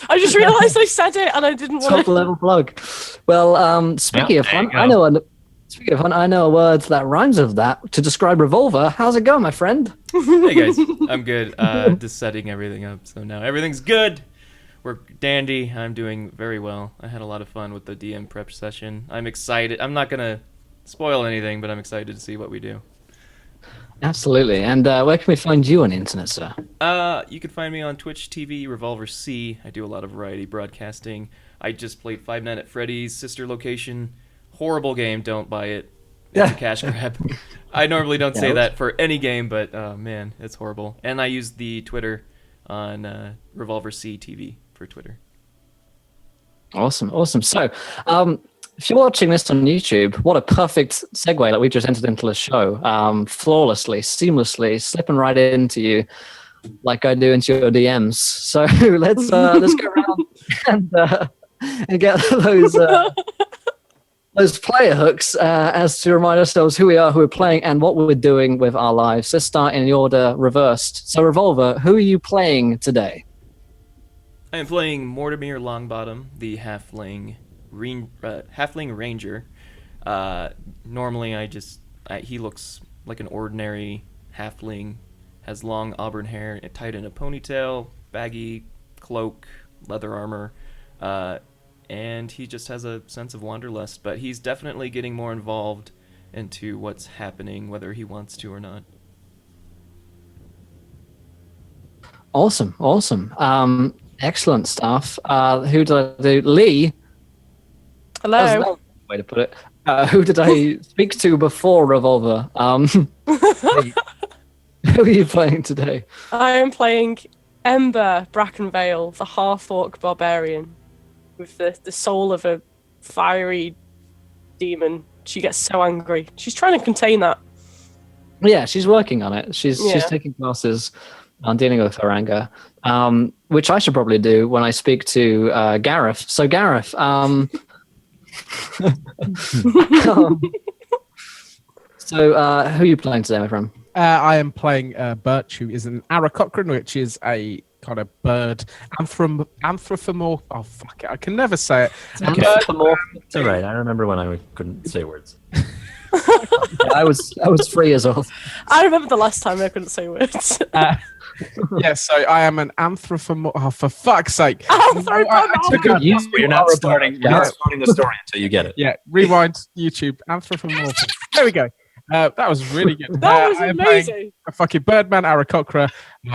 I just realised I said it and I didn't want Top level plug. Well, speaking of fun, I know a word that rhymes with that to describe revolver. How's it going, my friend? Hey guys, I'm good. Just setting everything up, so now everything's good. We're dandy. I'm doing very well. I had a lot of fun with the DM prep session. I'm excited. I'm not gonna spoil anything, but I'm excited to see what we do. Absolutely. And where can we find you on the internet, sir? You can find me on Twitch TV, Revolver C. I do a lot of variety broadcasting. I just played Five Nights at Freddy's Sister Location. Horrible game. Don't buy it. It's a cash grab. I normally don't say that for any game, but man, it's horrible. And I use the Twitter on Revolver C TV for Twitter. Awesome. So, if you're watching this on YouTube, what a perfect segue that we just entered into the show. Flawlessly, seamlessly, slipping right into you like I do into your DMs. So let's go around and get those player hooks as to remind ourselves who we are, who we're playing, and what we're doing with our lives. Let's start in the order reversed. So, Revolver, who are you playing today? I am playing Mortimer Longbottom, the halfling ranger. Normally, he looks like an ordinary halfling, has long auburn hair tied in a ponytail, baggy cloak, leather armor, and he just has a sense of wanderlust. But he's definitely getting more involved into what's happening, whether he wants to or not. Awesome. Excellent stuff. Who did I do? Lee. Hello. That was a way to put it. Who did I speak to before Revolver? Who are you playing today? I am playing Ember Brackenvale, the half-orc barbarian, with the soul of a fiery demon. She gets so angry. She's trying to contain that. Yeah, she's working on it. She's taking classes on dealing with her anger, which I should probably do when I speak to Gareth. So Gareth, who are you playing today, my friend? I am playing Birch, who is an Aarakocra, which is a kind of bird. Anthropomorph. Oh, fuck it. I can never say it. It's all right. I remember when I couldn't say words. I was 3 years old. I remember the last time I couldn't say words. So I am an anthropomorph. Oh, for fuck's sake! You're not starting the story until you get it. Yeah, rewind YouTube. Anthropomorph. There we go. That was really good. That was amazing. A fucking birdman, Aarakocra.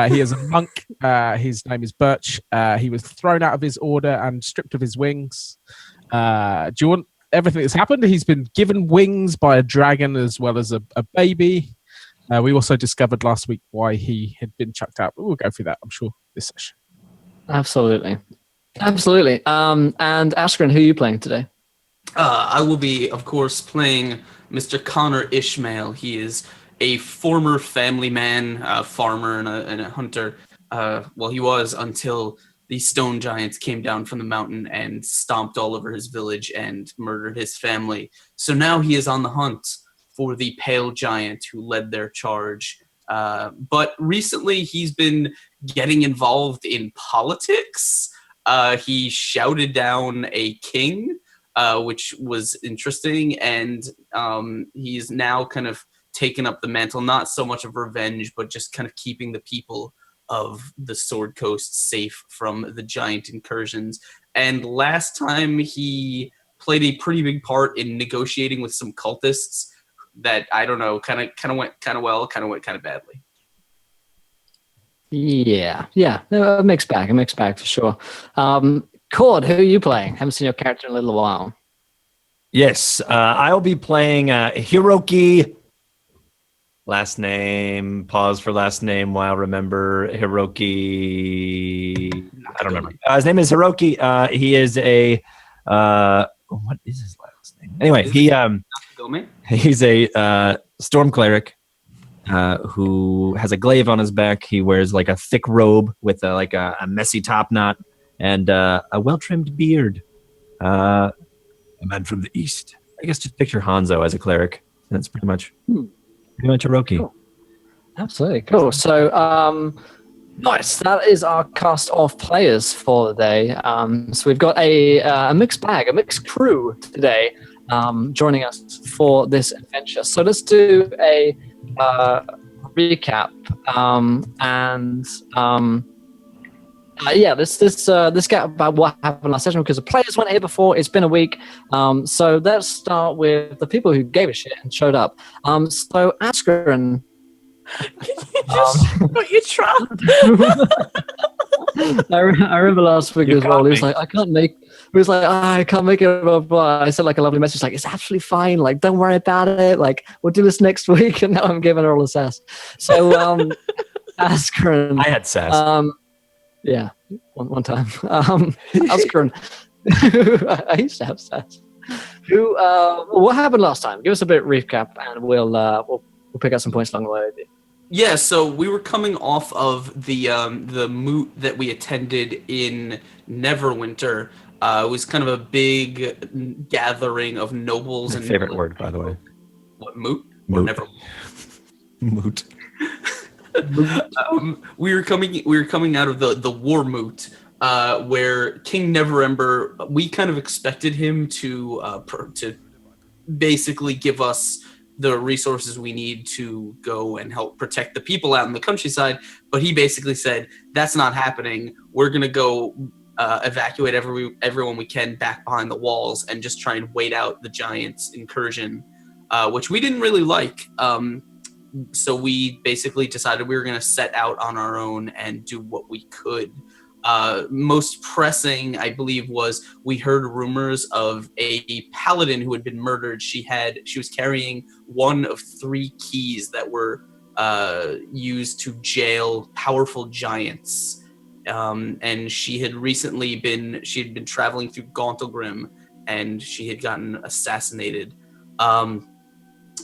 He is a monk. His name is Birch. He was thrown out of his order and stripped of his wings. Do you want everything that's happened? He's been given wings by a dragon as well as a baby. We also discovered last week why he had been chucked out, but we'll go through that, I'm sure, this session. Absolutely. And Askren, who are you playing today? I will be, of course, playing Mr. Connor Ishmael. He is a former family man, farmer, and a hunter. Well, he was until the stone giants came down from the mountain and stomped all over his village and murdered his family. So now he is on the hunt for the pale giant who led their charge. But recently he's been getting involved in politics. He shouted down a king, which was interesting, and he's now kind of taken up the mantle, not so much of revenge, but just kind of keeping the people of the Sword Coast safe from the giant incursions. And last time he played a pretty big part in negotiating with some cultists that, I don't know, kind of went kind of well, kind of went kind of badly. Yeah, a mixed bag for sure. Cord, who are you playing? Haven't seen your character in a little while. Yes, I'll be playing Heroki. Last name, pause for last name while remember Heroki. I don't remember. His name is Heroki. He is a, what is his last name? Anyway, he's a storm cleric who has a glaive on his back. He wears like a thick robe with a messy top knot and a well-trimmed beard. A man from the east. I guess just picture Hanzo as a cleric. That's pretty much Heroki. Cool. Absolutely cool. So, Nice. That is our cast of players for the day. So we've got a mixed bag, a mixed crew today joining us for this adventure. So let's do a recap this get about what happened last session because the players weren't here before. It's been a week. So let's start with the people who gave a shit and showed up. So Askren. You just got your trap. I remember last week as well. He was like, I can't make it. Blah, blah. I sent like a lovely message, like, it's absolutely fine. Like, don't worry about it. Like, we'll do this next week. And now I'm giving her all the sass. So, Askren. I had sass. Yeah, one time. Askren. I used to have sass. What happened last time? Give us a bit of recap, and we'll pick up some points along the way. Yeah, so we were coming off of the moot that we attended in Neverwinter. It was kind of a big gathering of nobles. My and favorite word, by the way. What, moot? Moot. Or never? Moot. We were coming out of the war moot, where King Neverember. We kind of expected him to basically give us the resources we need to go and help protect the people out in the countryside, but he basically said that's not happening. We're gonna go evacuate everyone we can back behind the walls and just try and wait out the giants' incursion, which we didn't really like. So we basically decided we were going to set out on our own and do what we could. Most pressing, I believe, was we heard rumors of a paladin who had been murdered. She was carrying one of 3 keys that were used to jail powerful giants. And she had recently been traveling through Gauntlgrym, and she had gotten assassinated.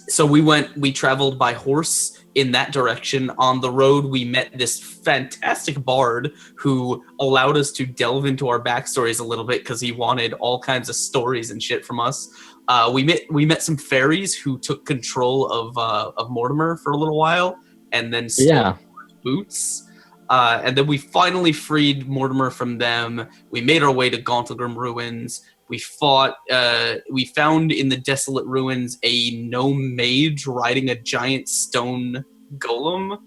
So we traveled by horse in that direction. On the road, we met this fantastic bard who allowed us to delve into our backstories a little bit because he wanted all kinds of stories and shit from us. We met some fairies who took control of Mortimer for a little while, and then stole boots. And then we finally freed Mortimer from them. We made our way to Gauntlgrym ruins. We found in the desolate ruins a gnome mage riding a giant stone golem,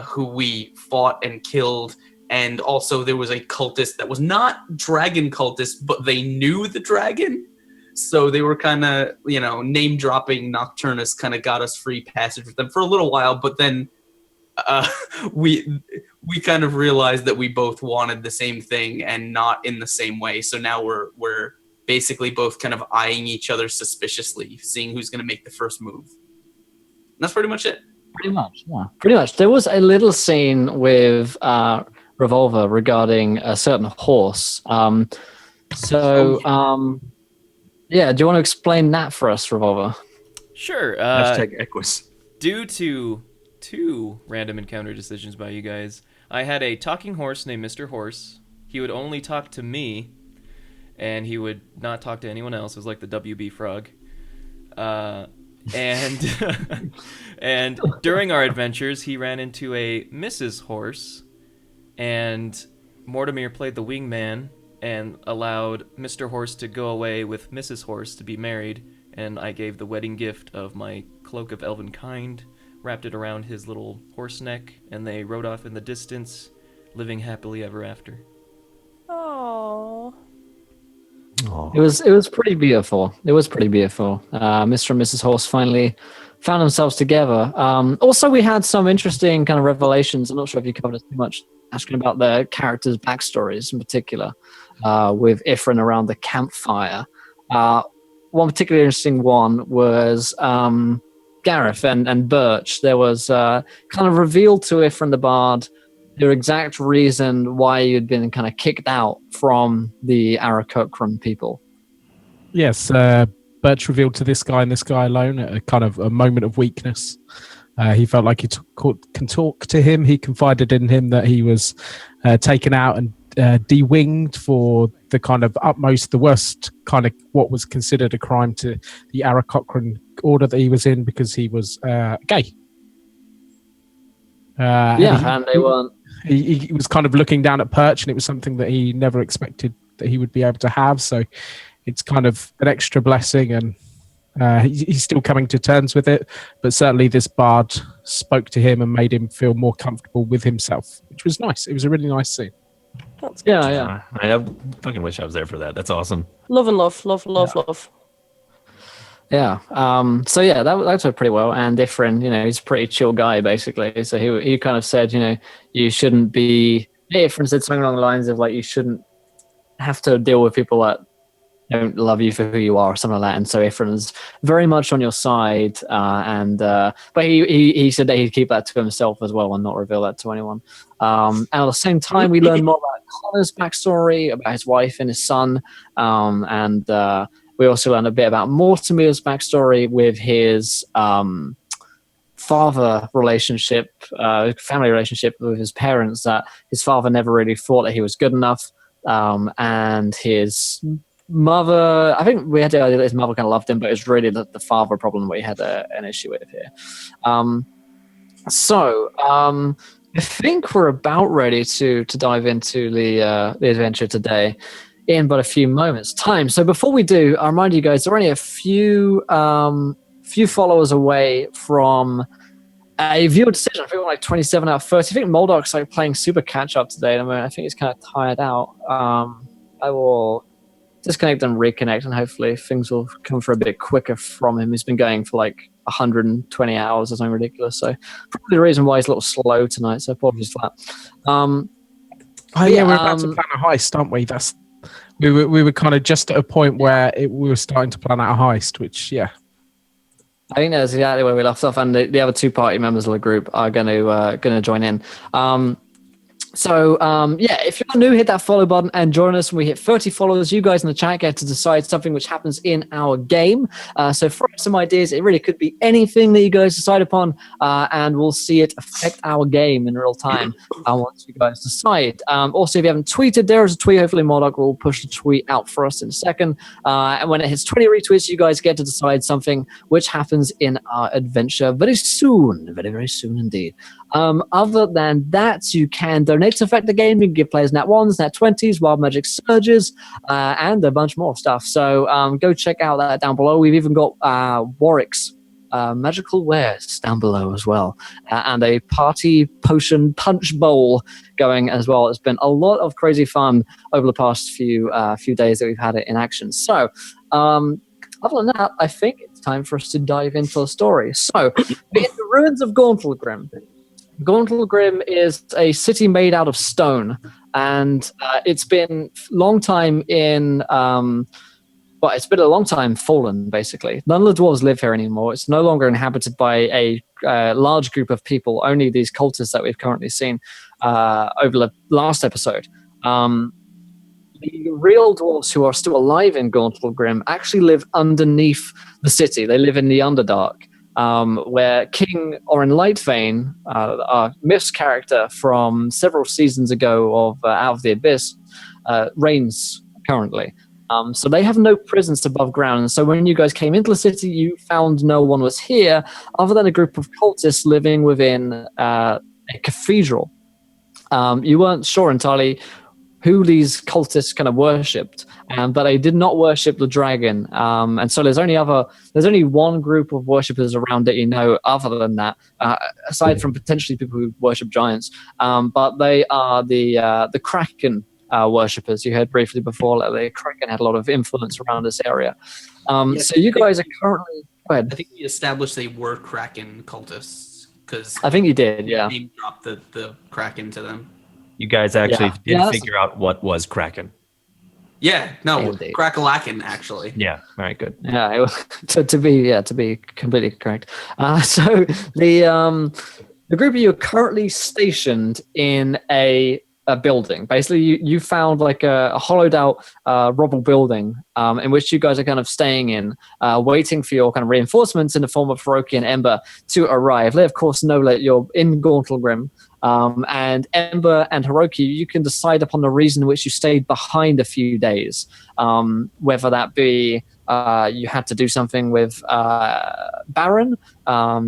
who we fought and killed. And also there was a cultist that was not dragon cultist, but they knew the dragon. So they were kind of, name dropping Nocturnus kind of got us free passage with them for a little while. But then we kind of realized that we both wanted the same thing and not in the same way. So now we're basically both kind of eyeing each other suspiciously, seeing who's going to make the first move. And that's pretty much it. Pretty much, yeah. Pretty much. There was a little scene with Revolver regarding a certain horse. Do you want to explain that for us, Revolver? Sure. Hashtag Equus. Due to 2 random encounter decisions by you guys, I had a talking horse named Mr. Horse. He would only talk to me, and he would not talk to anyone else. It was like the WB frog. And and during our adventures, he ran into a Mrs. Horse, and Mortimer played the wingman and allowed Mr. Horse to go away with Mrs. Horse to be married, and I gave the wedding gift of my cloak of elven kind, wrapped it around his little horse neck, and they rode off in the distance, living happily ever after. Oh. It was pretty beautiful. Mr. and Mrs. Horse finally found themselves together. Also, we had some interesting kind of revelations. I'm not sure if you covered it too much, asking about the characters' backstories in particular, with Ifrin around the campfire. One particularly interesting one was Gareth and Birch. There was kind of revealed to Ifrin the Bard the exact reason why you'd been kind of kicked out from the Aarakocra people. Yes, Birch revealed to this guy and this guy alone a kind of a moment of weakness. He felt like he can talk to him. He confided in him that he was taken out and de-winged for the worst kind of what was considered a crime to the Aarakocra order that he was in because he was gay. And they weren't he was kind of looking down at Perch, and it was something that he never expected that he would be able to have. So it's kind of an extra blessing, and he's still coming to terms with it. But certainly this bard spoke to him and made him feel more comfortable with himself, which was nice. It was a really nice scene. That's good. Yeah. I fucking wish I was there for that. That's awesome. Love and love, love, love, love. Yeah. So yeah, that went pretty well. And Ifrin, he's a pretty chill guy, basically. So he kind of said, you shouldn't be. Ifrin said something along the lines of like, you shouldn't have to deal with people that don't love you for who you are, or something like that. And so Ifrin's very much on your side. But he said that he'd keep that to himself as well and not reveal that to anyone. And at the same time, we learned more about Connor's backstory, about his wife and his son, and we also learned a bit about Mortimer's backstory with his father relationship, family relationship with his parents, that his father never really thought that he was good enough, and his mother, I think we had the idea that his mother kind of loved him, but it's really the father problem that we had an issue with here. I think we're about ready to dive into the adventure today in but a few moments' time. So before we do, I remind you guys, there are only a few followers away from a viewer decision. I think we're like 27 out of 30. I think Moldok's like playing super catch up today. I think he's kind of tired out. I will disconnect and reconnect, and hopefully things will come for a bit quicker from him. He's been going for like 120 hours or something ridiculous. So probably the reason why he's a little slow tonight. So apologies for that. We're about to plan a heist, aren't we? We were kind of just at a point where we were starting to plan out a heist, which I think that's exactly where we left off, and the other two party members of the group are going to join in. If you're new, hit that follow button and join us. When we hit 30 followers, you guys in the chat get to decide something which happens in our game. So throw out some ideas. It really could be anything that you guys decide upon, and we'll see it affect our game in real time once you guys decide. Also, if you haven't tweeted, there is a tweet. Hopefully Mordok will push the tweet out for us in a second. And when it hits 20 retweets, you guys get to decide something which happens in our adventure very soon. Very, very soon indeed. Other than that, you can donate to affect the game. You can give players nat 1s, nat 20s, wild magic surges, and a bunch more stuff. So go check out that down below. We've even got Warwick's magical wares down below as well, and a party potion punch bowl going as well. It's been a lot of crazy fun over the past few days that we've had it in action. So other than that, I think it's time for us to dive into the story. So in the ruins of Gauntlgrym. Gauntlgrym is a city made out of stone, and it's been a long time fallen, basically. None of the dwarves live here anymore. It's no longer inhabited by a large group of people, only these cultists that we've currently seen over the last episode. The real dwarves who are still alive in Gauntlgrym actually live underneath the city. They live in the Underdark. Where King Orin Lightvein, our Myth's character from several seasons ago of Out of the Abyss, reigns currently. So they have no prisons above ground. And so when you guys came into the city, you found no one was here other than a group of cultists living within a cathedral. You weren't sure entirely who these cultists kind of worshipped, but they did not worship the dragon. And so there's only one group of worshippers around that other than that, aside from potentially people who worship giants. But they are the Kraken worshippers. You heard briefly before that the Kraken had a lot of influence around this area. So you guys are currently... Go ahead. I think we established they were Kraken cultists, because I think you did, yeah. Name dropped the Kraken to them. You guys actually did figure out what was Kraken. Yeah, no, Indeed. Crackalacken, actually. Yeah, all right, good. Yeah, to be completely correct. So the group of you are currently stationed in a building. Basically, you found like a hollowed out rubble building in which you guys are kind of staying in, waiting for your kind of reinforcements in the form of Heroki and Ember to arrive. They, of course, know that you're in Gauntlgrym, And Ember and Heroki, you can decide upon the reason in which you stayed behind a few days, whether that be you had to do something with Baron,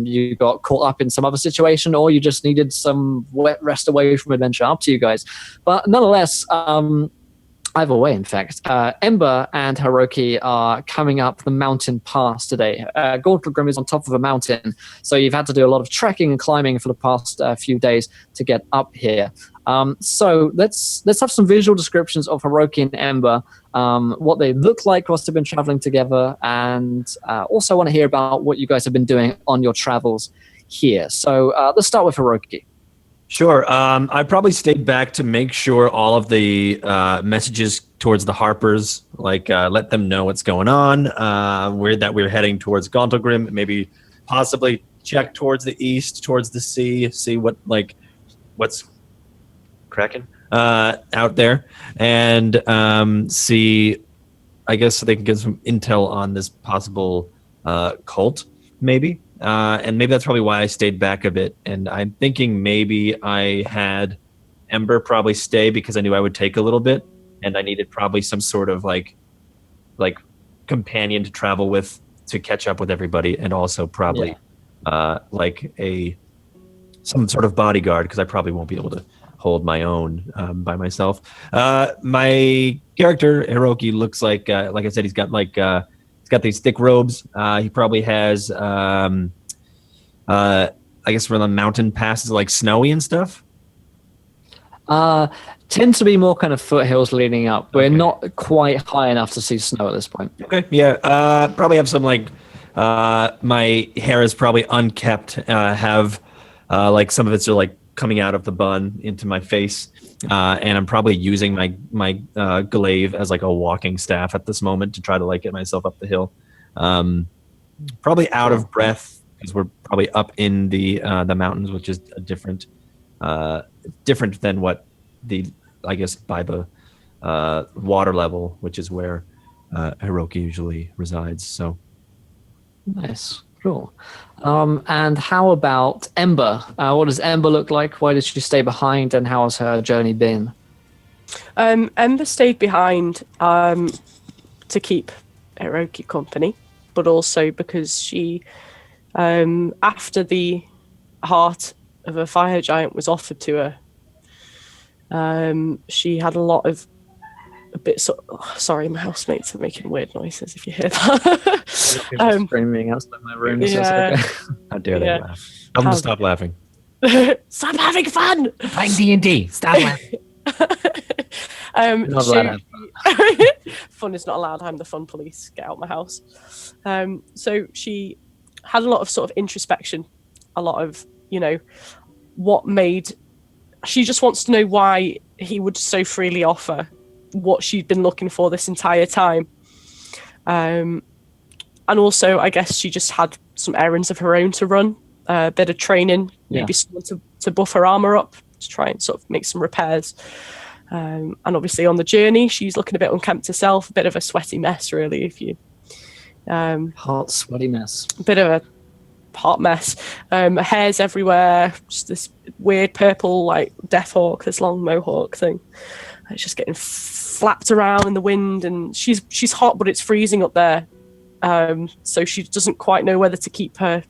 you got caught up in some other situation, or you just needed some wet rest away from adventure. Up to you guys. But nonetheless, either way, in fact, Ember and Heroki are coming up the mountain pass today. Gauntlgrym is on top of a mountain, so you've had to do a lot of trekking and climbing for the past few days to get up here. So let's have some visual descriptions of Heroki and Ember, what they look like whilst they've been traveling together, and also want to hear about what you guys have been doing on your travels here. So let's start with Heroki. Sure. I probably stayed back to make sure all of the messages towards the Harpers, like let them know what's going on, we're heading towards Gauntlgrym, maybe possibly check towards the east, towards the sea, see what's Kraken out there, and see, I guess so they can get some intel on this possible cult, maybe. And maybe that's probably why I stayed back a bit. And I'm thinking maybe I had Ember probably stay because I knew I would take a little bit, and I needed probably some sort of like companion to travel with to catch up with everybody, and also probably some sort of bodyguard, because I probably won't be able to hold my own by myself. My character Heroki looks like I said, he's got he's got these thick robes. He probably has, I guess, where the mountain passes, like snowy and stuff. Tends to be more kind of foothills leading up. We're Okay. not quite high enough to see snow at this point. Okay, yeah. Probably have some my hair is probably unkept. Have some of it's like coming out of the bun into my face, and I'm probably using my glaive as like a walking staff at this moment to try to get myself up the hill. Probably out of breath because we're probably up in the mountains, which is a different than what I guess by the water level, which is where Heroki usually resides. So Nice. Cool. And how about Ember? What does Ember look like? Why did she stay behind, and how has her journey been? Ember stayed behind to keep Heroki company, but also because she, after the heart of a fire giant was offered to her, she had sorry, my housemates are making weird noises if you hear that. Screaming outside my room. Yeah. So how dare they Yeah. laugh? Tell them to stop laughing. Stop having fun! Playing D&D. Stop laughing. Not allowed to have Fun is not allowed. I'm the fun police. Get out my house. So she had a lot of sort of introspection, a lot of, what made. She just wants to know why he would so freely offer what she'd been looking for this entire time. And also, I guess she just had some errands of her own to run, a bit of training, maybe someone to buff her armor up, to try and sort of make some repairs. And obviously on the journey, she's looking a bit unkempt herself, a bit of a sweaty mess, really, if you... hot, sweaty mess. A bit of a hot mess. Her hair's everywhere, just this weird purple, death hawk, this long mohawk thing. It's just getting flapped around in the wind, and she's hot, but it's freezing up there. So she doesn't quite know whether to keep her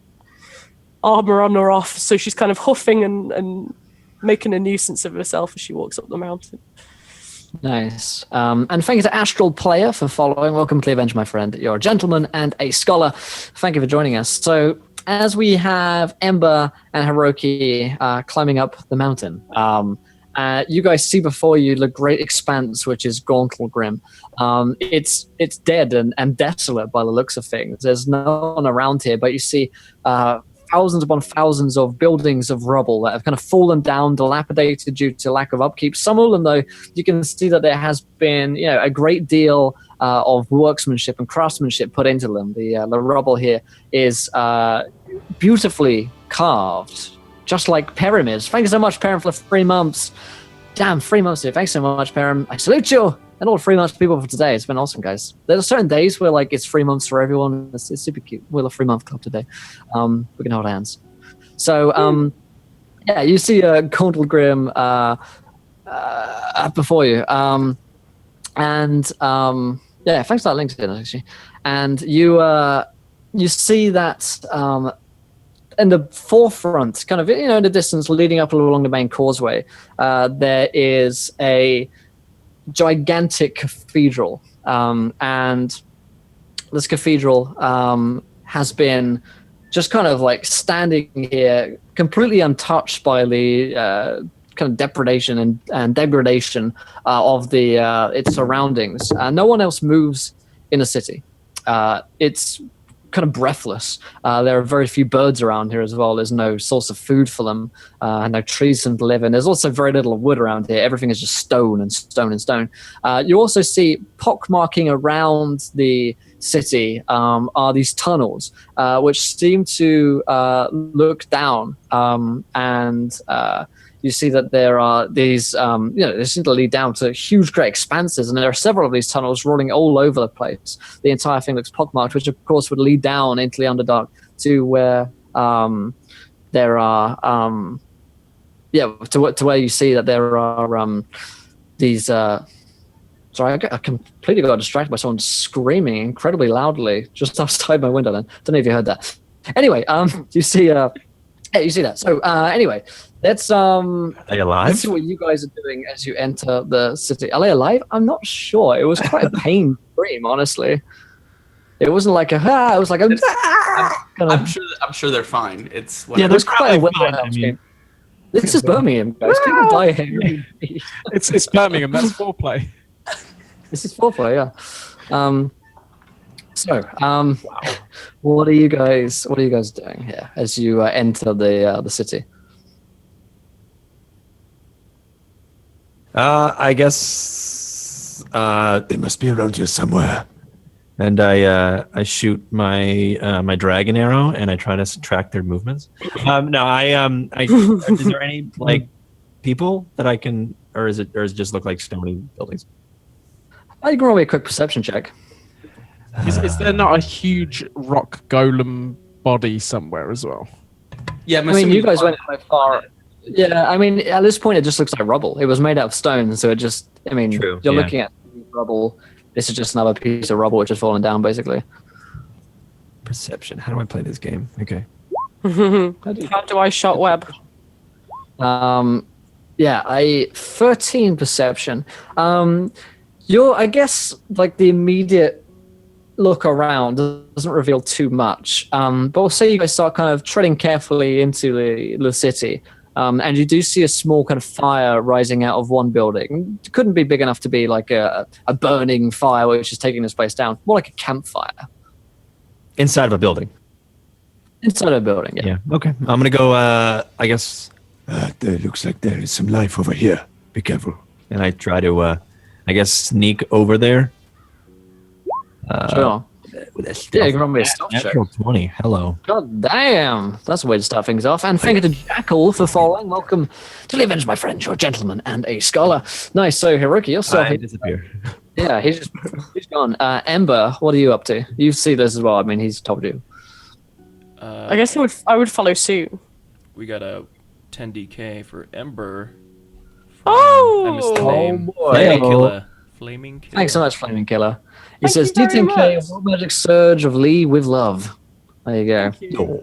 armor on or off. So she's kind of huffing and making a nuisance of herself as she walks up the mountain. Nice. And thank you to Astral Player for following. Welcome to the Avenger, my friend. You're a gentleman and a scholar. Thank you for joining us. So as we have Ember and Heroki climbing up the mountain, you guys see before you the great expanse, which is Gauntlgrym. It's dead and desolate by the looks of things. There's no one around here, but you see thousands upon thousands of buildings of rubble that have kind of fallen down, dilapidated due to lack of upkeep. Some of them, though, you can see that there has been a great deal of workmanship and craftsmanship put into them. The rubble here is beautifully carved, just like Perim is. Thank you so much, Perim, for the 3 months. Damn, 3 months here. Thanks so much, Perim. I salute you and all 3 months people for today. It's been awesome, guys. There are certain days where it's 3 months for everyone. It's super cute. We're a 3 month club today. We can hold hands. So Yeah, you see Gauntlgrym before you. Yeah, thanks for that LinkedIn actually. And you see that in the forefront, kind of in the distance, leading up along the main causeway, there is a gigantic cathedral, and this cathedral has been just kind of like standing here, completely untouched by the kind of depredation and degradation of the its surroundings. No one else moves in the city. It's kind of breathless. There are very few birds around here as well. There's no source of food for them, no trees for them to live in. There's also very little wood around here. Everything is just stone and stone and stone. You also see pockmarking around the city are these tunnels, which seem to look down, and you see that there are these, they seem to lead down to huge, great expanses, and there are several of these tunnels rolling all over the place. The entire thing looks pockmarked, which of course would lead down into the Underdark to where there are, to where you see that there are these. Sorry, I completely got distracted by someone screaming incredibly loudly just outside my window. Then don't know if you heard that. Anyway, you see, yeah, you see that. So anyway. Let's Are they alive? Let's see what you guys are doing as you enter the city. Are they alive? I'm not sure. It was quite a pain scream, honestly. It wasn't like a it was like a I'm sure they're fine. It's Yeah, there's they're quite a probably weather fine. I mean, This is Birmingham, guys. People die here. It's Birmingham. That's foreplay. This is foreplay, yeah. What are you guys doing here as you enter the city? I guess they must be around here somewhere. And I shoot my my dragon arrow and I try to track their movements. Is there any like people that I can, or does it just look like stony buildings? You can roll me a quick perception check. Is there not a huge rock golem body somewhere as well? Yeah, I mean, you guys went quite far. Yeah, I mean, at this point, it just looks like rubble. It was made out of stone, so it just, I mean, True, you're yeah. looking at rubble. This is just another piece of rubble which has fallen down, basically. Perception. How do I play this game? Okay. How do I shot web? Yeah, 13 perception. I guess, like, the immediate look around doesn't reveal too much. But we'll say you guys start kind of treading carefully into the city. And you do see a small kind of fire rising out of one building. It couldn't be big enough to be like a burning fire which is taking this place down. More like a campfire. Inside of a building. Inside of a building, yeah. Yeah. Okay. I'm gonna go. I guess. There looks like there is some life over here. Be careful. And I try to. I guess sneak over there. Sure. With a Yeah, stealth. you can roll me a stealth check. Natural 20. Hello. God damn. That's a way to start things off. And thank you to Jackal for following. Welcome to the Avenge, my friend. You're a gentleman and a scholar. Nice. So, Hiroki, yourself. I disappear. Yeah, he's gone. Ember, what are you up to? You see this as well. I mean, he's told you. I guess I would follow suit. We got a 10 DK for Ember. Oh! I missed the name. boy. Flaming Hey-o. Killer. Flaming Killer. Thanks so much, Flaming Killer. He Thank says, you very D10K, much. War Magic Surge of Lee with love. There you go. Thank you.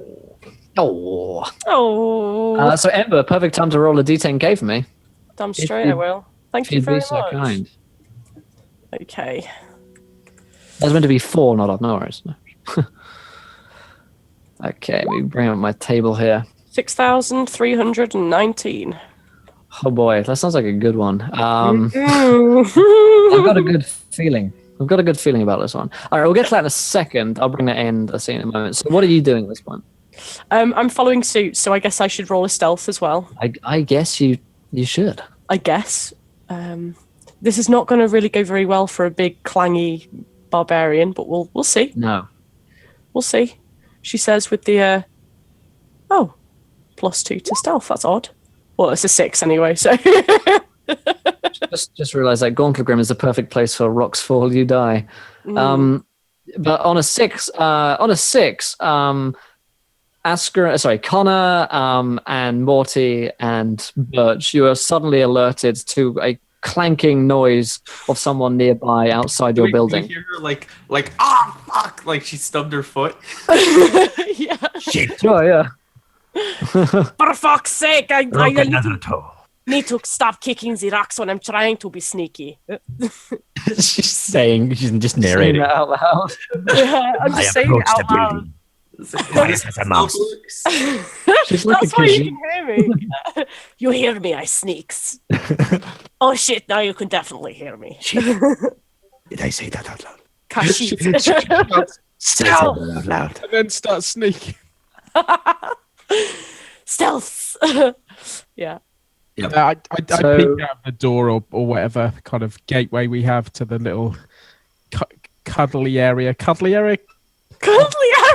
Oh. Oh, So, Ember, perfect time to roll a D10K for me. damn if straight you- I will. Thank If you you'd very be so much. kind. Okay. That's meant to be 4, not up. No worries. Okay, let me bring up my table here. 6,319. Oh boy, that sounds like a good one. I've Mm. got a good feeling. I've got a good feeling about this one. All right, we'll get to that in a second. I'll bring that in. I'll see in a moment. So, what are you doing at this point? I'm following suit, so I guess I should roll a stealth as well. I guess you should. I guess. This is not going to really go very well for a big clangy barbarian, but we'll see. No. We'll see. She says with the +2 to stealth. That's odd. Well, it's a 6 anyway. So Just realized that Gauntlgrym is the perfect place for rocks fall, you die. But on a 6, Connor, and Morty and Birch, you are suddenly alerted to a clanking noise of someone nearby outside your We building. hear her like fuck, like she stubbed her foot. Yeah. Sure, yeah. For fuck's sake, I Broke need another to, toe. need to stop kicking the rocks when I'm trying to be sneaky. She's just Saying narrating. that out loud. Yeah, I'm I just saying it approached the out loud. building. Quiet as a mouse. She's like That's a why you Khajiit. can hear me. You hear me, I sneaks. Oh shit, now you can definitely hear me. Shit. Did I say that out loud? Kashit. Say that out loud. And then start sneaking. Stealth. Yeah. I So- peek out the door or whatever kind of gateway we have to the little cuddly area. Cuddly area? Cuddly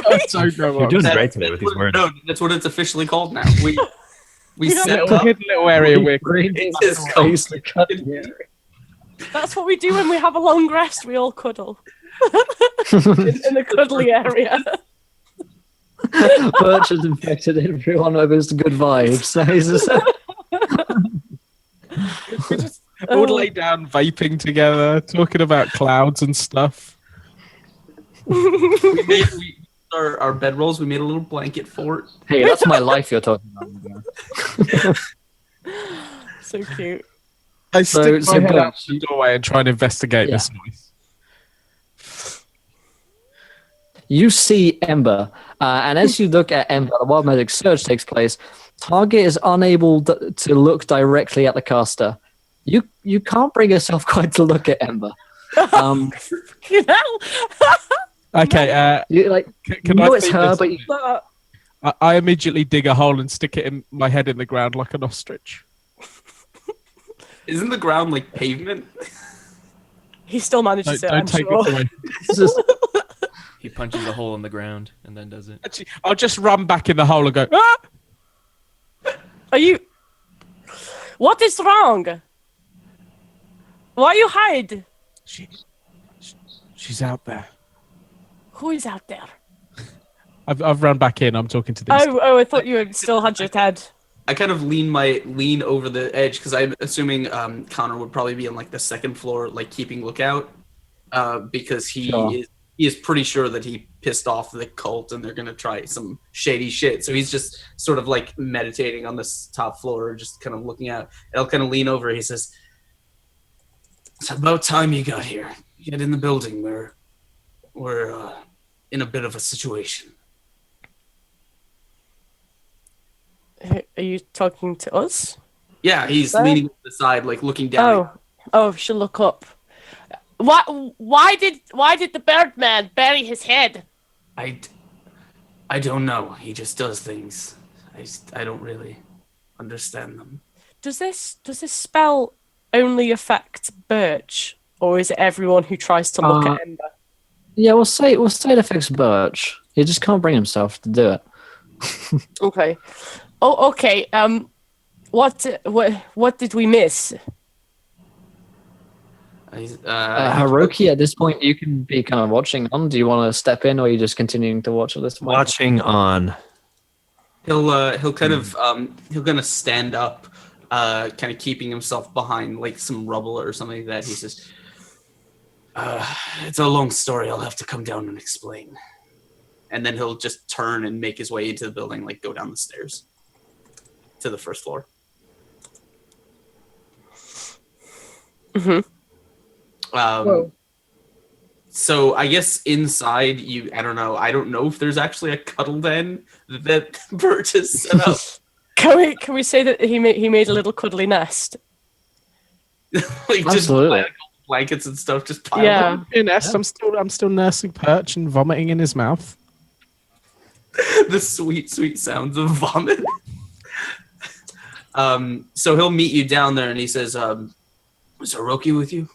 I don't know You're what. doing That- great today with these words. No, that's what it's officially called now. We Yeah. set Little up. hidden little area where It is called. That's what we do when we have a long rest. We all cuddle in the cuddly area. Birch has infected everyone with his good vibes. So he's just, we just all lay down vaping together, talking about clouds and stuff. We made our bedrolls. We made a little blanket fort. hey, that's my life you're talking about. So cute. I So- stick so my head out Birch, the doorway and try and investigate Yeah. this noise. You see Ember, and as you look at Ember, the wild magic surge takes place. Target is unable to look directly at the caster. You can't bring yourself quite to look at Ember. You know? Okay, You like can you know I it's see her, this? but you, I immediately dig a hole and stick it in my head in the ground like an ostrich. Isn't the ground like pavement? He still manages it, Don't I'm take sure. this away. it's just, He punches a hole in the ground and then does it. Actually, I'll just run back in the hole and go, ah! Are you... What is wrong? Why you hide? She's out there. Who is out there? I've run back in. I'm talking to these. Oh, I thought you had still had your head. I kind of lean over the edge because I'm assuming Connor would probably be on like the second floor, like keeping lookout, because Sure. he is pretty sure that he pissed off the cult and they're gonna try some shady shit. So he's just sort of like meditating on this top floor, just kind of looking out. And I'll kind of lean over. He says, "It's about time you got here. Get in the building. We're in a bit of a situation." Are you talking to us? Yeah, he's There? leaning to the side, like looking down. Oh, we should look up. Why did the Birdman bury his head? I don't know. He just does things. I don't really understand them. Does this spell only affect Birch, or is it everyone who tries to look at Ember? yeah, we'll say it affects Birch. He just can't bring himself to do it. Okay. Oh, okay. What did we miss? Heroki, at this point, you can be kind of watching on. Do you want to step in, or are you just continuing to watch at this point? Watching on. he'll kind of stand up, kind of keeping himself behind like some rubble or something like that. He says, "It's a long story. I'll have to come down and explain." And then he'll just turn and make his way into the building, like go down the stairs to the first floor. Mm-hmm. So I guess inside I don't know if there's actually a cuddle den that Bert has set up. Can we say that he made a little cuddly nest? Like just Absolutely. blankets and stuff just piled Yeah. up. Yes, I'm still nursing Perch and vomiting in his mouth. The sweet sounds of vomit. So he'll meet you down there and he says, "Is Heroki with you?"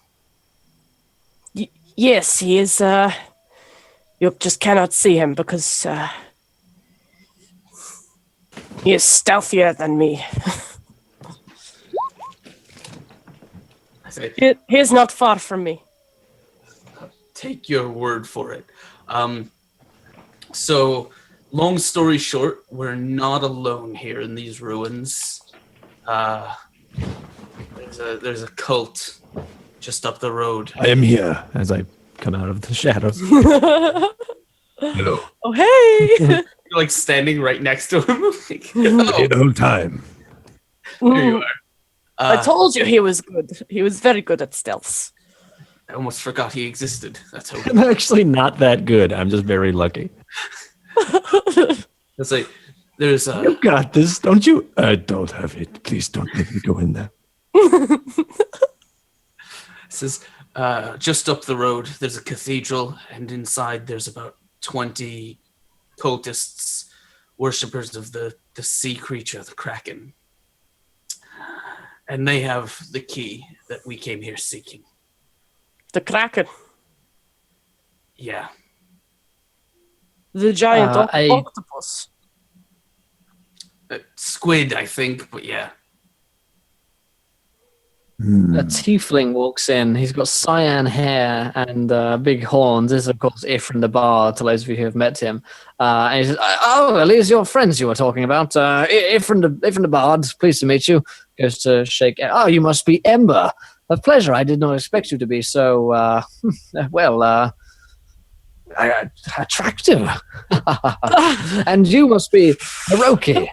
Yes, he is. You just cannot see him because he is stealthier than me. I say, He is not far from me. take your word for it. So long story short, we're not alone here in these ruins. There's a cult just up the road. I am here as I come out of the shadows. Hello. Oh, hey! You're like standing right next to him. Like, Here the whole time. there you are. I told you he was good. He was very good at stealth. I almost forgot he existed. That's I'm actually not that good. I'm just very lucky. It's like there's You got this, don't you? I don't have it. Please don't let me go in there. says just up the road there's a cathedral, and inside there's about 20 cultists, worshippers of the sea creature, the Kraken. And they have the key that we came here seeking. The Kraken. Yeah. The giant I- octopus. Squid, I think, but yeah. A tiefling walks in. He's got cyan hair and big horns. This is, of course, Ifrin the Bard, to those of you who have met him. And he says, "Oh, well, these are your friends you were talking about. Ifrin the Bard, pleased to meet you." Goes to shake. "Oh, you must be Ember. A pleasure. I did not expect you to be so, attractive. And you must be Heroki.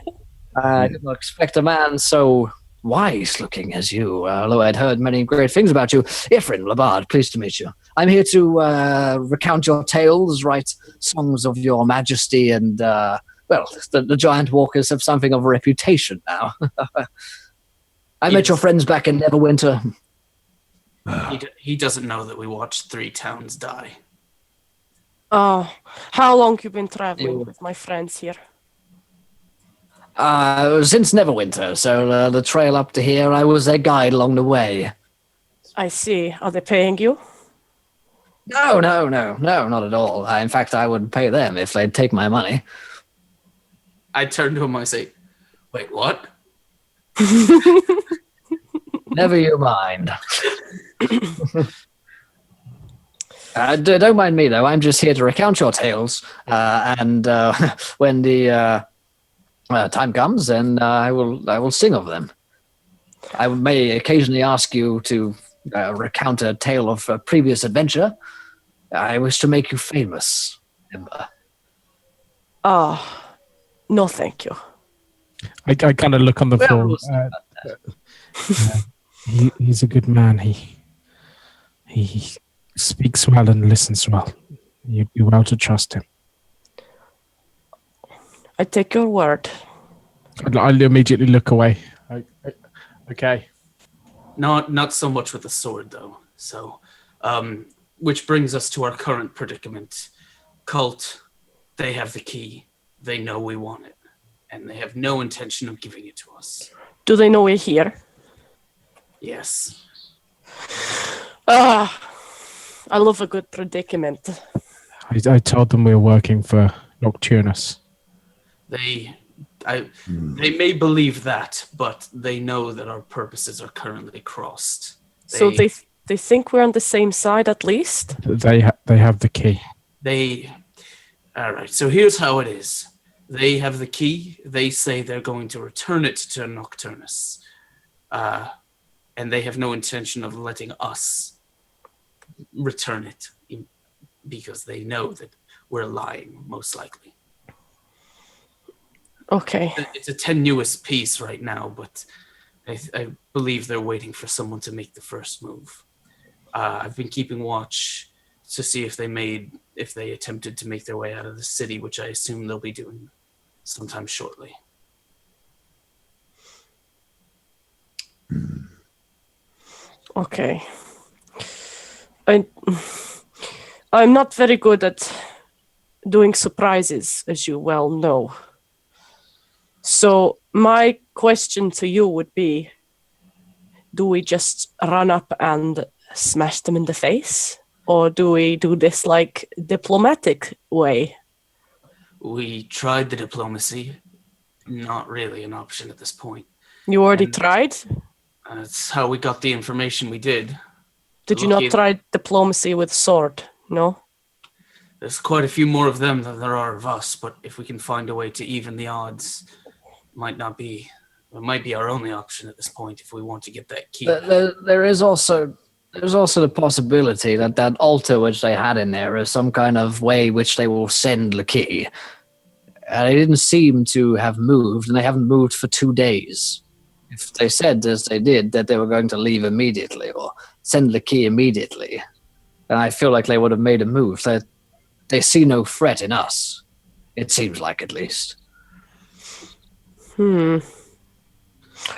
I did not expect a man so wise looking as you, although I'd heard many great things about you. Ifrin Labard, pleased to meet you. I'm here to recount your tales, write songs of your majesty, and, the giant walkers have something of a reputation now. I met your friends back in Neverwinter. He doesn't know that we watched 3 towns die. Oh, how long you been traveling with my friends here? Since Neverwinter, so the trail up to here, I was their guide along the way. I see. Are they paying you? No, not at all. In fact, I would pay them if they'd take my money. I turn to him and I say, "Wait, what?" Never you mind. Don't mind me, though. I'm just here to recount your tales, and when the time comes, then I will sing of them. I may occasionally ask you to recount a tale of a previous adventure. I wish to make you famous, Ember. No, thank you. I kind of look on the floor. He's a good man. He speaks well and listens well. You'd be well to trust him. I take your word. I'll immediately look away. Okay. Not so much with the sword, though. So, which brings us to our current predicament. Cult, they have the key. They know we want it. And they have no intention of giving it to us. Do they know we're here? Yes. I love a good predicament. I told them we were working for Nocturnus. They may believe that, but they know that our purposes are currently crossed. So they think we're on the same side at least? They have the key. All right, so here's how it is. They have the key. They say they're going to return it to Nocturnus. And they have no intention of letting us return it because they know that we're lying, most likely. Okay. It's a tenuous piece right now, but I believe they're waiting for someone to make the first move. I've been keeping watch to see if they attempted to make their way out of the city, which I assume they'll be doing sometime shortly. Okay. I'm not very good at doing surprises, as you well know. So my question to you would be, do we just run up and smash them in the face? Or do we do this like diplomatic way? We tried the diplomacy. Not really an option at this point. You already tried? That's how we got the information we did. Did you not try diplomacy with sword? No? There's quite a few more of them than there are of us, but if we can find a way to even the odds, it might be our only option at this point if we want to get that key. There's also the possibility that that altar which they had in there is some kind of way which they will send the key. They didn't seem to have moved, and they haven't moved for 2 days. If they said, as they did, that they were going to leave immediately or send the key immediately, then I feel like they would have made a move. They see no threat in us. It seems like, at least. I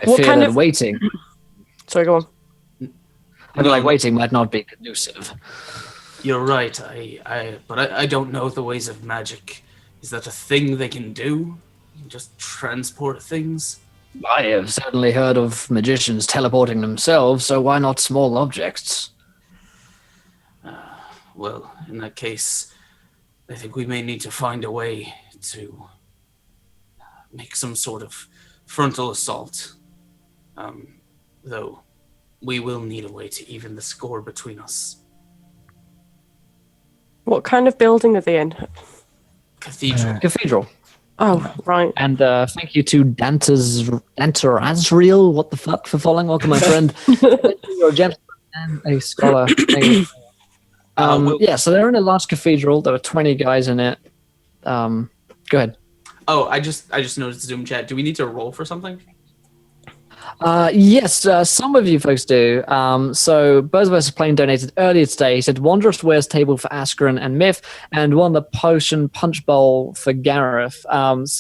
What fear kind that of- waiting... Sorry, go on. I feel like waiting might not be conducive. You're right. But I don't know the ways of magic. Is that a thing they can do? You can just transport things? I have certainly heard of magicians teleporting themselves, so why not small objects? Well, in that case, I think we may need to find a way to make some sort of frontal assault. Though, we will need a way to even the score between us. What kind of building are they in? Cathedral. Cathedral. Oh, right. And thank you to Danter Azriel, what the fuck, for following. Welcome, my friend. You're a gentleman and a scholar. Thank you. So they're in a large cathedral. There are 20 guys in it. Go ahead. Oh, I just noticed Zoom chat. Do we need to roll for something? Yes, some of you folks do. So Birds vs. Plane donated earlier today. He said Wanderous Wares table for Askren and Myth, and won the potion punch bowl for Gareth. Myth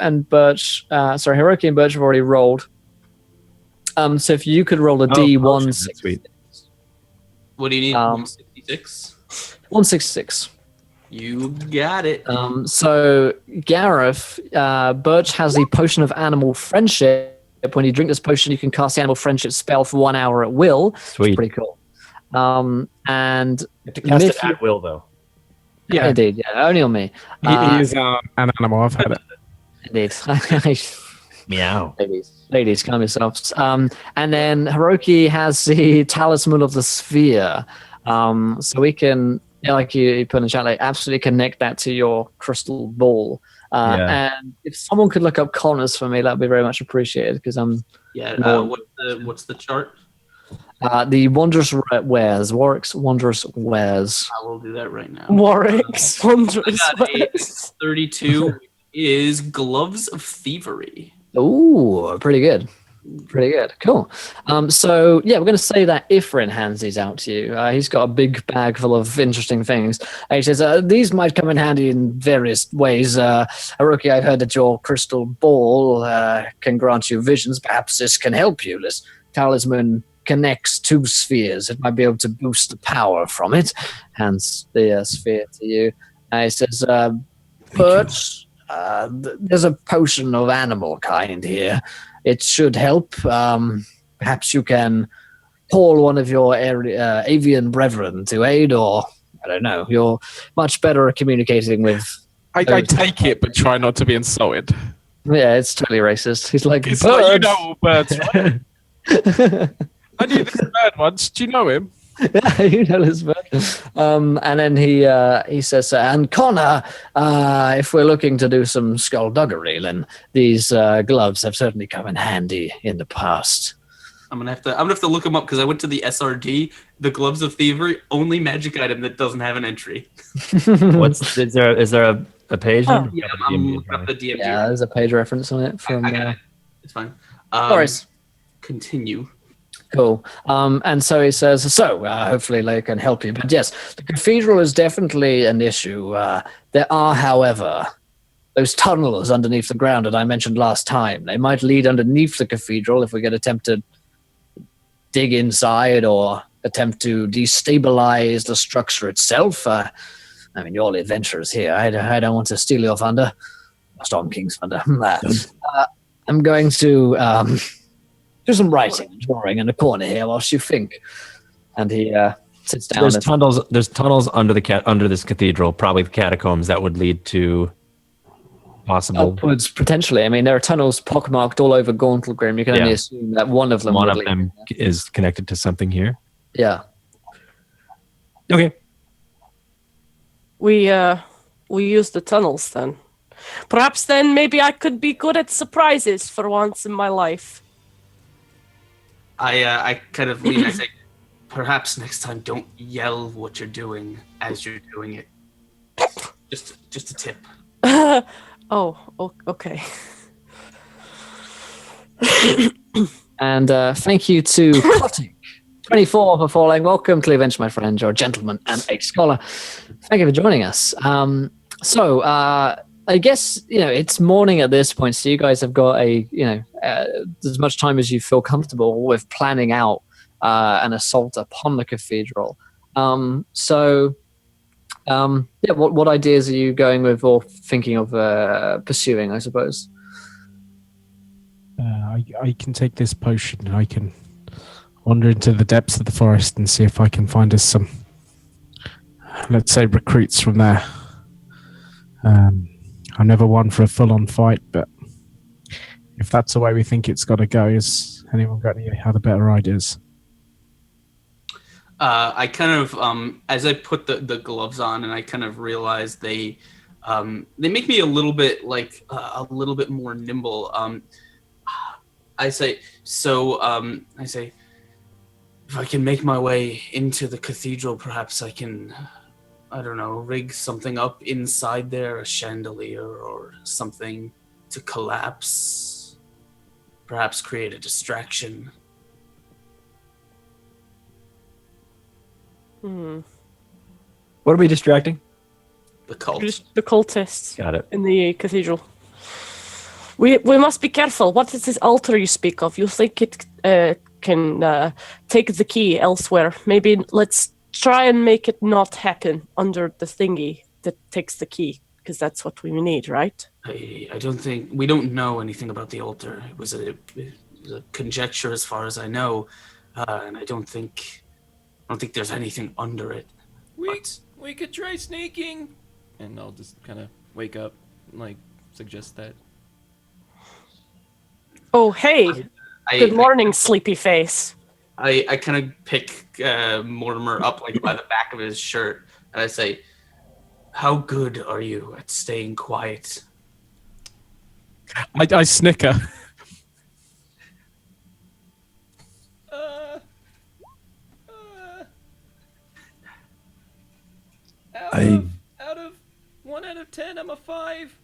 and Birch, Hiroki and Birch have already rolled. So if you could roll a D1, Sweet. What do you need? 166? 166. You got it. So Gareth, Birch has the potion of animal friendship. When you drink this potion, you can cast the animal friendship spell for 1 hour at will. Sweet. It's pretty cool. And You have to cast it at will, though. Yeah, indeed, yeah, only on me. he is an animal. I've had it. Indeed. Meow. Ladies, calm yourselves. And then Hiroki has the talisman of the sphere. So we can, like you put in the chat, like absolutely connect that to your crystal ball. And if someone could look up Connors for me, that'd be very much appreciated, because I'm What's the chart? the Wondrous Wares, Warwick's Wondrous Wares. I will do that right now. Warwick's Wondrous I got a Wares. 32 is Gloves of Thievery. Ooh, pretty good. Pretty good. Cool. So we're going to say that Ifrin hands these out to you. He's got a big bag full of interesting things. He says, these might come in handy in various ways. Hiroki, I've heard that your crystal ball can grant you visions. Perhaps this can help you. This talisman connects 2 spheres. It might be able to boost the power from it. Hands the sphere to you. He says, Birch, there's a potion of animal kind here. It should help. Perhaps you can call one of your avian brethren to aid, or I don't know. You're much better at communicating with. I take it, but try not to be insulted. Yeah, it's totally racist. He's like, It's birds. like, you know all birds, right? I knew this bird once. Do you know him? Yeah, you know this bird. And then he says, and Connor, if we're looking to do some skullduggery, then these gloves have certainly come in handy in the past. I'm gonna have to look them up because I went to the SRD. The Gloves of Thievery, only magic item that doesn't have an entry. Is there a page? Oh, Yeah, I'm looking up the DMG. Yeah, there's a page reference on it from. I got it. It's fine. No worries. Continue. Cool. And so he says, hopefully they can help you. But yes, the cathedral is definitely an issue. There are, however, those tunnels underneath the ground that I mentioned last time. They might lead underneath the cathedral if we could attempt to dig inside or attempt to destabilize the structure itself. I mean, you're all the adventurers here. I don't want to steal your thunder. Storm King's thunder. I'm going to... do some writing and drawing in the corner here whilst you think. And he sits down. There's tunnels under this cathedral, probably the catacombs that would lead to possible upwards, potentially. I mean, there are tunnels pockmarked all over Gauntlgrym. You can only assume that one of them is connected to something here. Yeah. Okay. We use the tunnels then. Perhaps then maybe I could be good at surprises for once in my life. I kind of lean. I say, perhaps next time don't yell what you're doing as you're doing it. Just a tip. Okay. And thank you to Clotting 24 for falling. Welcome to the adventure, my friend. You're a gentleman and a scholar. Thank you for joining us. So I guess it's morning at this point, so you guys have got as much time as you feel comfortable with planning out an assault upon the cathedral. What ideas are you going with or thinking of pursuing, I suppose? I can take this potion and I can wander into the depths of the forest and see if I can find us some, let's say, recruits from there. I'm never one for a full-on fight, but if that's the way we think it's got to go, has anyone got any other better ideas? I kind of, as I put the gloves on, and I kind of realize they make me a little bit more nimble. I say, if I can make my way into the cathedral, perhaps I can, I don't know, rig something up inside there, a chandelier or something to collapse. Perhaps create a distraction. What are we distracting? The cult. Just the cultists. Got it. In the cathedral. We must be careful. What is this altar you speak of? You think it can take the key elsewhere? Maybe let's try and make it not happen under the thingy that takes the key, because that's what we need, right? I don't think we don't know anything about the altar. It was a conjecture, as far as I know, and I don't think there's anything under it. We could try sneaking, and I'll just kind of wake up, and suggest that. Oh, hey! Good morning, sleepy face. I kind of pick Mortimer up by the back of his shirt, and I say, "How good are you at staying quiet?" I snicker. Out of 1 out of 10, I'm a 5.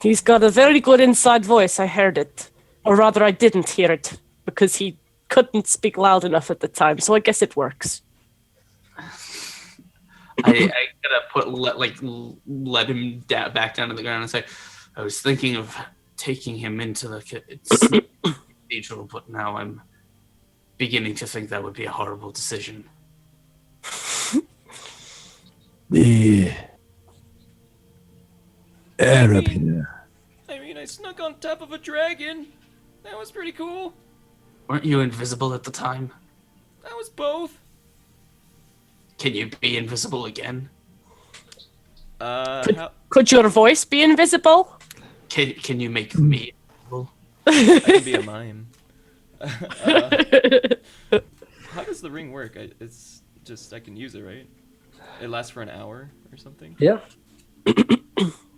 He's got a very good inside voice, I heard it. Or rather, I didn't hear it, because he couldn't speak loud enough at the time, so I guess it works. I gotta let him back down to the ground and say, I was thinking of taking him into the cathedral, but now I'm beginning to think that would be a horrible decision. The air up here. I snuck on top of a dragon. That was pretty cool. Weren't you invisible at the time? That was both. Can you be invisible again? Could your voice be invisible? Can you make me invisible? I can be a mime. How does the ring work? It's just I can use it, right? It lasts for an hour or something. Yeah.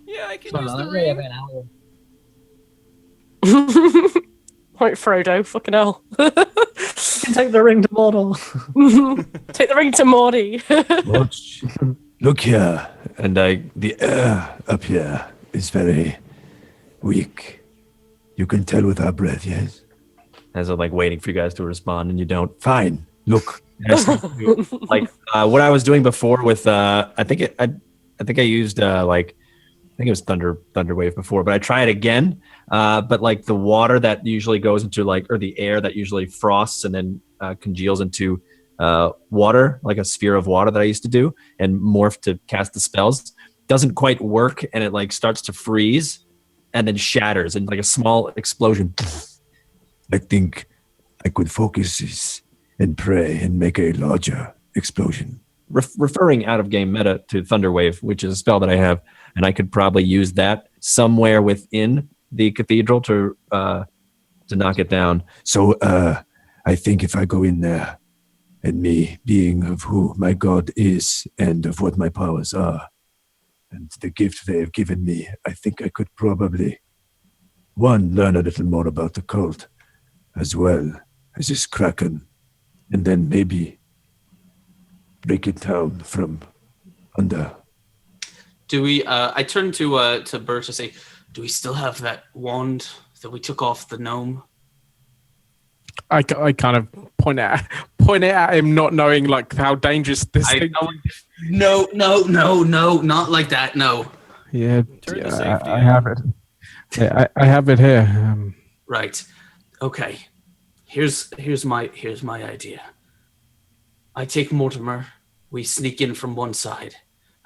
Yeah, I can use the ring. Right, Frodo, fucking hell. You can take the ring to Mordor. Take the ring to Morty. Watch. Look here. And the air up here is very weak. You can tell with our breath, yes? As I'm waiting for you guys to respond, and you don't. Fine. Look. What I was doing before with I think I used I think it was thunder wave before, but I try it again. But the water that usually goes into or the air that usually frosts and then congeals into water, like a sphere of water that I used to do and morph to cast the spells, doesn't quite work, and it starts to freeze and then shatters and a small explosion. I think I could focus this and pray and make a larger explosion. Referring out of game meta to Thunderwave, which is a spell that I have, and I could probably use that somewhere within the cathedral to knock it down. So I think if I go in there and me being of who my god is and of what my powers are, and the gift they have given me, I think I could probably, one, learn a little more about the cult, as well as this Kraken, and then maybe break it down from under. Do we? I turn to Bert to say, do we still have that wand that we took off the gnome? I kind of point it at him, not knowing like how dangerous this thing. No, not like that. No. Yeah, Turn to safety. I have it. Yeah, I have it here. Right. Okay. Here's my idea. I take Mortimer. We sneak in from one side.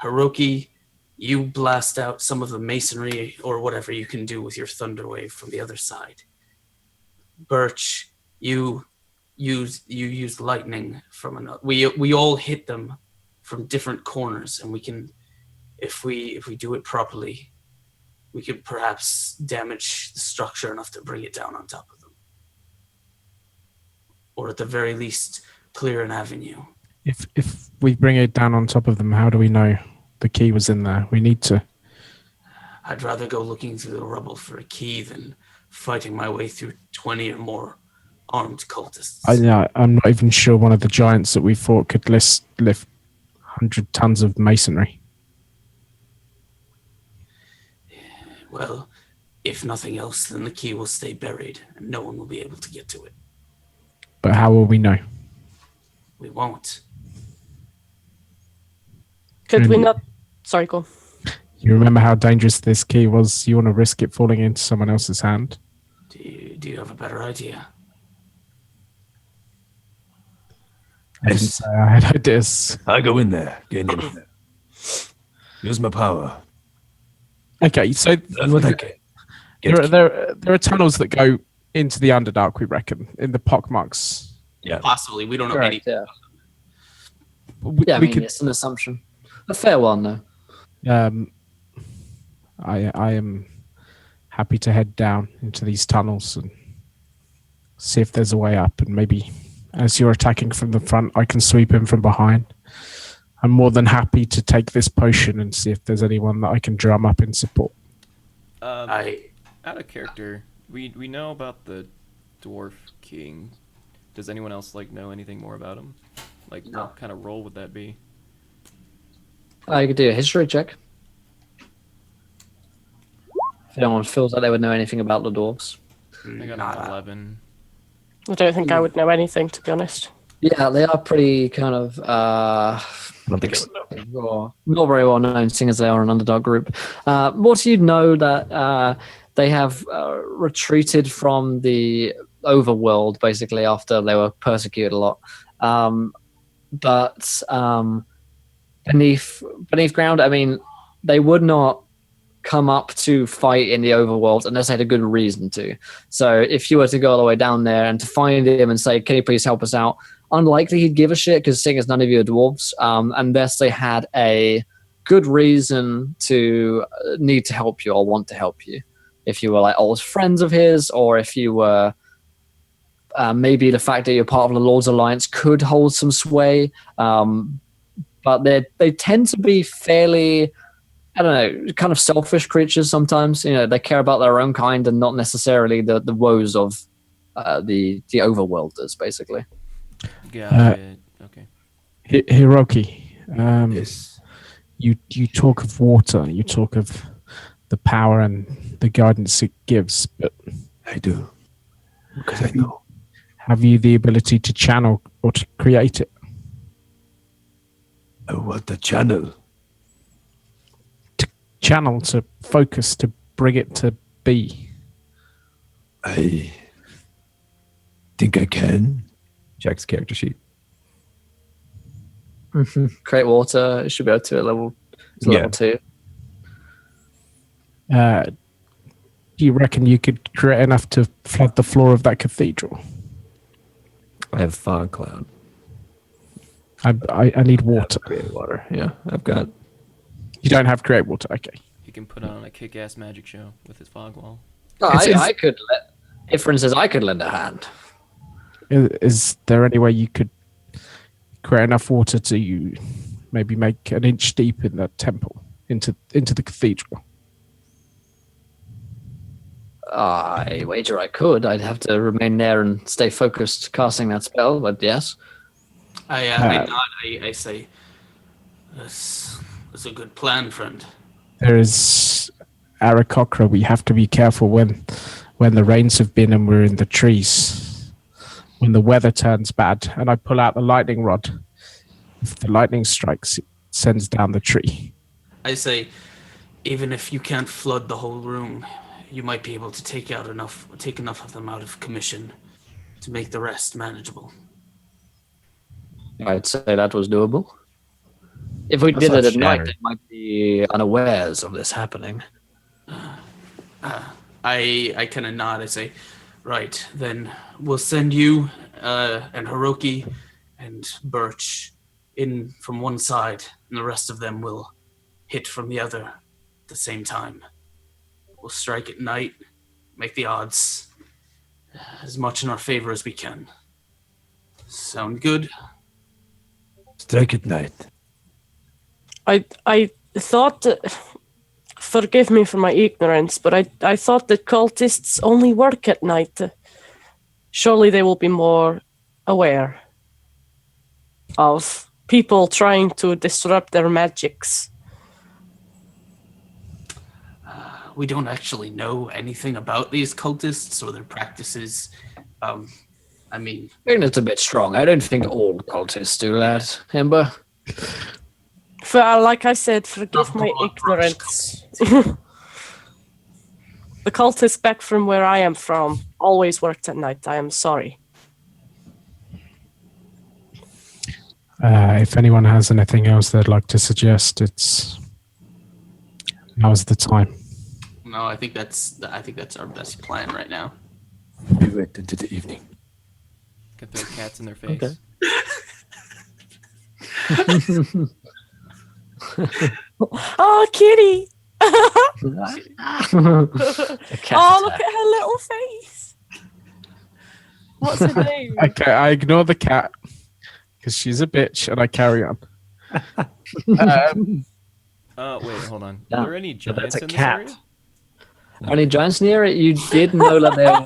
Heroki, you blast out some of the masonry or whatever you can do with your thunder wave from the other side. Birch, you use lightning from another. We all hit them from different corners, and we can, if we do it properly, we could perhaps damage the structure enough to bring it down on top of them, or at the very least clear an avenue. If we bring it down on top of them, how do we know the key was in there? We need to. I'd rather go looking through the rubble for a key than fighting my way through 20 or more armed cultists. I'm not even sure one of the giants that we fought could lift 100 tons of masonry. Well, if nothing else, then the key will stay buried and no one will be able to get to it. But how will we know? We won't. Could we not? Sorry, go on. You remember how dangerous this key was? You want to risk it falling into someone else's hand? Do you have a better idea? I didn't say I had ideas. I go in there, get in there. Use my power. Okay, so Learn what I can. there are tunnels that go into the Underdark, we reckon, in the pockmarks. Yeah. Possibly. We don't know Correct, any. yeah. We, Yeah, I we mean, could. it's an assumption. A fair one, though. I am happy to head down into these tunnels and see if there's a way up, and maybe as you're attacking from the front, I can sweep in from behind. I'm more than happy to take this potion and see if there's anyone that I can drum up in support. I Out of character, we know about the Dwarf King. Does anyone else know anything more about him? No. What kind of role would that be? You could do a history check. If anyone feels like they would know anything about the dwarves. I got not an 11. I don't think I would know anything, to be honest. Yeah, they are pretty kind of I don't think I would know. raw. Not very well known, seeing as they are an underdog group. What do you know that they have retreated from the overworld, basically, after they were persecuted a lot. But beneath ground, I mean, they would not come up to fight in the overworld unless they had a good reason to. So if you were to go all the way down there and to find him and say, can you please help us out? Unlikely he'd give a shit, because seeing as none of you are dwarves, unless they had a good reason to need to help you or want to help you. If you were old friends of his, or if you were maybe the fact that you're part of the Lord's Alliance could hold some sway. But they tend to be fairly, I don't know, kind of selfish creatures sometimes. They care about their own kind and not necessarily the woes of the overworlders, basically. Got it. Okay. Hiroki, Yes. you talk of water, you talk of the power and the guidance it gives, but I do. Because I know. have you the ability to channel or to create it? I want the channel. Channel, to focus, to bring it to be. I think I can. Checks character sheet. Create water, it should be able to at level Yeah. 2. Do you reckon you could create enough to flood the floor of that cathedral? I have fog cloud. I need water. Create water. Yeah, I've got. You don't have create water, okay. He can put on a kick-ass magic show with his fog wall. I could if, for instance, I could lend a hand. Is there any way you could create enough water to maybe make an inch deep in the temple into the cathedral. I wager I could. I'd have to remain there and stay focused casting that spell, but yes. I nod. I say, that's a good plan, friend. There is Aarakocra. We have to be careful when the rains have been and we're in the trees. When the weather turns bad, and I pull out the lightning rod. If the lightning strikes, it sends down the tree. I say, even if you can't flood the whole room, you might be able to take enough of them out of commission to make the rest manageable. I'd say that was doable. If we That's did it not at night, shattered. they might be unawares of this happening. I kind of nod. I say, right, then we'll send you and Heroki and Birch in from one side, and the rest of them will hit from the other at the same time. We'll strike at night, make the odds as much in our favor as we can. Sound good? Strike at night. I thought that, forgive me for my ignorance, but I thought that cultists only work at night. Surely they will be more aware of people trying to disrupt their magics. We don't actually know anything about these cultists or their practices. I mean, I think it's a bit strong. I don't think all cultists do that, Ember. Like I said, forgive my ignorance. The cultists back from where I am from always worked at night. I am sorry. If anyone has anything else they'd like to suggest, now's the time. no, I think that's our best plan right now. We wait into the evening. Can throw cats in their face. Okay. Oh, kitty! A cat Oh, look attack. at her little face. What's her name? Okay, I ignore the cat because she's a bitch, and I carry on. Wait, hold on. Yeah. Are there any So that's giants a in cat. this area? Are any giants near it? You did know that there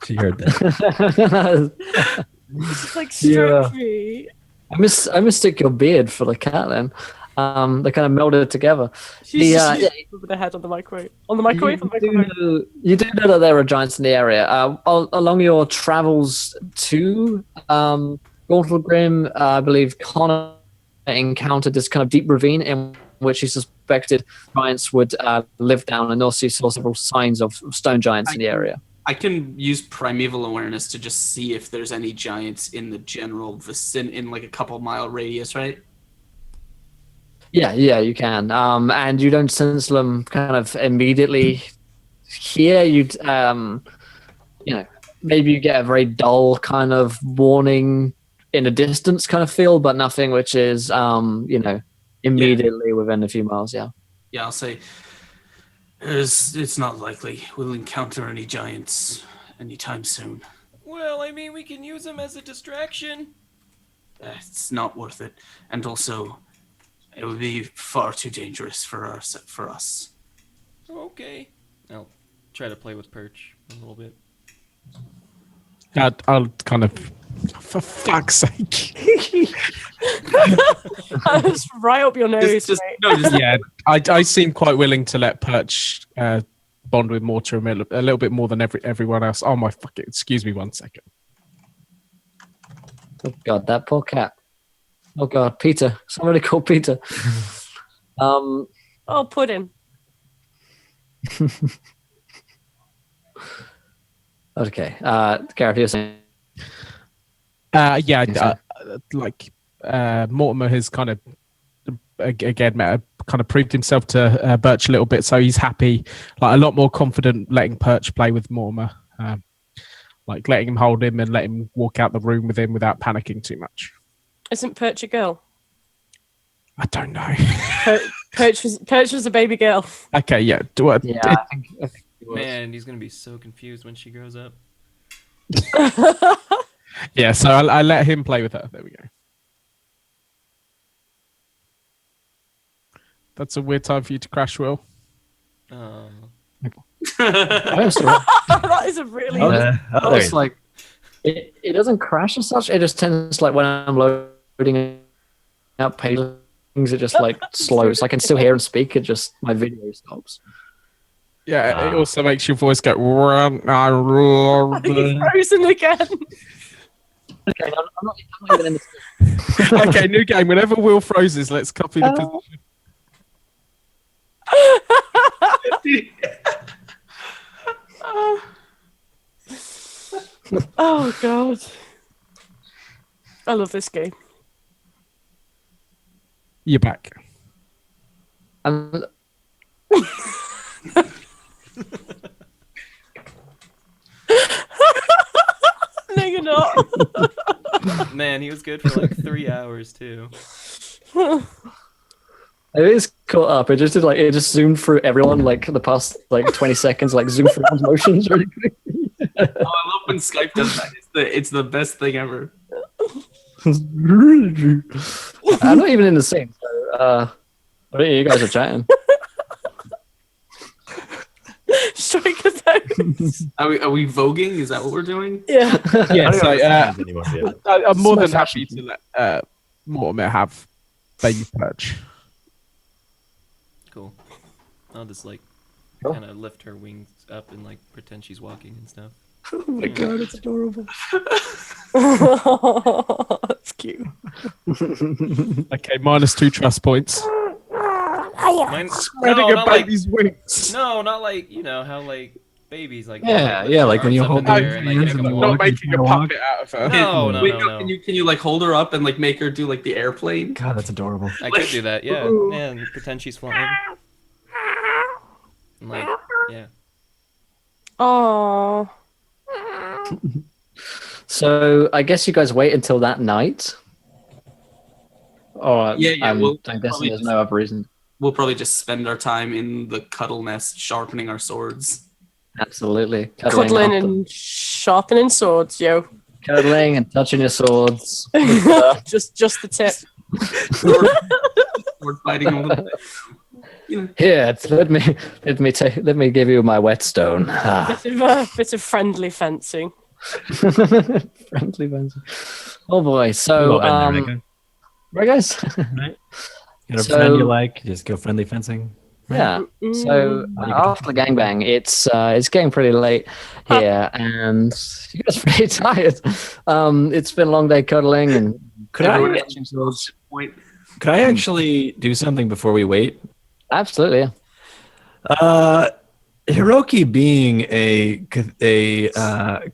She heard that. She's like Yeah. struck me. I mistook your beard for the cat then. They kind of melded together. She's Yeah, just over the head on the microwave. On the microwave? You do know that there are giants in the area. Along your travels to Gauntlgrym, I believe Connor encountered this kind of deep ravine in which he suspected giants would live down, and also saw several signs of stone giants in the area. I can use primeval awareness to just see if there's any giants in the general vicinity, in like a couple mile radius, right? Yeah, you can. And you don't sense them kind of immediately here. You'd, maybe you get a very dull kind of warning in a distance kind of feel, but nothing which is, immediately within a few miles. Yeah. Yeah, I'll say it's not likely we'll encounter any giants anytime soon. Well, I mean, we can use them as a distraction. It's not worth it, and also it would be far too dangerous for us. Okay. I'll try to play with Perch a little bit. I'll kind of, for fuck's sake. That's right up your nose, mate. Yeah, I seem quite willing to let Perch bond with Mortar a little bit more than everyone else. Oh my fucking! Excuse me, 1 second. Oh God, that poor cat. Oh God, Peter. Somebody called Peter. Oh, pudding. Okay. Gareth, you're saying. Mortimer has kind of proved himself to Birch a little bit, so he's happy, like a lot more confident letting Perch play with Mortimer, like letting him hold him and let him walk out the room with him without panicking too much. Isn't Perch a girl? I don't know. Perch was a baby girl. Okay, yeah. Yeah, I think it was. Man, he's gonna be so confused when she grows up. Yeah, so I let him play with her. There we go. That's a weird time for you to crash, Will. I am still. That is a really. there It's you like it doesn't crash as such. It just tends to, like, when I'm loading up pages, it just like slows. I can still hear and speak. It just my video stops. Yeah, it also makes your voice go. He's frozen again. Okay, I'm not even in the. Okay, new game. Whenever Will freezes, let's copy the position. Oh god. I love this game. You're back. I'm, No, you're not. Man, he was good for like 3 hours too. it is caught up. It just did, like, it just zoomed through everyone, like the past like 20 seconds, like zoom through everyone's motions really quick. Oh, I love when Skype does that. It's the best thing ever. I'm not even in the scene, so you guys are chatting. Strike a pose. Are we voguing? Is that what we're doing? Yeah. Yeah, so anymore, yeah. I'm more than Small happy to let Mortimer have baby perch. Cool. I'll just like kind of lift her wings up and like pretend she's walking and stuff. Oh my god, it's adorable. That's cute. Okay, -2 trust points. Mine, Spreading no, a not like, baby's wings. no, not like how like babies like Yeah, lift yeah, their like when arms you up hold in their the air and, like, hands make and them you Not walk. making a puppet out of her. No, no, Wait, no, no. Can you hold her up and like make her do like the airplane? God, that's adorable. I could do that, yeah. And pretend she's flying. And like, yeah. Oh. So I guess you guys wait until that night. Or Yeah, I'm we'll guessing probably there's just- no other reason. We'll probably just spend our time in the cuddle nest sharpening our swords. Absolutely. Cuddling up- and sharpening swords, yo. cuddling and touching your swords. just the tip. Sword fighting a little bit. Here, let me give you my whetstone. Ah. Bit of friendly fencing. Friendly fencing. Oh boy. So right guys. Got a So- friend you like, just go friendly fencing. Yeah. So after the gangbang, it's getting pretty late here, and you guys are pretty tired. It's been a long day cuddling and Could I, touching swords. Point. could I actually do something before we wait? Absolutely. Yeah. Hiroki, being a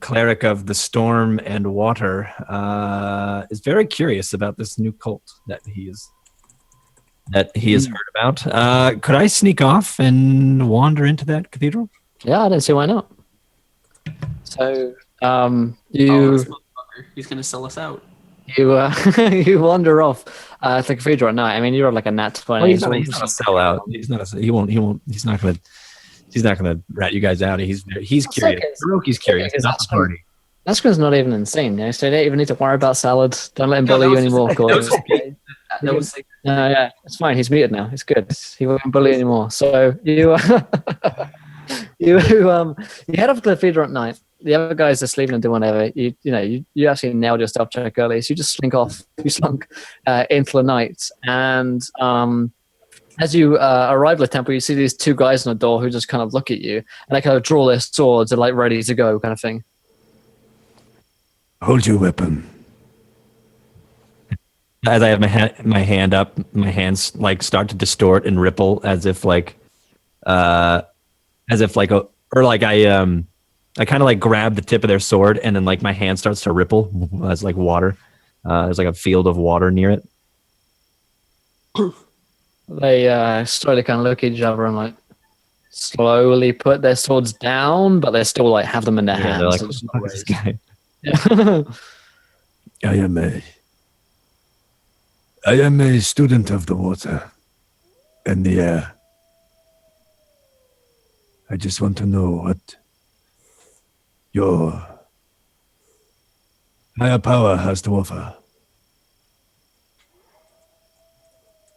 cleric of the storm and water, is very curious about this new cult that he has heard about. Could I sneak off and wander into that cathedral? Yeah, I don't see why not. So Oh, you this motherfucker. He's gonna sell us out. you wander off to the cathedral at night. I mean, you're like a nat 20. Well, he's so- not a sellout. He's not gonna rat you guys out. He's curious. okay. Hiroki's curious. Okay, Not that's the party. That's not even insane. You know? So you don't even need to worry about salad. Don't let him No, bully that you was anymore. just- Gordon. that was just- That was like, No, yeah, it's fine. He's muted now. It's good. He won't bully anymore. So you you head off to the cathedral at night. The other guys are sleeping and doing whatever. You actually nailed your stealth check early, so you just slink off. You slunk into the night, and as you arrive at the temple, you see these two guys on the door who just kind of look at you, and they kind of draw their swords and like ready to go, kind of thing. Hold your weapon. As I have my hand up, my hands like start to distort and ripple as if I kind of like grab the tip of their sword and then like my hand starts to ripple as like water. There's like a field of water near it. They slowly kind of look at each other and like slowly put their swords down, but they still like have them in their hands. They're like, so "What it's the not fuck is this guy?" I am a student of the water and the air. I just want to know what your higher power has to offer.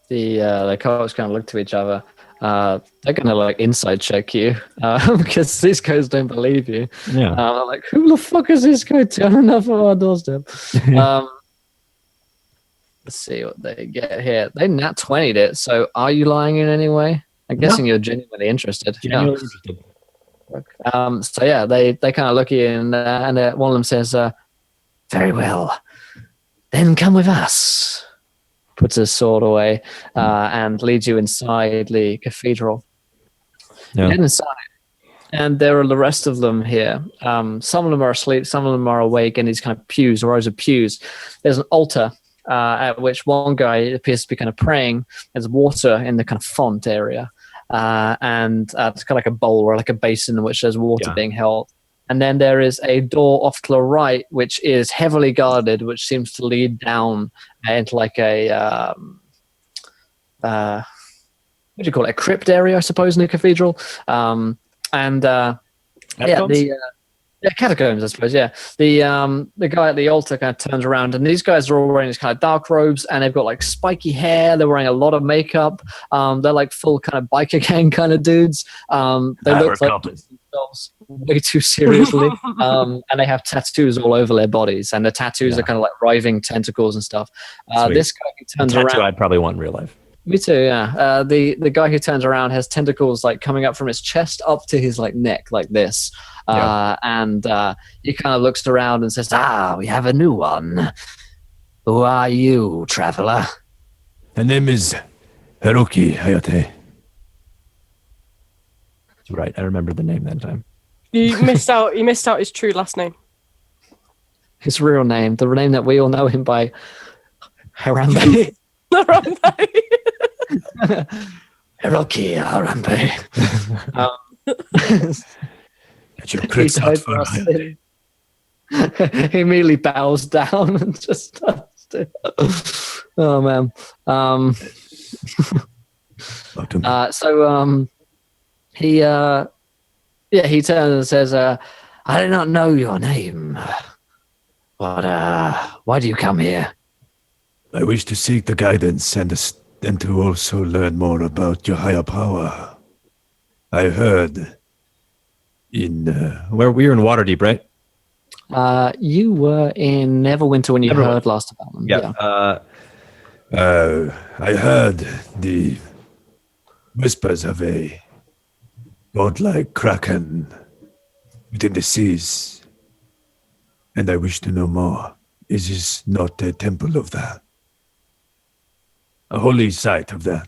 The cohorts kind of look to each other. They're gonna like inside check you because these guys don't believe you. Yeah. They're like, who the fuck is this guy turning up on our doorstep? Let's see what they get here. They nat 20'd it. So are you lying in any way? I'm guessing you're genuinely interested. Genuinely interested. So yeah, they kind of look at you and one of them says, "Very well, then come with us." Puts his sword away and leads you inside the cathedral. Yeah. You head inside, and there are the rest of them here. Some of them are asleep, some of them are awake in these kind of pews, rows of pews. There's an altar at which one guy appears to be kind of praying. There's water in the kind of font area, and it's kind of like a bowl or like a basin in which there's water being held. And then there is a door off to the right, which is heavily guarded, which seems to lead down into like a what do you call it? A crypt area, I suppose, in the cathedral. Catacombs, I suppose. Yeah, the guy at the altar kind of turns around, and these guys are all wearing these kind of dark robes, and they've got like spiky hair. They're wearing a lot of makeup. They're like full kind of biker gang kind of dudes. They look like themselves way too seriously, and they have tattoos all over their bodies, and the tattoos are kind of like writhing tentacles and stuff. This guy who turns around, I'd probably want in real life. Me too, yeah. The guy who turns around has tentacles like coming up from his chest up to his like neck, like this. And he kind of looks around and says, we have a new one. Who are you, traveler? Her name is Heroki Hayate. Right, I remember the name that time. You missed out his true last name. His real name, the name that we all know him by, Harambe. Harambe. Heroki Harambe. Your crits out for He immediately bows down and just starts to. Oh man. He turns and says, "I do not know your name, but why do you come here?" I wish to seek the guidance and to also learn more about your higher power. I heard where we were in Waterdeep, right? You were in Neverwinter when you heard last about them. Yeah. I heard the whispers of a godlike Kraken within the seas, and I wish to know more. Is this not a temple of that? A holy site of that?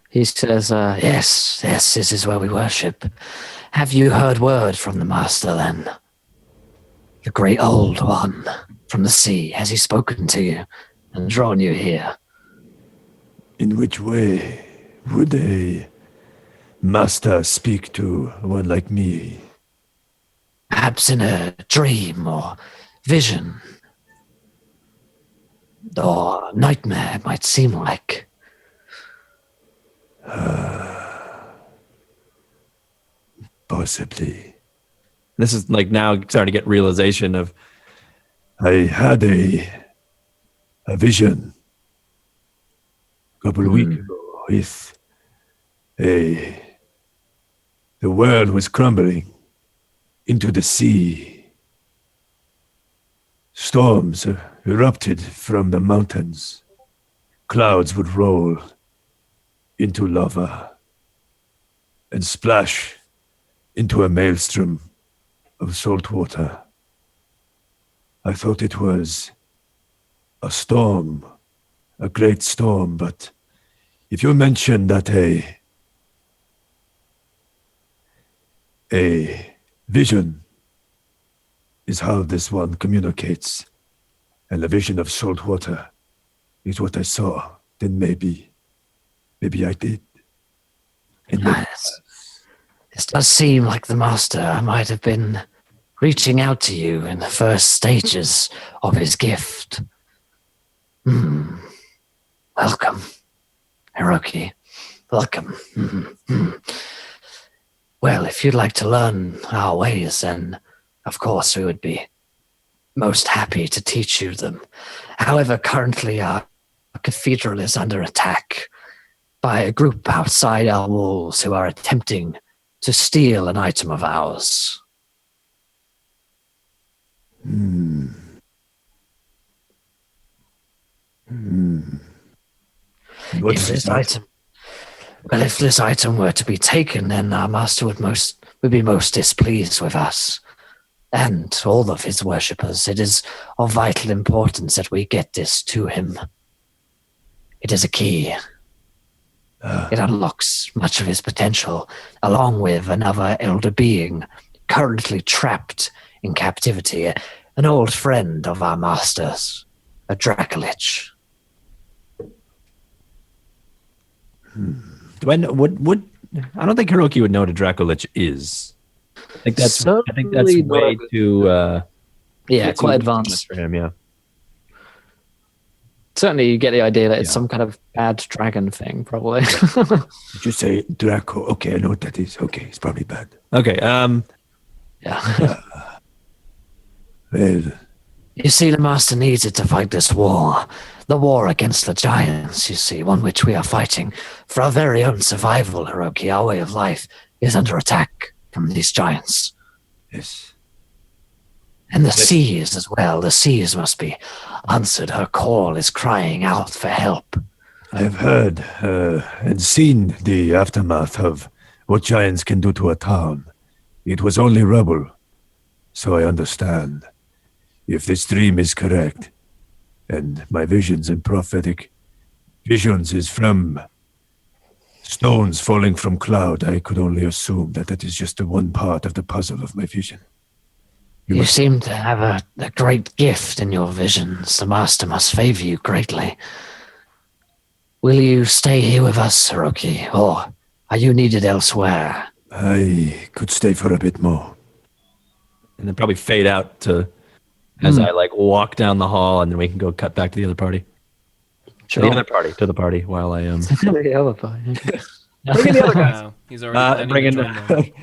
He says, yes, this is where we worship. Have you heard word from the master then? The great old one from the sea, has he spoken to you and drawn you here? In which way would a master speak to one like me? Perhaps in a dream or vision. Or nightmare, it might seem like. Possibly. This is like now starting to get realization of. I had a vision a couple of weeks ago with the world was crumbling into the sea. Storms erupted from the mountains. Clouds would roll into lava and splash into a maelstrom of salt water. I thought it was a storm, a great storm, but if you mention that a vision is how this one communicates, and the vision of salt water is what I saw, then maybe I did. And This does seem like the master might have been reaching out to you in the first stages of his gift. Welcome, Heroki. Welcome. Well, if you'd like to learn our ways, then of course we would be most happy to teach you them. However, currently our cathedral is under attack by a group outside our walls who are attempting to steal an item of ours. What's If this that? item, well, if this item were to be taken, then our master would be most displeased with us and all of his worshippers. It is of vital importance that we get this to him. It is a key. It unlocks much of his potential, along with another elder being currently trapped in captivity, an old friend of our master's, a Dracolich. I don't think Heroki would know what a Dracolich is. I think that's Certainly way not. too Yeah, too quite advanced. for him. Yeah. Certainly, you get the idea that it's Yeah. some kind of bad dragon thing, probably. Did you say Draco? Okay, I know what that is. Okay, it's probably bad. Okay. Yeah. Well, You see, the master needs it to fight this war. The war against the giants, you see, one which we are fighting for our very own survival, Heroki. Our way of life is under attack from these giants. yes. And the seas as well. The seas must be answered. Her call is crying out for help. I've heard and seen the aftermath of what giants can do to a town. It was only rubble, so I understand. If this dream is correct, and my visions and prophetic visions is from stones falling from cloud, I could only assume that that is just the one part of the puzzle of my vision. You seem to have a great gift in your visions. The master must favor you greatly. Will you stay here with us, Heroki, or are you needed elsewhere? I could stay for a bit more. And then probably fade out to as I walk down the hall, and then we can go cut back to the other party. Sure. The other party to the party while I am. The other part. Bring in the other guys. Wow, he's already Bring in, planning to join them.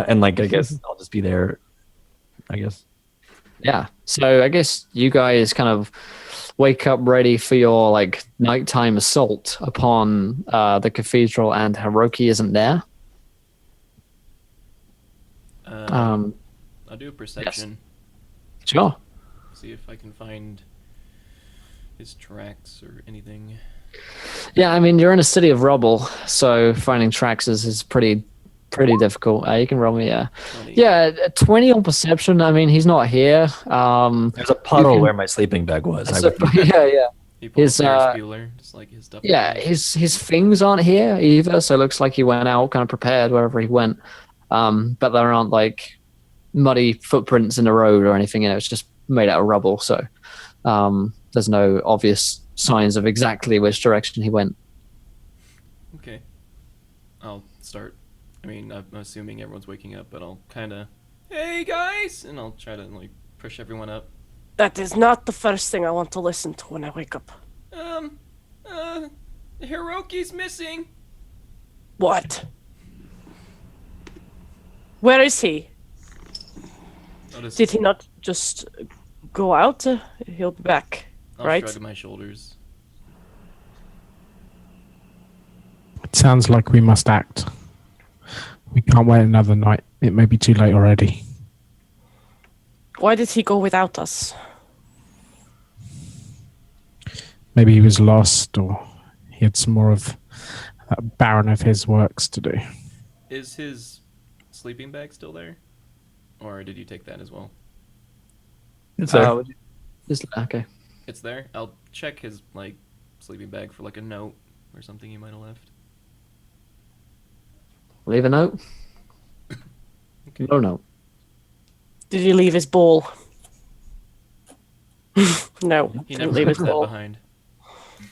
and I guess I'll just be there. I guess. Yeah. So I guess you guys kind of wake up ready for your nighttime assault upon the cathedral, and Heroki isn't there. I'll do a perception. Sure. See if I can find his tracks or anything. Yeah, I mean you're in a city of rubble, so finding tracks is pretty difficult. You can roll me 20. Yeah, 20 on perception. I mean he's not here. There's a puddle where my sleeping bag was. Yeah. He pulled His, Ferris Bueller, just like his stuff. Yeah, his things aren't here either, so it looks like he went out kind of prepared wherever he went. But there aren't muddy footprints in the road or anything. It's just made out of rubble, so there's no obvious signs of exactly which direction he went. Okay. I'll start. I mean, I'm assuming everyone's waking up, but I'll kind of, hey guys, and I'll try to push everyone up. That is not the first thing I want to listen to when I wake up. Hiroki's missing. What? Where is he? Did he not just go out? He'll be back, I'll right? shrug my shoulders. It sounds like we must act. We can't wait another night. It may be too late already. Why did he go without us? Maybe he was lost, or he had some more of that baron of his works to do. Is his sleeping bag still there? Or did you take that as well? It's there. Okay. It's there? I'll check his, sleeping bag for, a note or something he might have left. Leave a note. Okay. No note. Did he leave his ball? No, He didn't never leave his left that ball. behind.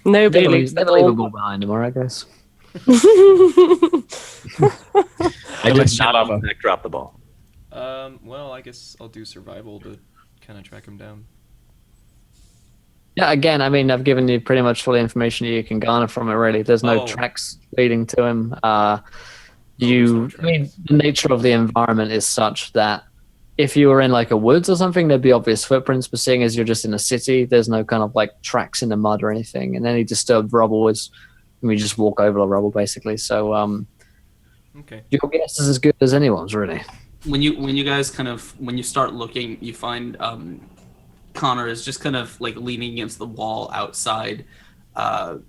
Nobody Never leaves leave, the never leave a ball. ball behind him, I guess. I Unless just you not love on deck, drop the ball. Well, I guess I'll do survival to kind of track him down. Yeah, again, I mean, I've given you pretty much all the information you can garner from it, really. There's no Oh. tracks leading to him. there's no I mean, tracks. the nature of the environment is such that if you were in like a woods or something, there'd be obvious footprints. But seeing as you're just in a city, there's no kind of like tracks in the mud or anything. And any disturbed rubble is, we just walk over the rubble basically. So Okay. your guess is as good as anyone's, really. When you guys when you start looking, you find Connor is just kind of like leaning against the wall outside. I'm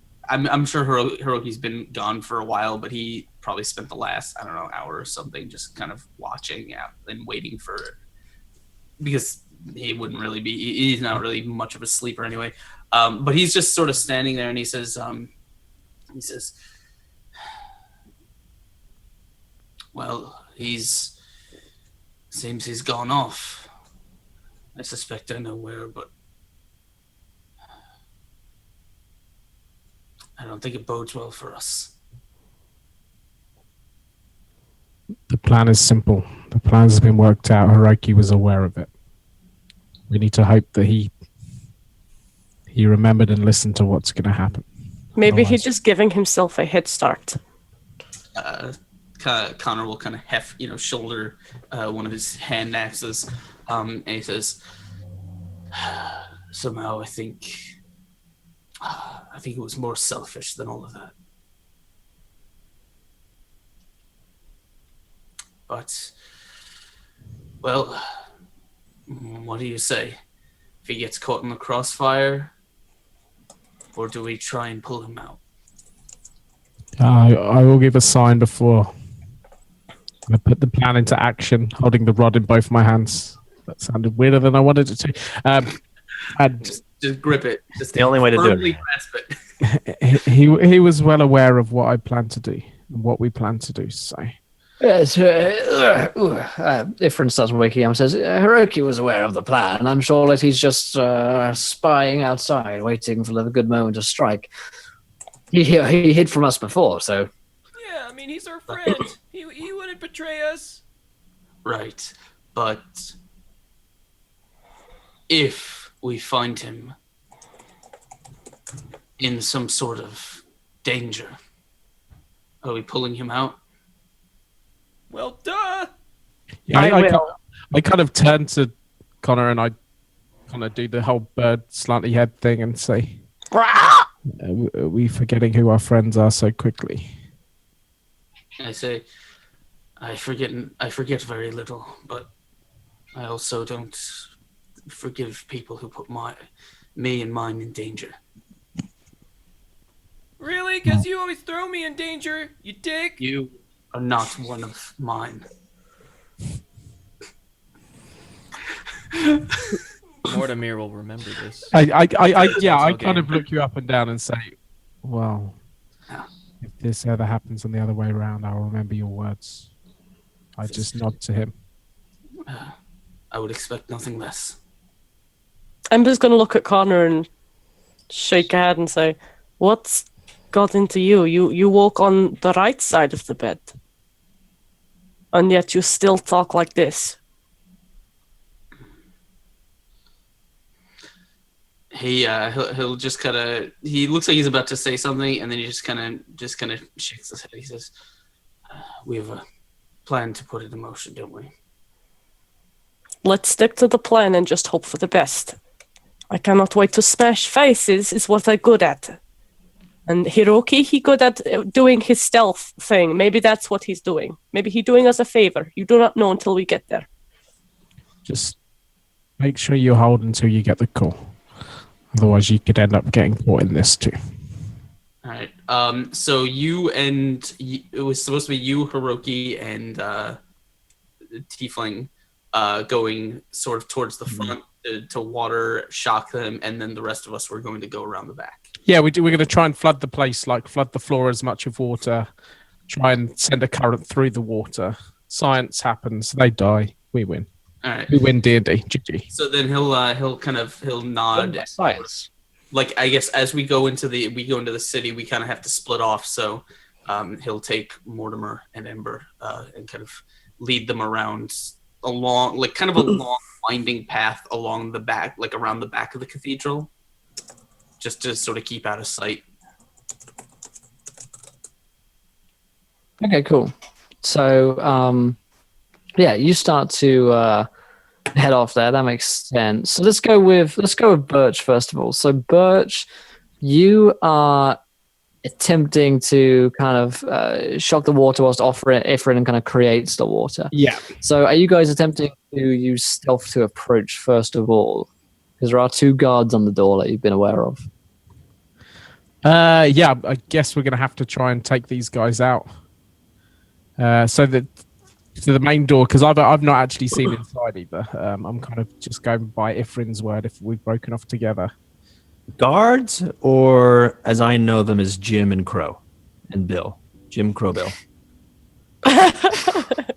sure Hiroki's been gone for a while, but he probably spent the last, I don't know, hour or something just kind of watching out and waiting for it. Because he wouldn't really be, he's not really much of a sleeper anyway. But he's just sort of standing there and he says, well, seems he's gone off. I suspect I know where, but I don't think it bodes well for us. The plan is simple. The plan has been worked out. Hiroki was aware of it. We need to hope that he remembered and listened to what's going to happen. Maybe Otherwise- he's just giving himself a head start. Connor will kind of shoulder one of his hand axes, and he says, somehow I think it was more selfish than all of that. But, well, what do you say? If he gets caught in the crossfire, or do we try and pull him out? I will give a sign before I put the plan into action, holding the rod in both my hands. That sounded weirder than I wanted it to. And Just grip it. Just The only way to do firmly it. grasp it. he was well aware of what I plan to do and what we plan to do. So Yes, Ifrin starts waking up and says, Hiroki was aware of the plan. I'm sure that he's just spying outside, waiting for the good moment to strike. He hid from us before, so... Yeah, I mean, he's our friend. He wouldn't betray us. Right. But if we find him in some sort of danger, are we pulling him out? Well, duh. yeah, I will. I kind of turn to Connor and I kind of do the whole bird slanty head thing and say, are we forgetting who our friends are so quickly? I say, I forget very little, but I also don't forgive people who put me and mine in danger. Really? Because you always throw me in danger, you dick. You are not one of mine. Mortimer will remember this. I all kind of game. look you up and down and say, well, Yeah. if this ever happens on the other way around, I'll remember your words. I just nod to him. I would expect nothing less. Ember's going to look at Connor and shake her head and say, what's got into you? You walk on the right side of the bed. And yet you still talk like this. He'll just kind of, he looks like he's about to say something, and then he just kind of shakes his head. He says, we have a plan to put it in motion, don't we? Let's stick to the plan and just hope for the best. I cannot wait to smash faces is what I'm good at. And Hiroki, he good at doing his stealth thing. Maybe that's what he's doing. Maybe he's doing us a favor. You do not know until we get there. Just make sure you hold until you get the call. Otherwise, you could end up getting caught in this too. All right. So it was supposed to be you, Hiroki, and Tiefling going sort of towards the front to water, shock them, and then the rest of us were going to go around the back. Yeah, we're going to try and flood the place, like flood the floor as much of water, try and send a current through the water. Science happens, they die, we win. All right. We win D&D, GG. So then he'll nod. Science. Like, I guess as we go into the city, we kind of have to split off. So he'll take Mortimer and Ember and kind of lead them around along, like kind of a long winding path along the back, like around the back of the cathedral, just to sort of keep out of sight. Okay, cool. So, yeah, you start to head off there. That makes sense. So let's go with Birch first of all. So Birch, you are attempting to kind of shock the water whilst Ifrin kind of creates the water. Yeah. So are you guys attempting to use stealth to approach first of all? Because there are 2 guards on the door that you've been aware of. Yeah, I guess we're going to have to try and take these guys out. So the main door, because I've not actually seen inside either. I'm kind of just going by Ifrin's word if we've broken off together. Guards, or as I know them as Jim and Crow and Bill. Jim, Crow, Bill.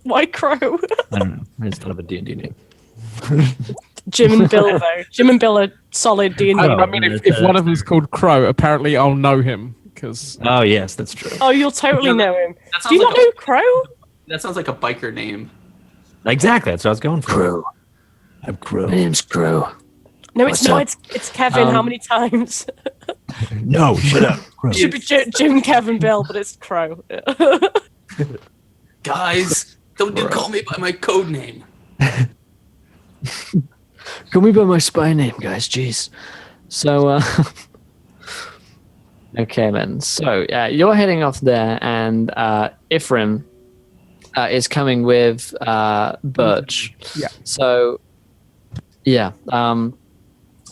Why Crow? I don't know. It's kind of a D&D name. Jim and Bill, though. Jim and Bill are solid D&D. I mean, if one of them is called Crow, apparently I'll know him. Because Oh, yes, that's true. Oh, you'll totally know him. That Do you sounds not know Crow? That sounds like a biker name. Exactly, that's what I was going for. Crow. I'm Crow. My name's Crow. No, it's What's not. up? It's Kevin. How many times? No, shut up. Crow. It should be Jim, Kevin, Bill, but it's Crow. Guys, don't you call me by my code name. Call me by my spy name, guys. Jeez. So, okay, then. So, you're heading off there, and Ifrin is coming with Birch. Yeah. So, yeah.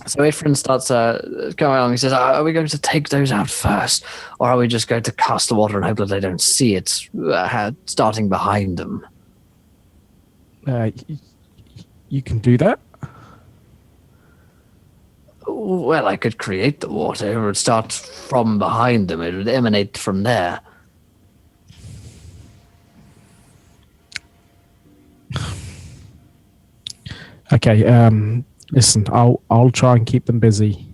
So Ifrin starts going along. He says, "Are we going to take those out first, or are we just going to cast the water and hope that they don't see it starting behind them?" you can do that. Well, I could create the water. It would start from behind them. It would emanate from there. Okay. Listen, I'll try and keep them busy.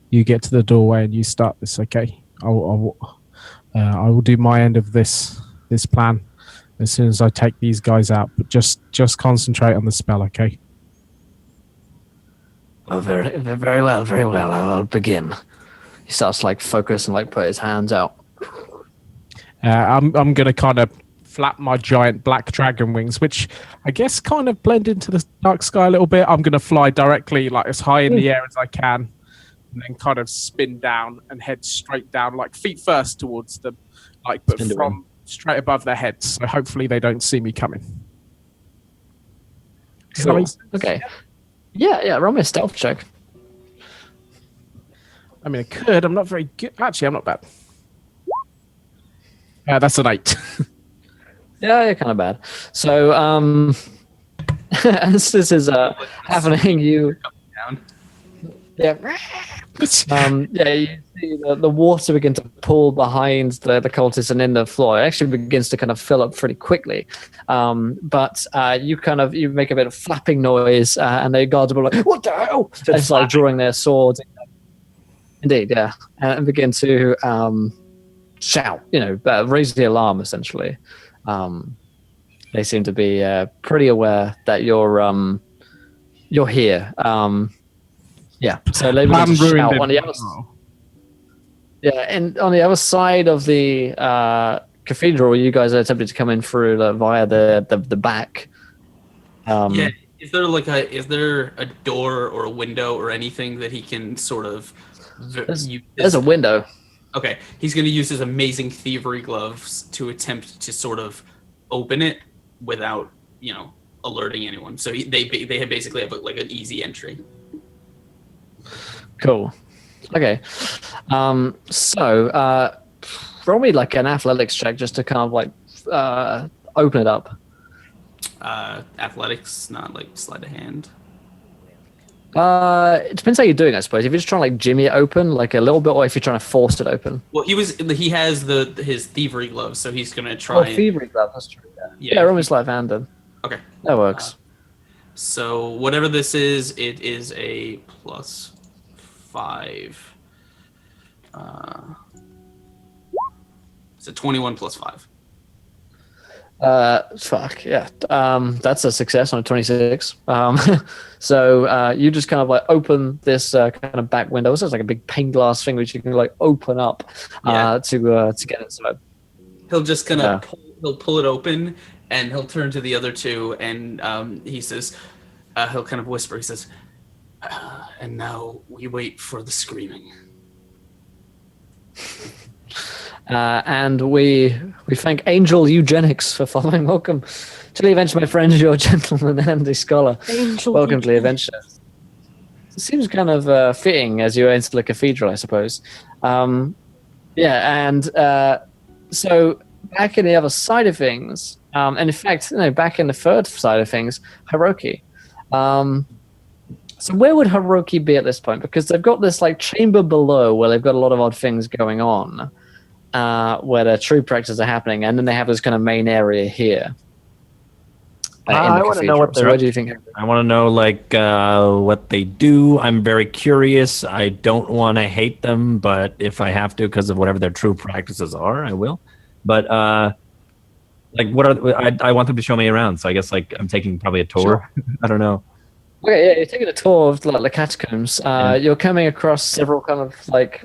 You get to the doorway and you start this. Okay. I will do my end of this plan as soon as I take these guys out. But just concentrate on the spell. Okay. Oh, very well, very well. I'll begin. He starts like focus and like put his hands out. I'm gonna kind of flap my giant black dragon wings, which I guess kind of blend into the dark sky a little bit. I'm gonna fly directly like as high in the air as I can, and then kind of spin down and head straight down, like feet first towards them, like but from straight above their heads. So hopefully they don't see me coming. Cool. Okay. Yeah. Roll me a stealth check. I mean, I could. I'm not very good. Actually, I'm not bad. That's an 8. Yeah, you're kind of bad. So, as this is happening, you Down. you see the water begin to pool behind the cultists and in the floor. It actually begins to kind of fill up pretty quickly. But you make a bit of flapping noise, and the guards will be like, "What the hell?" It's like drawing their swords. Indeed, yeah, and begin to shout. Raise the alarm essentially. They seem to be pretty aware that you're here. Yeah, so they begin to shout on the other. Yeah, and on the other side of the cathedral, you guys are attempting to come in through via the back. Yeah, is there a door or a window or anything that he can sort of? There's a window. Okay, he's going to use his amazing thievery gloves to attempt to sort of open it without, alerting anyone. So they basically have like an easy entry. Cool. Okay. So roll me like an athletics check just to kind of like open it up. Athletics, not like sleight of hand. It depends how you're doing, I suppose. If you're just trying to like jimmy it open like a little bit, or if you're trying to force it open. Well, he has his thievery gloves, so he's gonna try. Thievery glove. That's true. Yeah, roll me sleight of hand then. Okay, that works. So whatever this is, it is a +5. It's a 21 + 5. Fuck yeah. That's a success on a 26. So you just kind of like open this kind of back window. So it's like a big pane glass thing which you can like open up to get inside. He'll just kind of he'll pull it open and he'll turn to the other two and he says, he'll kind of whisper. He says, "And now we wait for the screaming." And we thank Angel Eugenics for following. Welcome to the adventure, my friends. Your gentleman and the scholar. Angel Welcome to the Eugenics. adventure. It seems kind of fitting as you enter the cathedral, I suppose. And so back in the other side of things, and in fact, back in the third side of things, Heroki. So where would Heroki be at this point? Because they've got this like chamber below where they've got a lot of odd things going on, where their true practices are happening, and then they have this kind of main area here. I want to know what so they're where do you think? I want to know what they do. I'm very curious. I don't want to hate them, but if I have to because of whatever their true practices are, I will. But what are I want them to show me around. So I guess I'm taking probably a tour. Sure. I don't know. Okay, yeah, you're taking a tour of the catacombs. You're coming across several kind of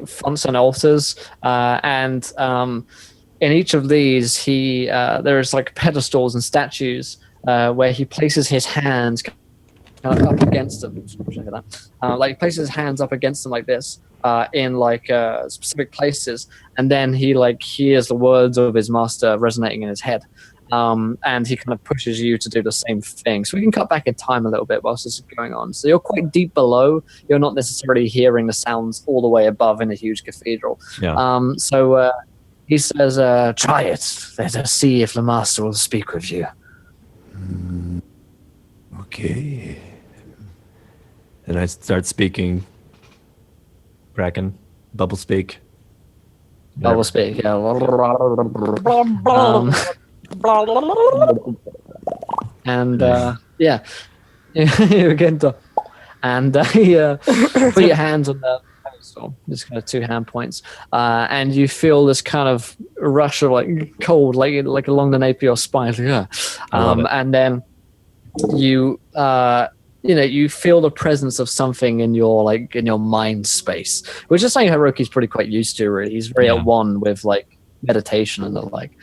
fonts and altars, and in each of these, there's pedestals and statues where he places his hands kind of up against them. Look at that. He places his hands up against them like this in specific places, and then he hears the words of his master resonating in his head. And he kind of pushes you to do the same thing. So we can cut back in time a little bit whilst this is going on. So you're quite deep below. You're not necessarily hearing the sounds all the way above in a huge cathedral. Yeah. So he says, try it. Let us see if the master will speak with you. Okay. And I start speaking. Kraken. Bubble speak. Bubble speak, yeah. And you begin to, and you put your hands on the pedestal, just kind of 2 hand points, and you feel this kind of rush of cold, like along the nape of your spine, and then you you feel the presence of something in your in your mind space, which is something Heroki's pretty quite used to. Really, he's very at one with meditation and the like.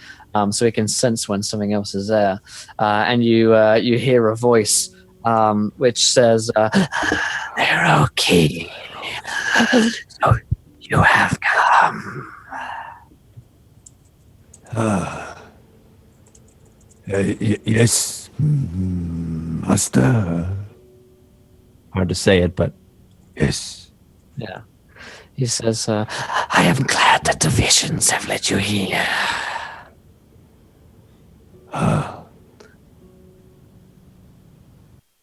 So he can sense when something else is there, and you hear a voice which says, "Heroki, so you have come." Yes, master. Hard to say it, but Yes. Yeah. He says, I am glad that the visions have led you here.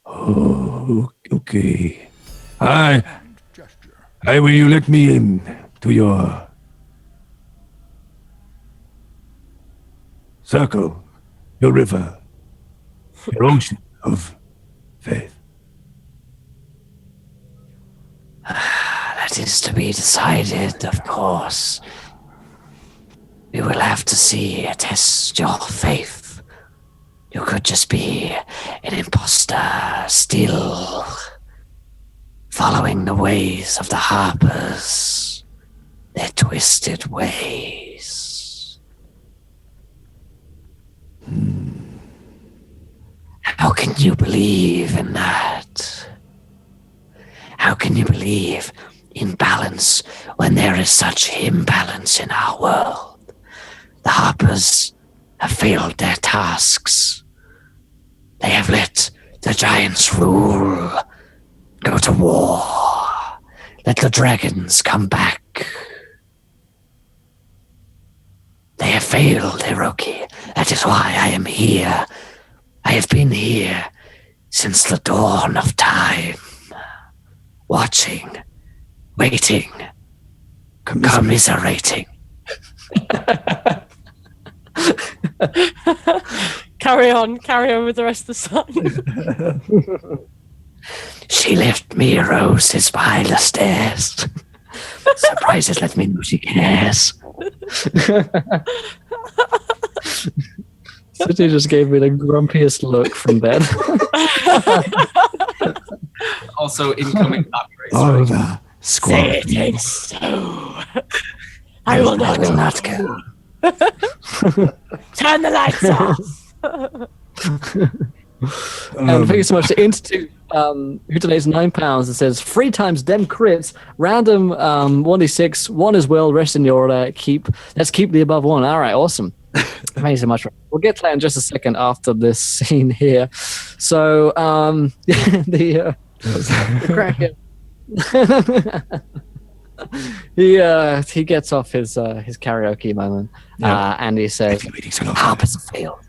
Oh, okay. I will you let me in to your circle, your river, your ocean of faith. That is to be decided, of course. We will have to see, test your faith. You could just be an imposter, still following the ways of the Harpers, their twisted ways. How can you believe in that? How can you believe in balance when there is such imbalance in our world? The Harpers have failed their tasks. They have let the giants rule, go to war, let the dragons come back. They have failed, Heroki. That is why I am here. I have been here since the dawn of time. Watching, waiting, commiserating. Carry on with the rest of the song. She left me roses by the stairs. Surprises let me know she cares. City just gave me the grumpiest look from bed. Also, incoming copyright All strike. the squad. Say it is so. I will not go. turn the lights off. And thank you so much to Institute who donates £9 and says 3 times dem crits, random 1d6, 1 as well, rest in your order. Let's keep the above 1. All right, awesome. Thank you so much. We'll get to that in just a second after this scene here. So the Kraken. he gets off his karaoke moment and he says, Harpers have failed.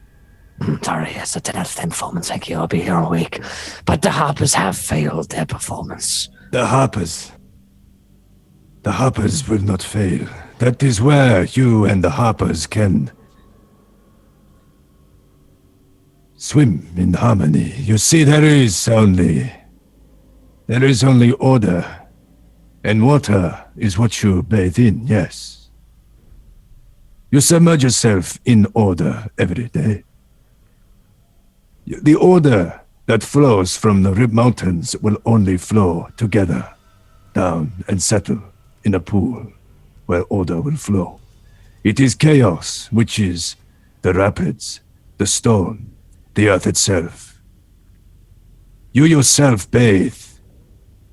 Sorry, it's a 10 out of 10 performance. Thank you. I'll be here all week. But the Harpers have failed their performance. The Harpers will not fail. That is where you and the Harpers can swim in harmony. You see, there is only order. And water is what you bathe in, yes. You submerge yourself in order every day. The order that flows from the Rib Mountains will only flow together, down and settle in a pool where order will flow. It is chaos, which is the rapids, the stone, the earth itself. You yourself bathe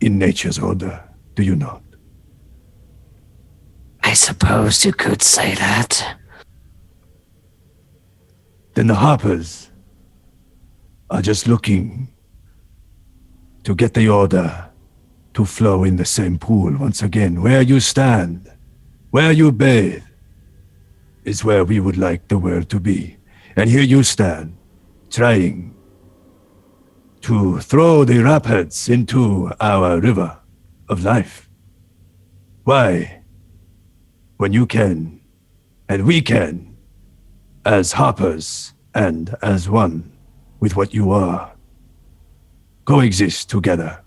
in nature's order, do you not? I suppose you could say that. Then the Harpers are just looking to get the order to flow in the same pool once again. Where you stand, where you bathe, is where we would like the world to be. And here you stand, trying to throw the rapids into our river of life. Why? When you can, and we can, as Harpers and as one with what you are, coexist together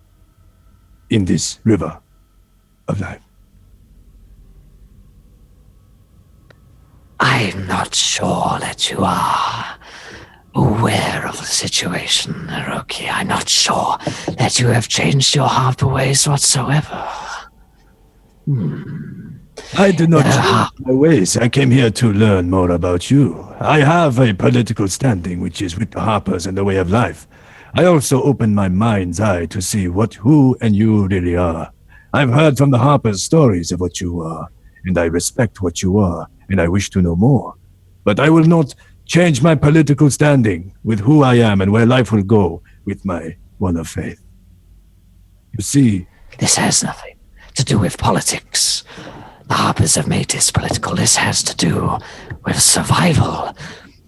in this river of life. I'm not sure that you are aware of the situation, Heroki. I'm not sure that you have changed your Harper ways whatsoever. I do not change my ways. I came here to learn more about you. I have a political standing, which is with the Harpers and the way of life. I also open my mind's eye to see who and you really are. I've heard from the Harpers stories of what you are, and I respect what you are, and I wish to know more. But I will not change my political standing with who I am and where life will go with my one of faith. You see, this has nothing to do with politics. The Harpers have made this political. This has to do with survival.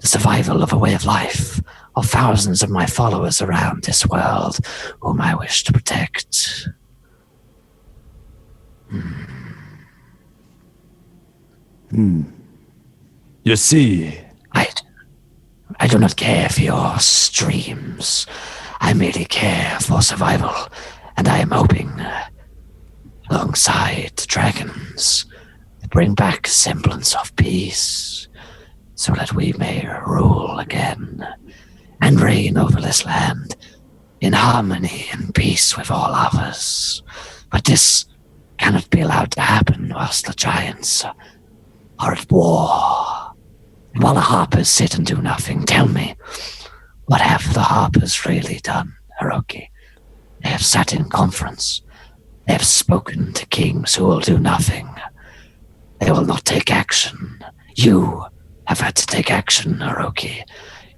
The survival of a way of life, of thousands of my followers around this world, whom I wish to protect. You see, I do not care for your streams. I merely care for survival, and I am hoping, alongside the dragons, to bring back a semblance of peace, so that we may rule again and reign over this land in harmony and peace with all others. But this cannot be allowed to happen whilst the giants are at war. And while the Harpers sit and do nothing, tell me, what have the Harpers really done, Heroki? They have sat in conference. They have spoken to kings who will do nothing. They will not take action. You have had to take action, Heroki.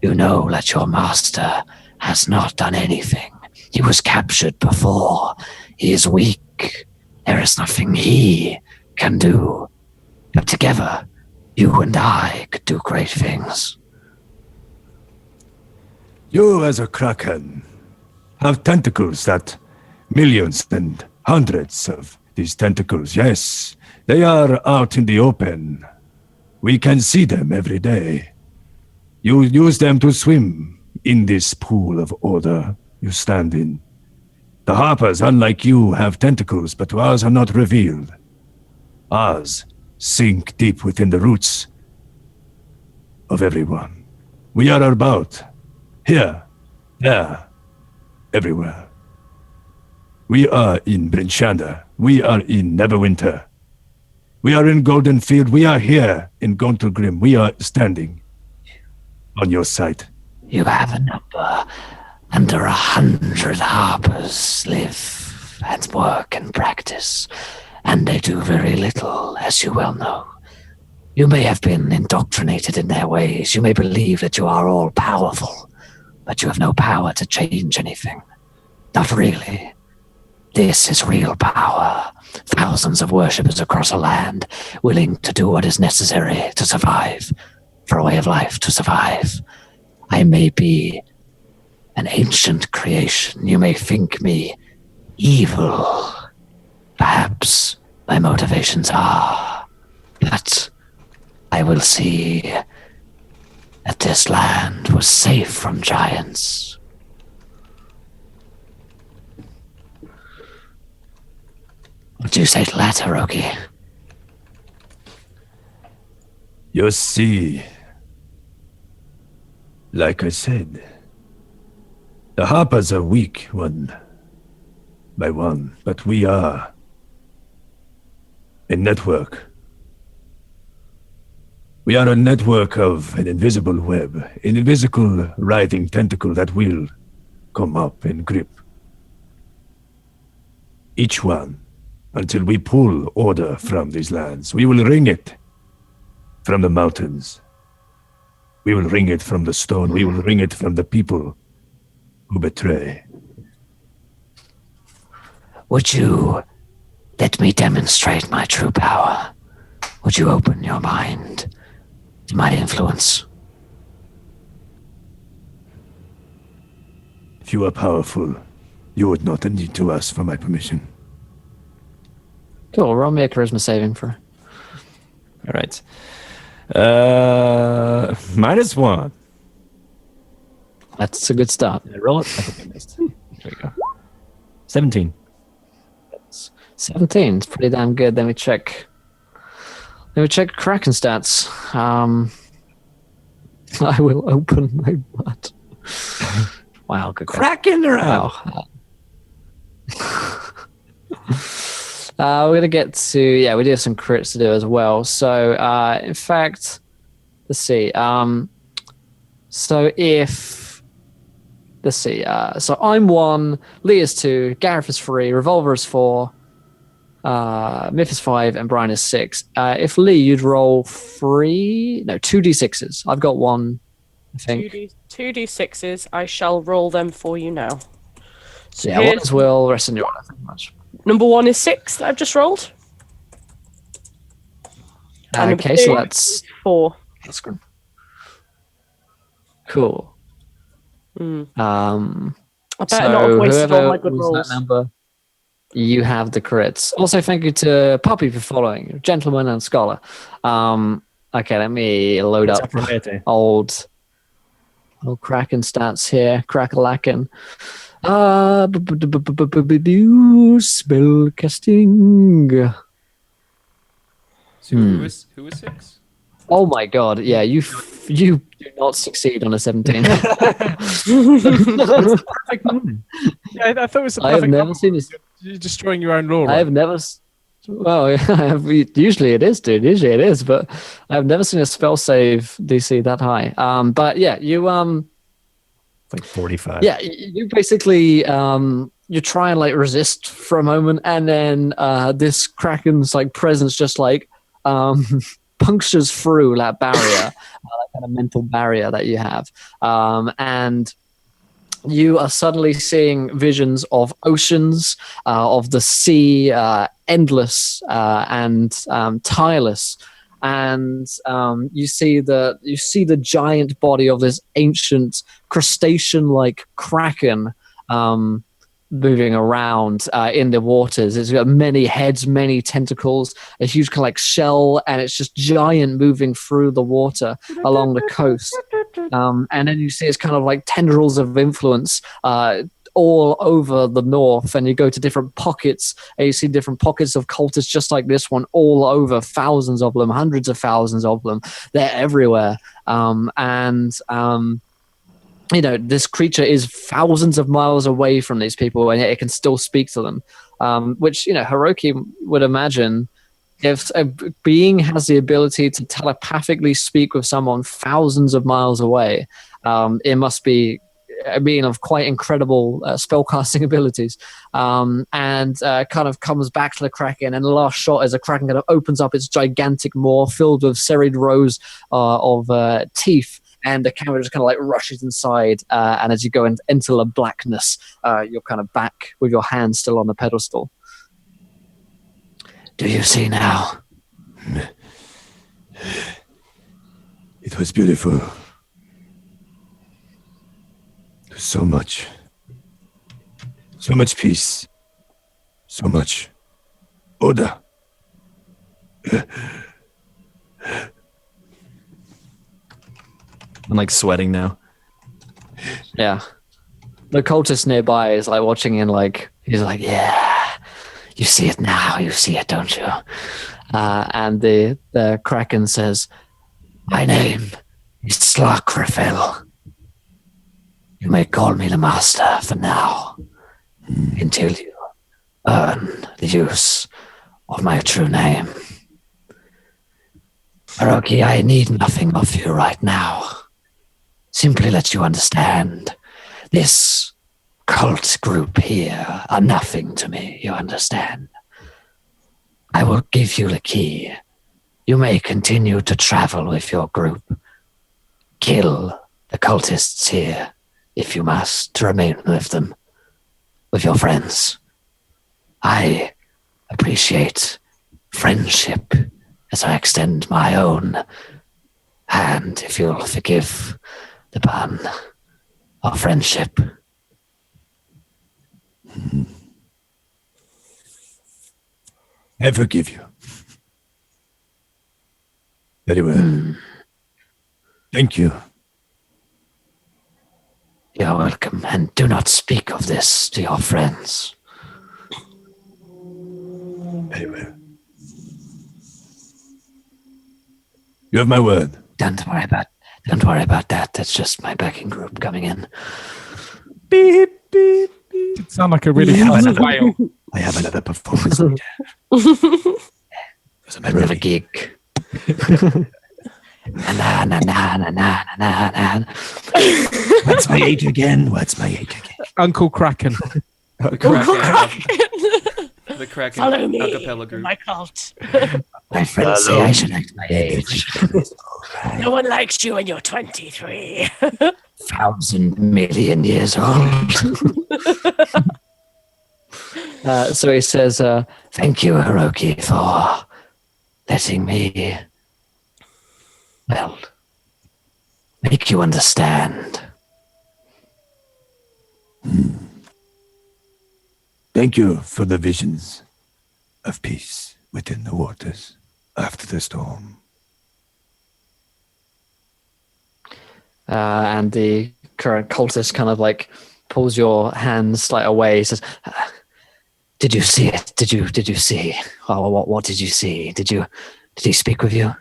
You know that your master has not done anything. He was captured before. He is weak. There is nothing he can do. But together, you and I could do great things. you as a Kraken have tentacles that millions and hundreds of these tentacles, yes, they are out in the open. We can see them every day. You use them to swim in this pool of order you stand in. The Harpers, unlike you, have tentacles, but ours are not revealed. Ours sink deep within the roots of everyone. We are about here, there, everywhere. We are in Brinchanda. We are in Neverwinter. We are in Golden Field. We are here in Gauntlgrym. We are standing on your side. You have a number Under 100 harpers live and work and practice, and they do very little, as you well know. You may have been indoctrinated in their ways. You may believe that you are all powerful, but you have no power to change anything. Not really. This is real power. Thousands of worshippers across a land, willing to do what is necessary to survive, for a way of life to survive. I may be an ancient creation. You may think me evil. Perhaps my motivations are, but I will see that this land was safe from giants. What do you say to that, Heroki? You see, like I said, the Harpers are weak one by one, but we are a network. We are a network of an invisible web, an invisible writhing tentacle that will come up and grip each one until we pull order from these lands. We will wring it from the mountains. We will wring it from the stone. We will wring it from the people who betray. Would you let me demonstrate my true power? Would you open your mind to my influence? If you are powerful, you would not need to ask for my permission. Cool, roll me a charisma saving throw. All right. -1. That's a good start. Did I roll it? I think I missed. There we go. 17. 17 is pretty damn good. Then we check Kraken stats. I will open my blood. Wow, good. Kraken around. Wow. We're gonna get to we do have some crits to do as well. So in fact, let's see. So I'm 1, Lee is 2, Gareth is 3, Revolver is 4, Myth is 5, and Brian is 6. If Lee, you'd roll 2d6s. I've got 1, I think. 2d6s. I shall roll them for you now. So Yeah, one as well. Rest in your honor. Thank you much. Number 1 is 6 that I've just rolled. And number Okay, 2 so that's 4. That's good. Cool. I better So not have wasted all whoever my good was rolls. that number, you have the crits. Also, thank you to Poppy for following, gentleman and scholar. Okay, let me load up old Kraken stats here. Crackalacken. Spell casting. So who is 6? Oh my god! Yeah, you do not succeed on a 17. Yeah, I thought it was a I have perfect never number. seen this. You're destroying your own law. I have never. Well, usually it is, dude. Usually it is, but I've never seen a spell save DC that high. But yeah, you Like 45. yeah, you basically you try and like resist for a moment, and then this Kraken's like presence just like punctures through that barrier, that kind of mental barrier that you have, and you are suddenly seeing visions of oceans, of the sea, endless and tireless, and you see the giant body of this ancient crustacean-like kraken moving around in the waters. It's got many heads, many tentacles, a huge kind of like shell, and it's just giant moving through the water along the coast. And then you see it's kind of like tendrils of influence all over the north, and you go to different pockets, and you see different pockets of cultists just like this one all over, thousands of them, hundreds of thousands of them. They're everywhere. You know, this creature is thousands of miles away from these people, and yet it can still speak to them, which, you know, Heroki would imagine if a being has the ability to telepathically speak with someone thousands of miles away, it must be being of quite incredible spellcasting abilities, and kind of comes back to the Kraken. And the last shot is a Kraken kind of opens up its gigantic maw filled with serried rows of teeth. And the camera just kind of like rushes inside, and as you go into the blackness, you're kind of back with your hand still on the pedestal. Do you see now? It was beautiful. So much peace. So much order. I'm like sweating now. Yeah. The cultist nearby is like watching and like, he's like, yeah, you see it now. You see it, don't you? And the Kraken says, my name is Slakrafel. You may call me the master for now, until you earn the use of my true name. Heroki, I need nothing of you right now. Simply let you understand, this cult group here are nothing to me, you understand? I will give you the key. You may continue to travel with your group. Kill the cultists here, if you must, to remain with them, with your friends. I appreciate friendship as I extend my own hand, if you'll forgive the pun, of friendship. I forgive you. Very well. Thank you. You're welcome, and do not speak of this to your friends. Very well. You have my word. Don't worry about that. That's just my backing group coming in. Beep, beep, beep. It sounds like a really fast whale. I have another performance. Another gig. Na na na na na na na. What's my age again? Uncle Kraken. The Kraken Follow me, acapella group. my cult. My friends say I should act my age. No one likes you when you're 23. 1,000 million years old. So he says, thank you, Heroki, for letting me, well, make you understand. Thank you for the visions of peace within the waters after the storm. And the current cultist kind of like pulls your hands like away. He says, "Did you see it? Did you see? Oh, what did you see? Did he speak with you?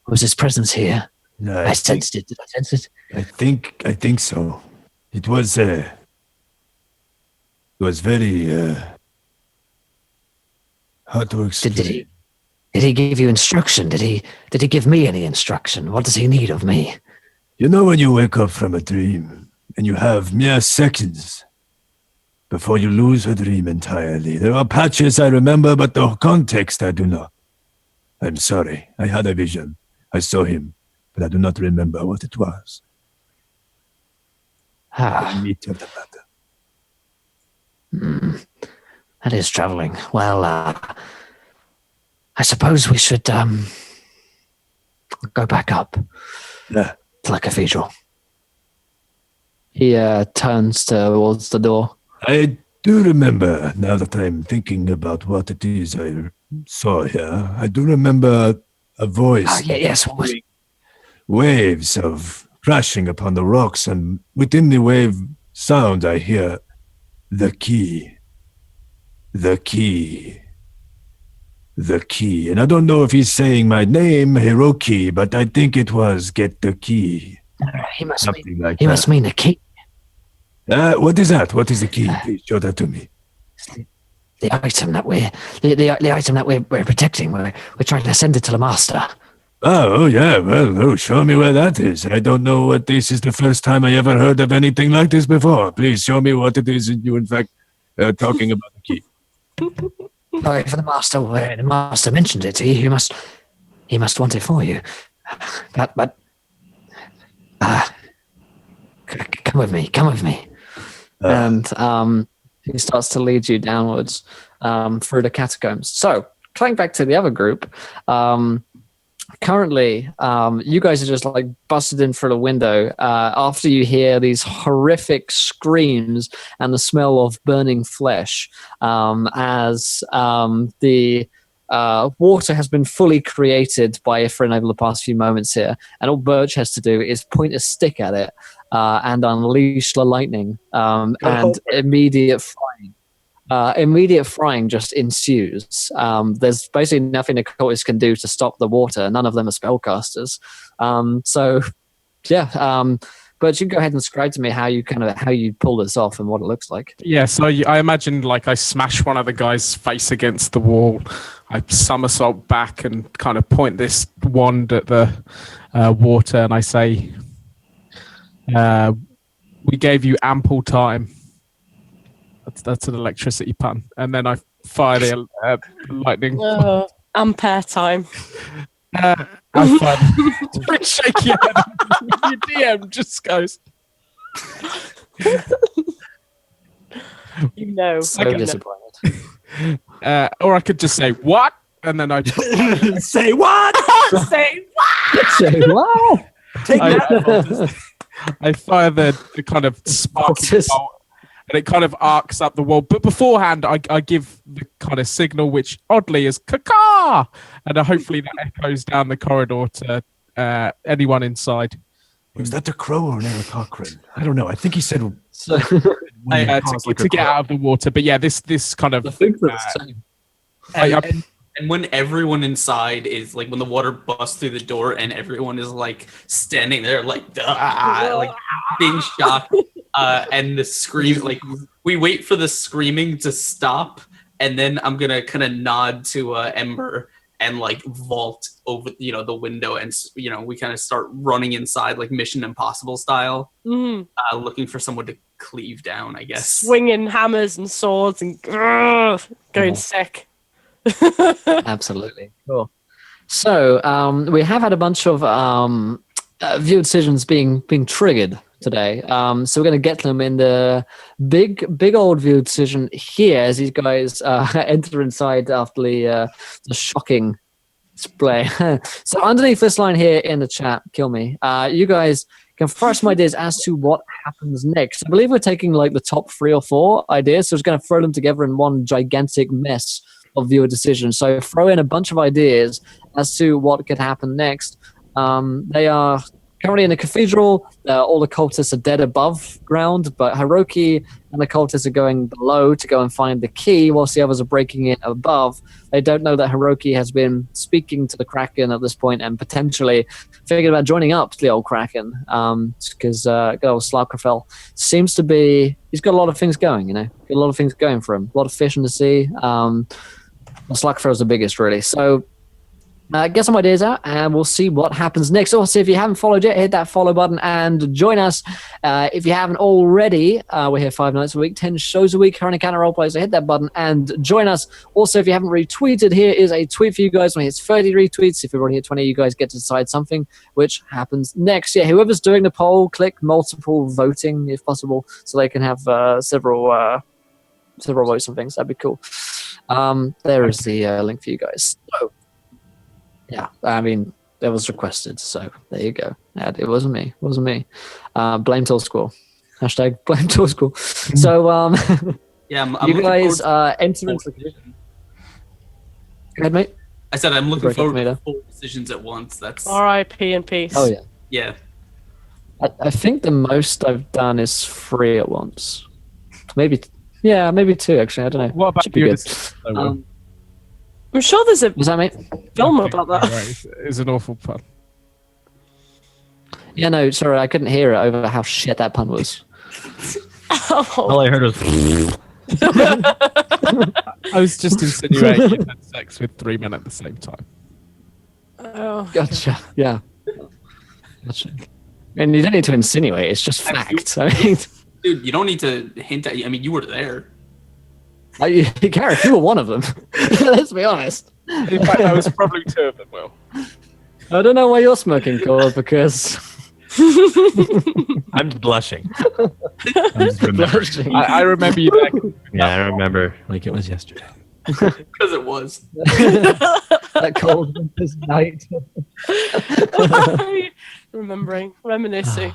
Was his presence here? No, I sensed it. Did I sense it? I think so. It was very hard to explain. Did he give you instruction? Did he give me any instruction? What does he need of me?" You know when you wake up from a dream and you have mere seconds before you lose a dream entirely. There are patches I remember, but the context I do not. I'm sorry. I had a vision. I saw him, but I do not remember what it was. The meat of the matter. That is traveling. Well, I suppose we should go back up Yeah. to the cathedral. He turns towards the door. I do remember, now that I'm thinking about what it is I saw here, I do remember a voice. Yes. What was Waves of crashing upon the rocks, and within the wave sound I hear the key. The key. The key. And I don't know if he's saying my name, Heroki, but I think it was get the key. He must Something mean, like he that. must mean the key. What is that? What is the key? Please show that to me. The item that we're the item that we're protecting. We're trying to send it to the master. Oh, yeah. Well, show me where that is. I don't know what this is. The first time I ever heard of anything like this before. Please show me what it is you, in fact, are talking about the key. Sorry for the master. The master mentioned it. He must want it for you. But come with me. Come with me. And he starts to lead you downwards through the catacombs. So, coming back to the other group, currently, you guys are just like busted in through the window after you hear these horrific screams and the smell of burning flesh as the water has been fully created by Ifrin over the past few moments here. And all Birch has to do is point a stick at it and unleash the lightning and immediate frying. Immediate frying just ensues. There's basically nothing the cultists can do to stop the water. None of them are spellcasters. But you can go ahead and describe to me how you pull this off and what it looks like. Yeah, so I imagine like I smash one of the guy's face against the wall. I somersault back and kind of point this wand at the water, and I say, "We gave you ample time." That's an electricity pun. And then I fire the lightning. Ampere time. I fire. Don't shake your head. Your DM just goes. You know. So disappointed. Or I could just say what, and then I Say what? Say what? Say what? Take that. I fire the kind of sparking bolt, and it kind of arcs up the wall. But beforehand, I give the kind of signal, which oddly is "caca," and hopefully that echoes down the corridor to anyone inside. Was that the crow or an Aarakocra? I don't know. I think he said So, To get out of the water. But yeah, this kind of. I think that's the same. And when everyone inside is like, when the water busts through the door and everyone is like standing there like being shocked, and the scream, like we wait for the screaming to stop, and then I'm gonna kind of nod to Ember and like vault over the window, and we kind of start running inside like Mission Impossible style, looking for someone to cleave down, I guess. Swinging hammers and swords and going sick. Absolutely. Cool. So we have had a bunch of view decisions being triggered today. So we're going to get them in the big old view decision here as these guys enter inside after the shocking display. So underneath this line here in the chat, kill me. You guys can throw some ideas as to what happens next. I believe we're taking like the top 3 or 4 ideas, so we're just going to throw them together in one gigantic mess of viewer decision. So throw in a bunch of ideas as to what could happen next. They are currently in a cathedral. All the cultists are dead above ground, but Heroki and the cultists are going below to go and find the key, whilst the others are breaking in above. They don't know that Heroki has been speaking to the Kraken at this point and potentially thinking about joining up to the old Kraken, because good old Slaughterfell seems to be, he's got a lot of things going, got a lot of things going for him, a lot of fish in the sea. Slaughterfell's the biggest, really. So get some ideas out and we'll see what happens next. Also, if you haven't followed yet, hit that follow button and join us. If you haven't already, we're here 5 nights a week, 10 shows a week, current encounter roleplay, so hit that button and join us. Also, if you haven't retweeted, here is a tweet for you guys. When it hits 30 retweets, if you've already hit 20, you guys get to decide something, which happens next. Yeah, whoever's doing the poll, click multiple voting if possible, so they can have several votes and things. That'd be cool. There is the link for you guys. So, yeah, I mean, it was requested, so there you go. It wasn't me. Blame Tool School. Hashtag blame Tool School. So, yeah, I'm you guys forward enter into the decision. Go ahead, mate. I said I'm looking Break up, forward to Mita. 4 decisions at once. That's R.I.P. in peace. Oh, yeah. yeah. I think the most I've done is 3 at once. Maybe 2, actually. I don't know. What about Should be you? good. I'm sure there's a Was that, mate? film about that. Right, it's an awful pun. Yeah, no, sorry, I couldn't hear it over how shit that pun was. All I heard was. I was just insinuating you had sex with 3 men at the same time. Oh, Gotcha. Yeah. Gotcha. And you don't need to insinuate. It's just fact. I mean, Dude, you don't need to hint at. I mean, you were there. Gareth, you were one of them. Let's be honest. In fact, that was probably two of them, Will. I don't know why you're smoking, Cord, because I'm blushing. I'm just remembering. I remember you back. Yeah, I remember like it was yesterday. Because it was. that cold winter's night. reminiscing.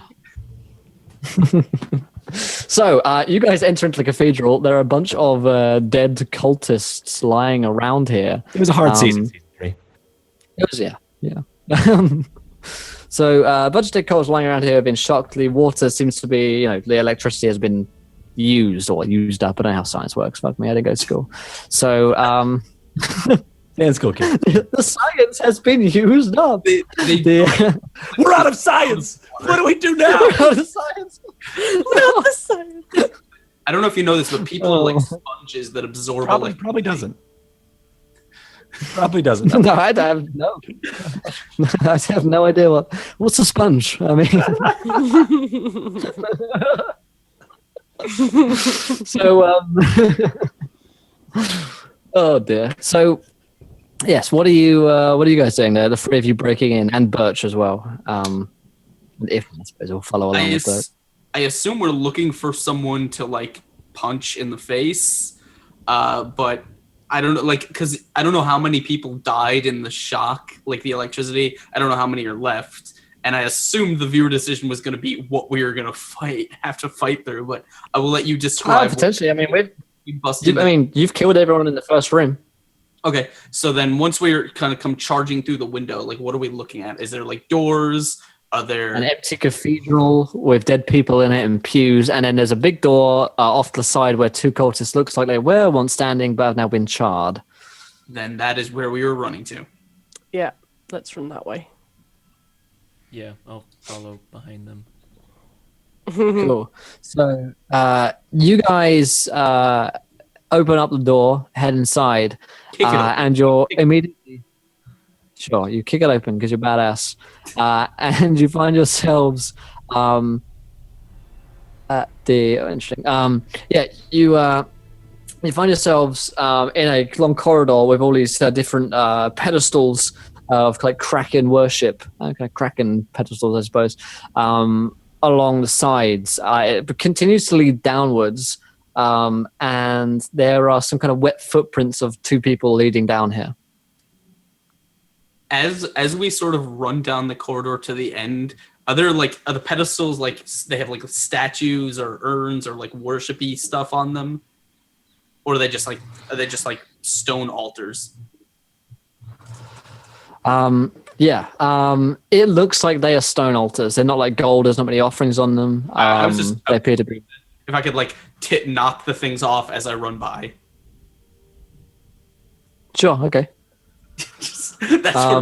So, you guys enter into the cathedral. There are a bunch of dead cultists lying around here. It was a hard season 3. It was, yeah. So, a bunch of dead cultists lying around here have been shocked. The water seems to be, the electricity has been used or used up. I don't know how science works. Fuck me, I didn't go to school. So, Dance cool kid. the science has been used up. We're out of science. What do we do now? We're out of science. Not the science. I don't know if you know this, but people are like sponges that absorb. Probably doesn't. Probably doesn't. No, I have no. I have no idea what's a sponge. I mean, so oh dear. So yes, what are you guys doing there? The three of you breaking in, and Birch as well. If I suppose we'll follow along with that. I assume we're looking for someone to like punch in the face, but I don't know, because I don't know how many people died in the shock, like the electricity. I don't know how many are left, and I assumed the viewer decision was going to be what we were going to have to fight through. But I will let you describe. Potentially, I mean, busted. you've killed everyone in the first room. Okay, so then once we're kind of come charging through the window, like what are we looking at? Is there like doors? Are there an empty cathedral with dead people in it and pews, and then there's a big door off the side where two cultists looks like they were once standing but have now been charred. Then that is where we were running to. Yeah, let's run that way. Yeah, I'll follow behind them. Cool. So you guys open up the door, head inside, and you're immediately... Sure, you kick it open because you're badass, and you find yourselves at the interesting. You find yourselves in a long corridor with all these different pedestals of like Kraken worship, Kraken pedestals, I suppose, along the sides. It continues to lead downwards, and there are some kind of wet footprints of two people leading down here. As we sort of run down the corridor to the end, are the pedestals like they have like statues or urns or like worshipy stuff on them, or are they just like stone altars? It looks like they are stone altars. They're not like gold. There's not many offerings on them. They appear to be. If I could like knock the things off as I run by. Sure. Okay. That's I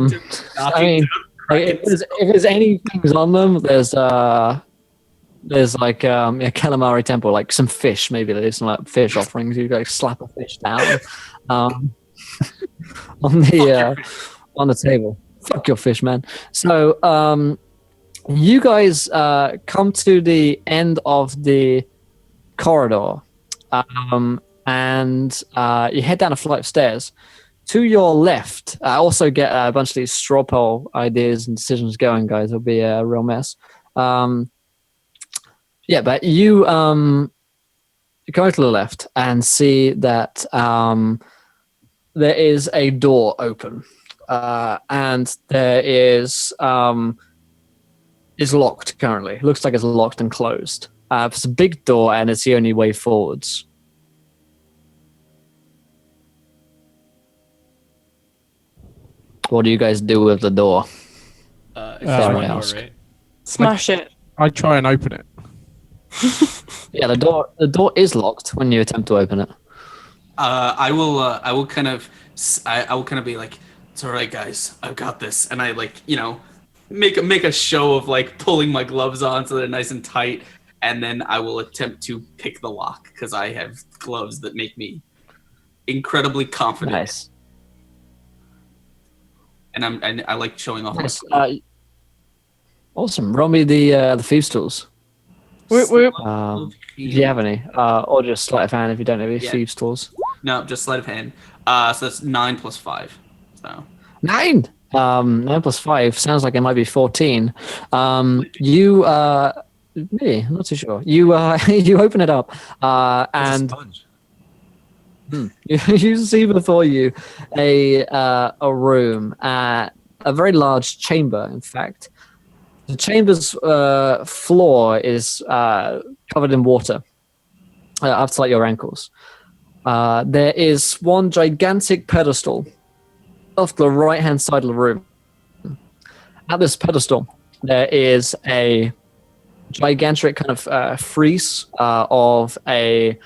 mean, if there's any things on them, there's like calamari temple, like some fish. Maybe there's some like fish offerings. You like slap a fish down on the table. Fuck your fish, man. So you guys come to the end of the corridor, and you head down a flight of stairs. To your left, also get a bunch of these straw poll ideas and decisions going, guys. It'll be a real mess. But you go to the left and see that there is a door open, and there is locked currently. It looks like it's locked and closed. It's a big door, and it's the only way forwards. What do you guys do with the door? It's just one door, right? Smash it. I try and open it. Yeah, the door is locked when you attempt to open it. I will kind of be like, it's all right, guys, I've got this, and I make a show of like pulling my gloves on so they're nice and tight, and then I will attempt to pick the lock because I have gloves that make me incredibly confident. Nice. and I like showing off Nice. my. Awesome. Roll me the thieves tools. Whoop, whoop. If you have any, or just sleight of hand if you don't have any Yeah. thieves tools. No, just sleight of hand. So that's 9 plus 5. So 9. 9 plus 5 sounds like it might be 14. You maybe, I'm not too sure. You you open it up, and you see before you a room, a very large chamber. In fact, the chamber's floor is covered in water up to like your ankles. There is one gigantic pedestal off the right-hand side of the room. At this pedestal, there is a gigantic kind of frieze of a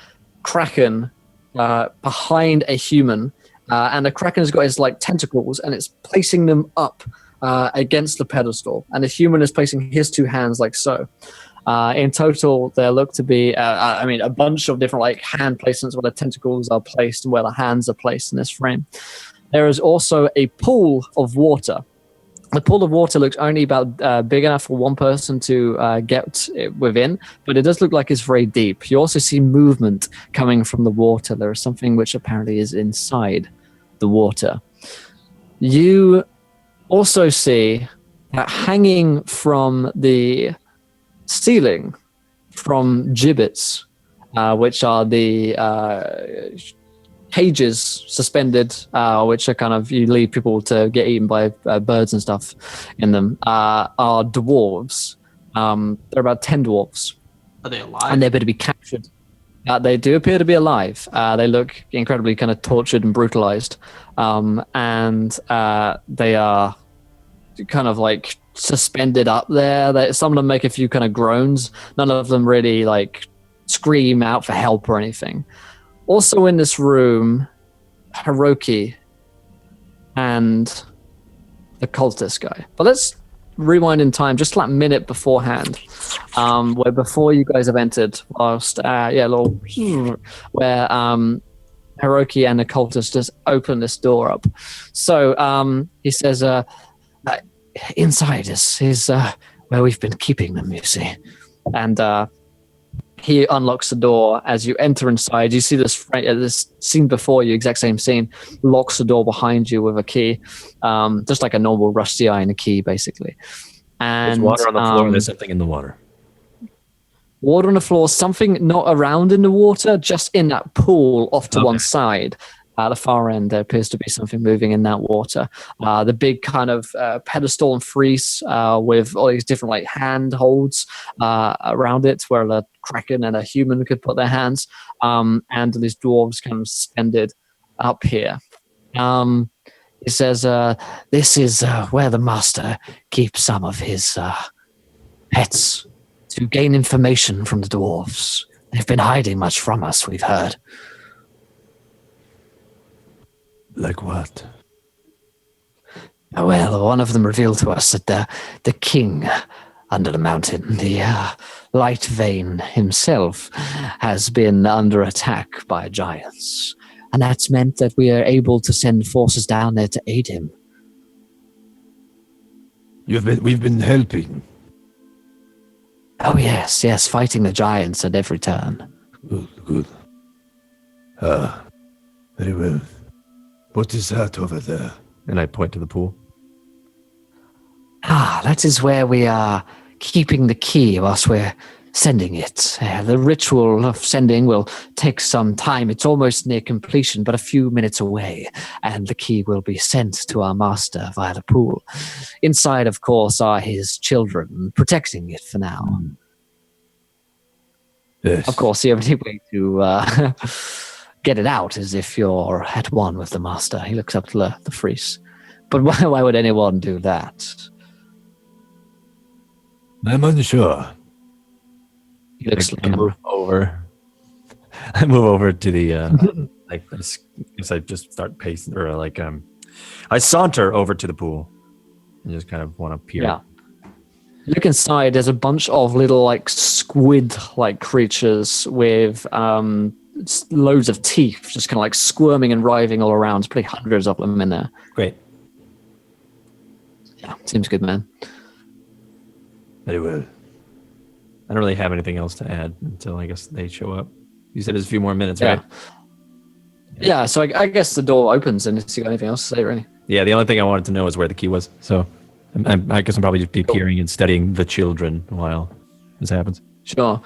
Kraken behind a human, and the Kraken has got his like tentacles, and it's placing them up against the pedestal, and the human is placing his 2 hands like so. In total, there look to be, a bunch of different like hand placements where the tentacles are placed and where the hands are placed in this frame. There is also a pool of water. The pool of water looks only about big enough for one person to get within, but it does look like it's very deep. You also see movement coming from the water. There is something which apparently is inside the water. You also see that hanging from the ceiling from gibbets, which are the cages suspended, which are kind of, you leave people to get eaten by birds and stuff in them, are dwarves. There are about 10 dwarves. Are they alive? And they're going to be captured. They do appear to be alive. They look incredibly kind of tortured and brutalized. And they are kind of like suspended up there. Some of them make a few kind of groans. None of them really like scream out for help or anything. Also in this room, Heroki and the cultist guy. But let's rewind in time just like a minute beforehand, where before you guys have entered, whilst where Heroki and the cultist just open this door up. So he says, inside is where we've been keeping them, you see. And he unlocks the door. As you enter inside, you see this scene before you, exact same scene, locks the door behind you with a key, just like a normal rusty iron key, basically. And there's water on the floor, and there's something in the water. Water on the floor, something not around in the water, just in that pool off to one side. At the far end, there appears to be something moving in that water. The big kind of pedestal and frieze with all these different like hand holds around it, where a Kraken and a human could put their hands, and these dwarves kind of suspended up here. He says, this is where the master keeps some of his pets to gain information from the dwarves. They've been hiding much from us, we've heard. Like what? Well, one of them revealed to us that the king under the mountain, the Light Vein himself, has been under attack by giants. And that's meant that we are able to send forces down there to aid him. We've been helping. Oh, yes, fighting the giants at every turn. Good. Very well. What is that over there? And I point to the pool. That is where we are keeping the key whilst we're sending it. The ritual of sending will take some time. It's almost near completion, but a few minutes away, and the key will be sent to our master via the pool. Inside, of course, are his children, protecting it for now. Yes. Of course, the only way to get it out is if you're at one with the master. He looks up to the frieze. But why would anyone do that? I'm unsure. He looks I move over. I move over to the I just start pacing, or I saunter over to the pool and just kind of want to peer. Yeah. Look inside. There's a bunch of little like squid-like creatures with loads of teeth, just kind of like squirming and writhing all around. There's probably hundreds of them in there. Great. Yeah, seems good, man. Very well. I don't really have anything else to add until I guess they show up. You said it's a few more minutes, Yeah. right? Yeah, so I guess the door opens, and if you got anything else to say, really. Yeah, the only thing I wanted to know is where the key was. So I guess I'm probably just be Cool. peering and studying the children while this happens. Sure.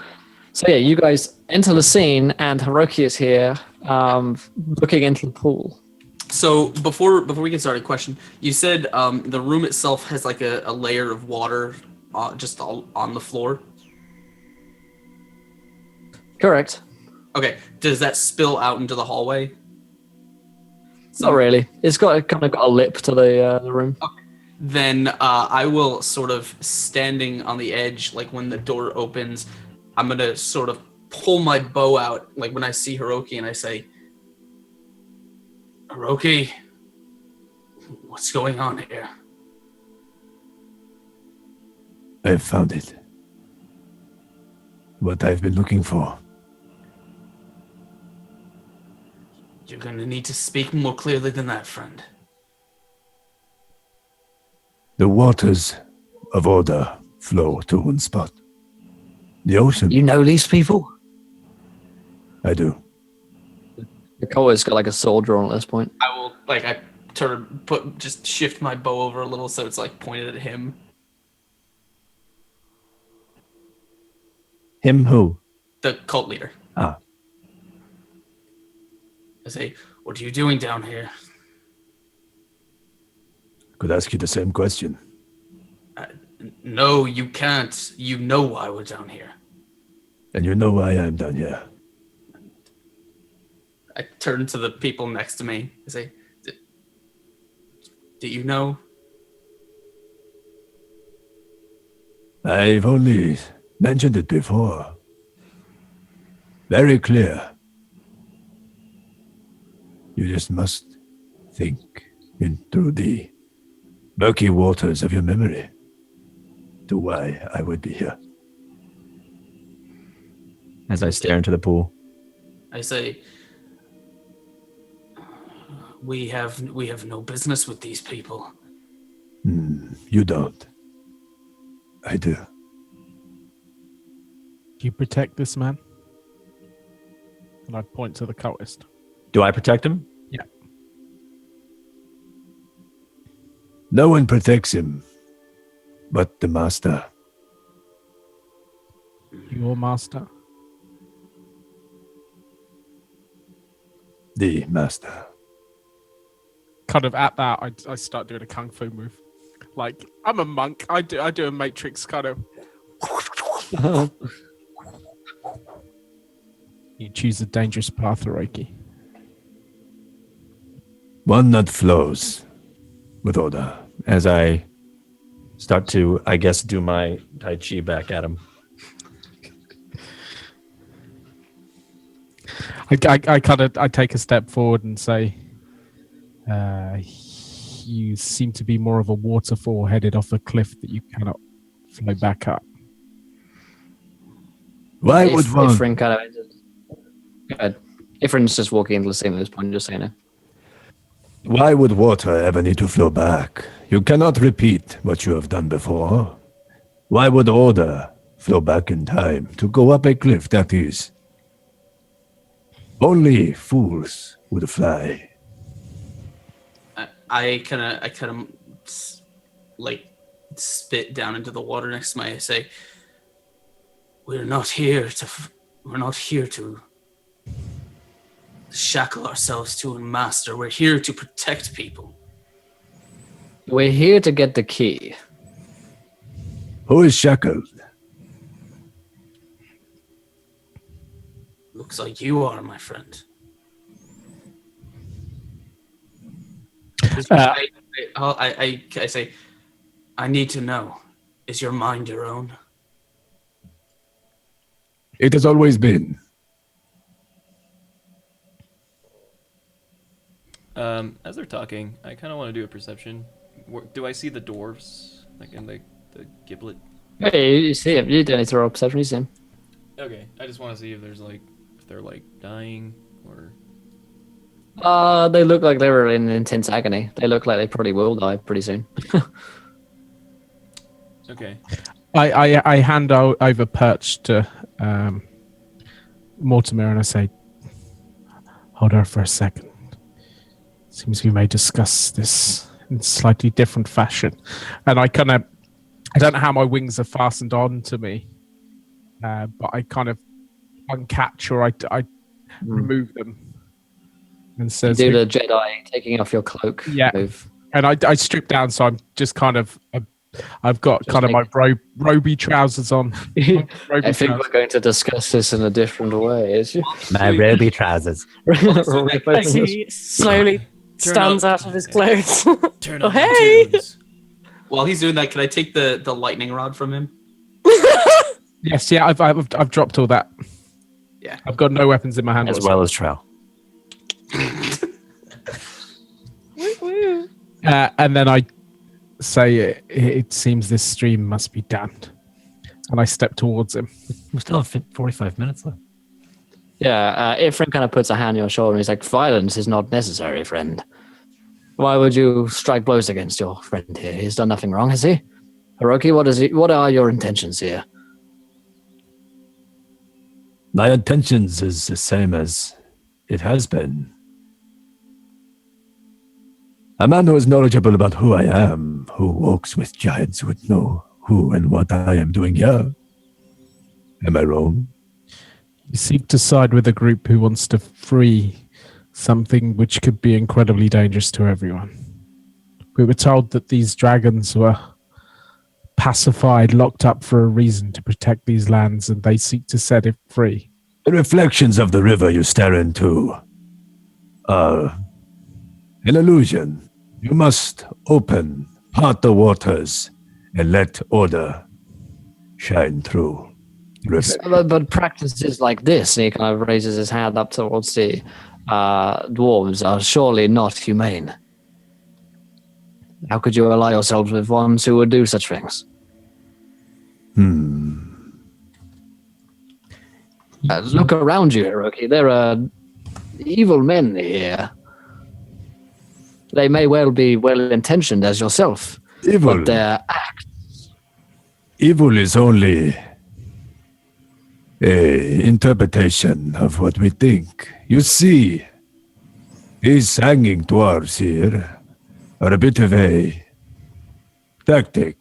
So yeah, you guys enter the scene, and Heroki is here, looking into the pool. So before we get started, question: you said the room itself has like a layer of water just on the floor. Correct. Okay, does that spill out into the hallway? Not really. It's got kind of got a lip to the room. Then I will sort of standing on the edge, like when the door opens, I'm gonna sort of pull my bow out, like when I see Heroki, and I say, Heroki, what's going on here? I've found it. What I've been looking for. You're gonna need to speak more clearly than that, friend. The waters of order flow to one spot. The ocean. You know these people? I do. Koa's got like a sword drawn at this point. I will I just shift my bow over a little so it's like pointed at him. Him who? The cult leader. Ah. I say, what are you doing down here? Could ask you the same question. No, you can't. You know why we're down here. And you know why I'm down here. I turn to the people next to me. I say, do you know? I've only mentioned it before. Very clear. You just must think into the murky waters of your memory to why I would be here. As I stare into the pool. I say, we have no business with these people. You don't. I do. Do you protect this man? And I point to the cultist. Do I protect him? Yeah. No one protects him but the master. Your master? The master. Kind of at that, I start doing a kung fu move. Like, I'm a monk. I do a matrix kind of. You choose a dangerous path, Heroki. One that flows with order. As I start to, I guess, do my Tai Chi back at him. I take a step forward and say, you seem to be more of a waterfall headed off a cliff that you cannot flow back up. Why would one? Ifrin kind of entered. Go ahead. Ifrin's just walking into the scene at this point, just saying it. Why would water ever need to flow back? You cannot repeat what you have done before. Why would order flow back in time to go up a cliff that is? Only fools would fly. I kind of like spit down into the water next to me. I say, we're not here to shackle ourselves to a master. We're here to protect people. We're here to get the key. Who is shackled? Looks like you are, my friend. I say, I need to know. Is your mind your own? It has always been. As they're talking, I kind of want to do a perception. Do I see the dwarves, like in the giblet? Hey, you see him. You don't need to roll perception. You see him. Okay, I just want to see if they're like dying or. They look like they were in intense agony. They look like they probably will die pretty soon. Okay. I hand over Perch to Mortimer and I say, hold her for a second. Seems we may discuss this in slightly different fashion. And I don't know how my wings are fastened on to me, but I kind of uncatch or I remove them. And You says, do the Jedi taking off your cloak move. And I strip down, so I'm just kind of, I've got Just kind of my roby trousers on. I think we're going to discuss this in a different way. Is you? My roby trousers. As he slowly stands out of his clothes. Turn Oh, on hey! the tunes. While he's doing that, can I take the lightning rod from him? Yes, yeah, I've dropped all that. Yeah. I've got no weapons in my hand. As well as Trell. And then I say, it seems this stream must be damned. And I step towards him. We still have 45 minutes left. Yeah, Ephraim kind of puts a hand on your shoulder and he's like, violence is not necessary, friend. Why would you strike blows against your friend here? He's done nothing wrong, has he? Heroki, what are your intentions here? My intentions is the same as it has been. A man who is knowledgeable about who I am, who walks with giants, would know who and what I am doing here. Am I wrong? You seek to side with a group who wants to free something which could be incredibly dangerous to everyone. We were told that these dragons were pacified, locked up for a reason to protect these lands, and they seek to set it free. The reflections of the river you stare into are an illusion. You must part the waters, and let order shine through. But practices like this, and he kind of raises his hand up towards the dwarves, are surely not humane. How could you ally yourselves with ones who would do such things? Look around you, Heroki. There are evil men here. They may well be well-intentioned as yourself, Evil. but their acts... Evil is only an interpretation of what we think. You see, these hanging dwarves here are a bit of a tactic,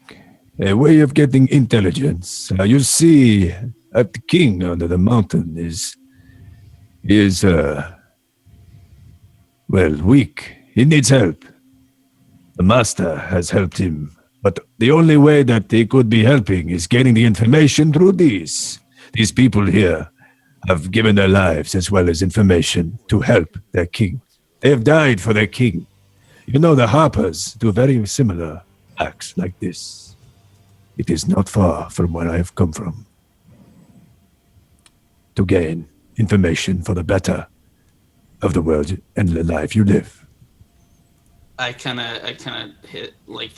a way of getting intelligence. You see, the king under the mountain is weak. He needs help. The master has helped him, but the only way that they could be helping is getting the information through these. These people here have given their lives as well as information to help their king. They have died for their king. You know, the Harpers do very similar acts like this. It is not far from where I have come from. To gain information for the better of the world and the life you live. I kind of hit, like,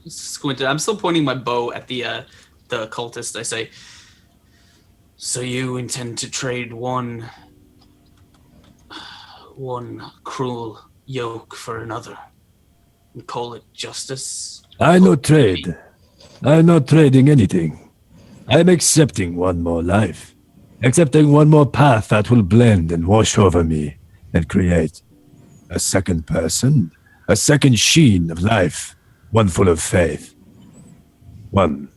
squinted. I'm still pointing my bow at the cultist. I say, so you intend to trade one cruel yoke for another and call it justice? I no trade. I'm not trading anything. I'm accepting one more life. Accepting one more path that will blend and wash over me and create a second person, a second sheen of life, one full of faith, one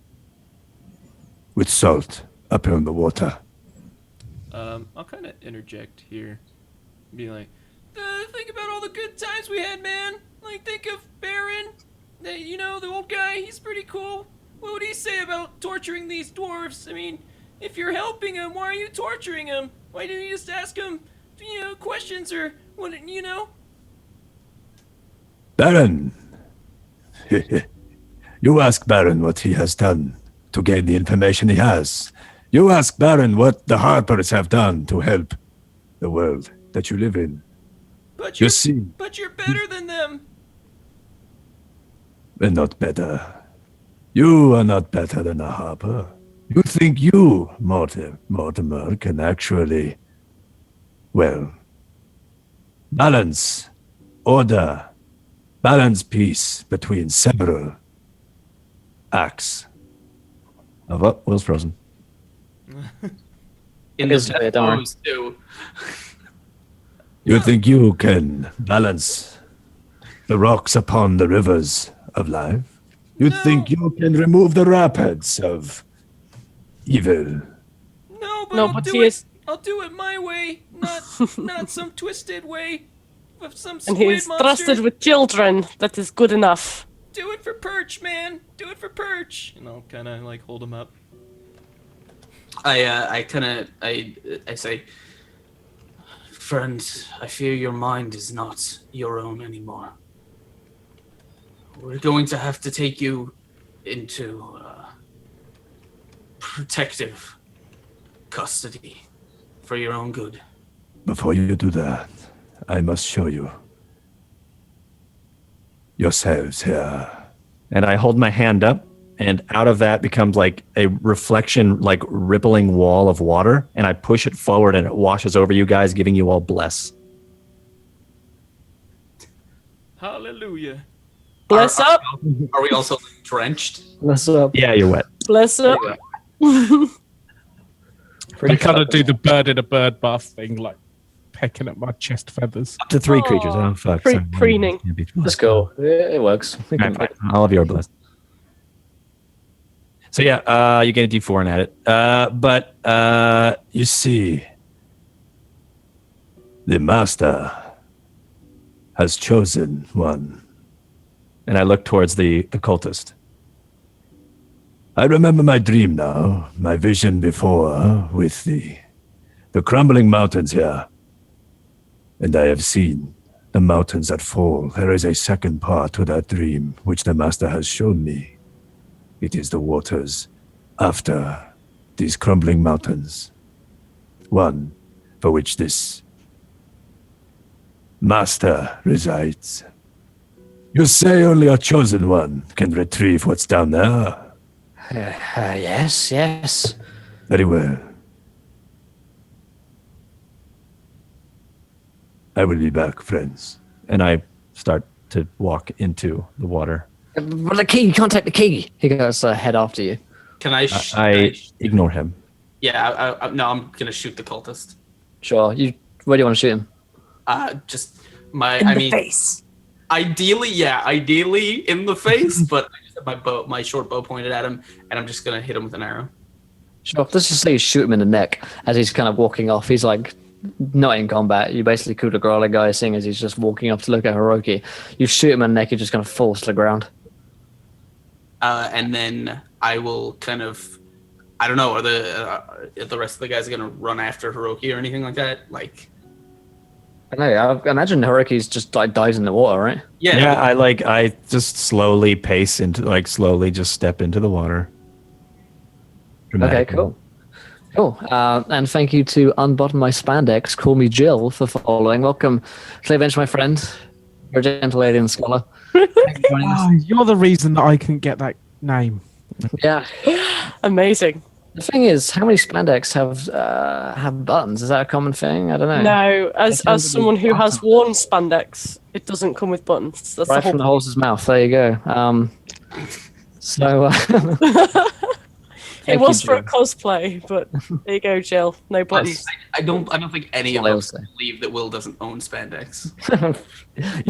with salt upon the water. I'll kind of interject here, be like, think about all the good times we had, man. Like, think of Baron, the old guy. He's pretty cool. What would he say about torturing these dwarves? I mean, if you're helping him, why are you torturing him? Why didn't you just ask him, questions or what, Baron! You ask Baron what he has done to gain the information he has. You ask Baron what the Harpers have done to help the world that you live in. But You see, but you're better than them. we're not better. You are not better than a Harper. You think you, Mortimer, can actually, balance, order, balance peace between several axe. Oh, well, Will's frozen. In Because, the don't worry. pose too. You think you can balance the rocks upon the rivers of life? You think you can remove the rapids of evil? No, but No, I'll but do he it. is- I'll do it my way, not some twisted way of some And squid he's monster. trusted with children. That is good enough. Do it for perch, man. Do it for perch. And I'll kind of like hold him up. I say, friend, I fear your mind is not your own anymore. We're going to have to take you into protective custody for your own good. Before you do that, I must show you yourselves here. And I hold my hand up, and out of that becomes like a reflection, like rippling wall of water, and I push it forward, and it washes over you guys, giving you all bless. Hallelujah. Bless up. Are we also drenched? What's up? Yeah, you're wet. Bless up. I Pretty kind of clever. do the bird in a bird bath thing, like pecking at my chest feathers. Up to 3 Aw, creatures. Oh, fuck. pre- Sorry. preening. Let's go. It works. We can Right, fine. All of you are blessed. So yeah, you get a D4 and add it. But You see, the master has chosen one. and I look towards the cultist. I remember my dream now, my vision before with the crumbling mountains here. And I have seen the mountains that fall. There is a second part to that dream, which the master has shown me. It is the waters after these crumbling mountains. One for which this master resides. You say only a chosen one can retrieve what's down there. Yes. Very well. I will be back, friends. And I start to walk into the water. But the key, you can't take the key. He goes head after you. Can I? I ignore him. Yeah. No, I'm gonna shoot the cultist. Sure. Where do you want to shoot him? Just my. Face. Ideally in the face, but I just have my short bow pointed at him, and I'm just gonna hit him with an arrow. Sure. Let's just say you shoot him in the neck as he's kind of walking off. He's like not in combat. You basically coup de grace the guy, seeing as he's just walking up to look at Heroki. You shoot him in the neck, he just kind of falls to the ground. And then I will kind of, I don't know, are the rest of the guys gonna run after Heroki or anything like that? Like, I know. I imagine Heroki's just like dives in the water, right? yeah. I just slowly pace slowly just step into the water. Okay, Dramatically. cool. Cool. And thank you to Unbutton My Spandex, Call Me Jill, for following. Welcome to the adventure, my friend. You're a gentle lady and scholar. Thanks for joining us. Oh, you're the reason that I couldn't get that name. Yeah. Amazing. The thing is, how many spandex have buttons? Is that a common thing? I don't know. No, as It tends to be someone who has button. worn spandex, it doesn't come with buttons. That's Right the whole from the horse's mouth. There you go. So It thank was you, for a Jill. cosplay, but there you go, Jill. No buttons. I don't think any of What us else, though? believe that Will doesn't own spandex.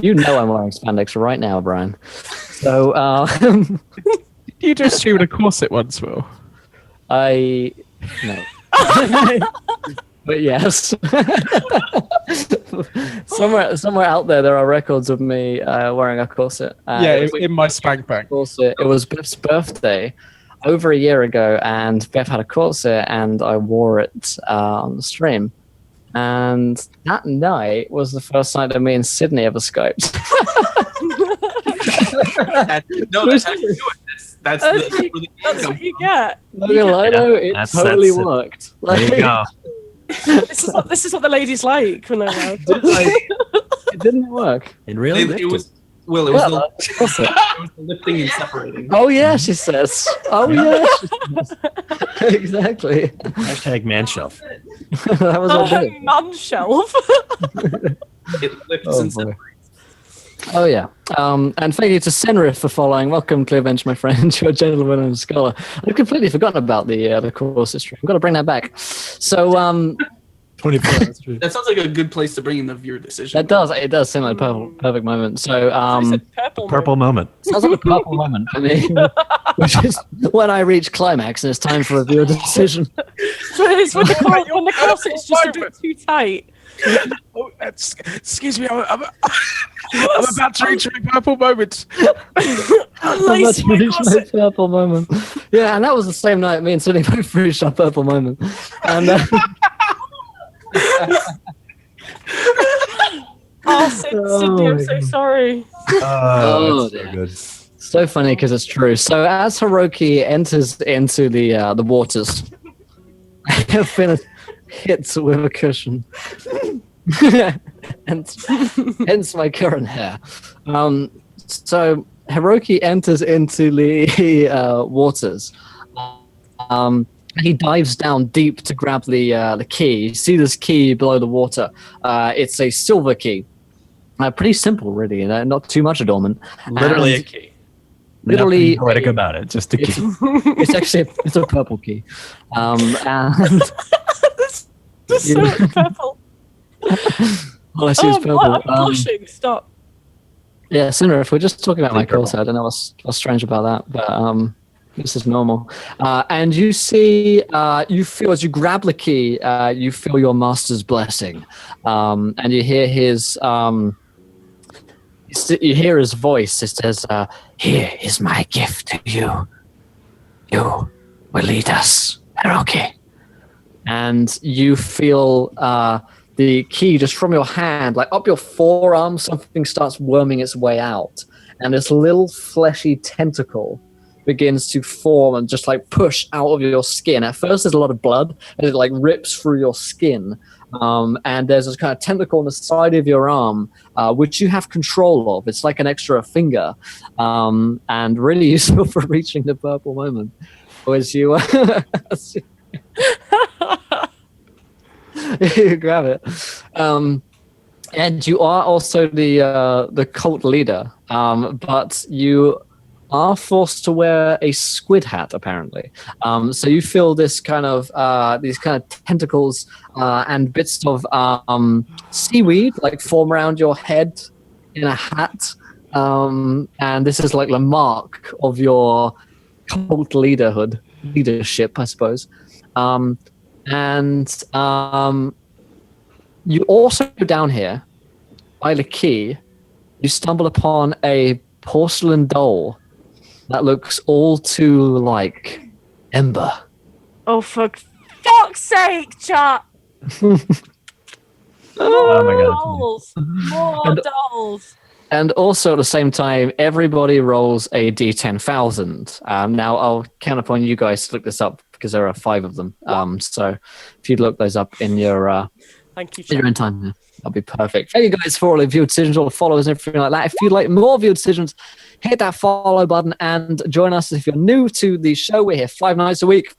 You know I'm wearing spandex right now, Brian. So You just chewed a corset once, Will. I no. But yes. somewhere out there are records of me wearing a corset. Yeah, in my spank bag. Corset. It was Biff's birthday over a year ago, and Biff had a corset, and I wore it on the stream. And that night was the first night that me and Sydney ever Skyped. That's how you do it. That's the That's what you get. Not gonna lie though, it That's- totally that's it. worked. There you go. This is what the ladies like when they're out. It didn't work. It really it was Will. It was, the, it was the lifting and separating. Oh yeah, she says. Oh yeah, she says. Exactly. Hashtag man shelf. That was all good. Man shelf. It lifts Oh, and boy. separates. Oh yeah, and thank you to Senrith for following. Welcome, Clear Bench, my friend. You're a gentleman and a scholar. I've completely forgotten about the course history. I've got to bring that back. So 24 hours. True. That sounds like a good place to bring in the viewer decision. it does seem like a perfect moment. So I said purple. Purple moment. sounds like a purple moment for me, which is when I reach climax and it's time for a viewer decision. So it's when the corset's just a bit too tight. Oh, excuse me, I'm about to reach my purple moment. Lace my corset. Purple moment. Yeah, and that was the same night me and Sydney both reached our purple moment. And Oh, Sydney, I'm so sorry. Oh, that's so dear. good. so funny because it's true. So as Heroki enters into the waters, Finn hits with a cushion. hence my current hair. So Heroki enters into the waters. He dives down deep to grab the key. You see this key below the water. It's a silver key. Pretty simple, really. Not too much adornment. Literally And a key. Literally, Nothing poetic about it. Just a key. it's actually it's a purple key. And Just so purple. well, I see it's purple. I'm blushing. Stop. Yeah, Sinner, if we're just talking about my Purple. course, I don't know what's strange about that, but this is normal. And you see, you feel as you grab the key, you feel your master's blessing, and you hear his, you hear his voice. It says, "Here is my gift to you. You will lead us, Heroki." And you feel the key just from your hand, like up your forearm, something starts worming its way out. And this little fleshy tentacle begins to form and just like push out of your skin. At first, there's a lot of blood, and it like rips through your skin. And there's this kind of tentacle on the side of your arm, which you have control of. It's like an extra finger, and really useful for reaching the purple moment. As you, you grab it, and you are also the cult leader, but you are forced to wear a squid hat apparently. So you feel this kind of these kind of tentacles and bits of seaweed like form around your head in a hat, and this is like the mark of your cult leadership, I suppose. And you also down here by the key, you stumble upon a porcelain doll that looks all too like Ember. Oh, for fuck's sake, chat! Oh my god. Dolls! More And- dolls! And also at the same time, everybody rolls a d10,000. Now I'll count upon you guys to look this up because there are 5 of them. So if you'd look those up in your Thank you, in your chat. own time, that'll be perfect. Thank you guys for all of your decisions, all the followers, and everything like that. If you'd like more of your decisions, hit that follow button and join us. If you're new to the show, we're here 5 nights a week.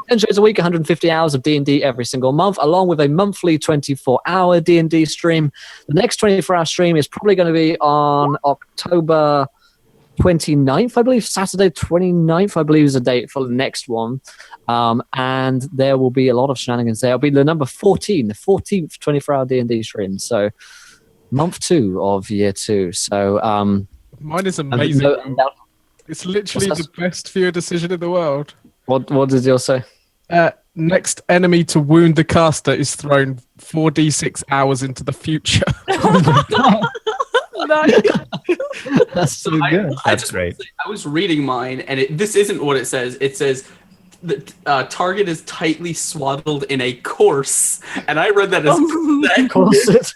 10 shows a week, 150 hours of D&D every single month, along with a monthly 24-hour D&D stream. The next 24-hour stream is probably going to be on October 29th, I believe. Saturday 29th, I believe, is the date for the next one. And there will be a lot of shenanigans there. It'll be the number 14, the 14th 24-hour D&D stream. So month 2 of year 2. So Mine is amazing. no- bro. It's literally What's the that? best viewer decision in the world. what did you say? Next enemy to wound the caster is thrown 4d6 hours into the future. That's so good. That's great. I was reading mine, and this isn't what it says. It says the target is tightly swaddled in a course, and I read that as that, Corset.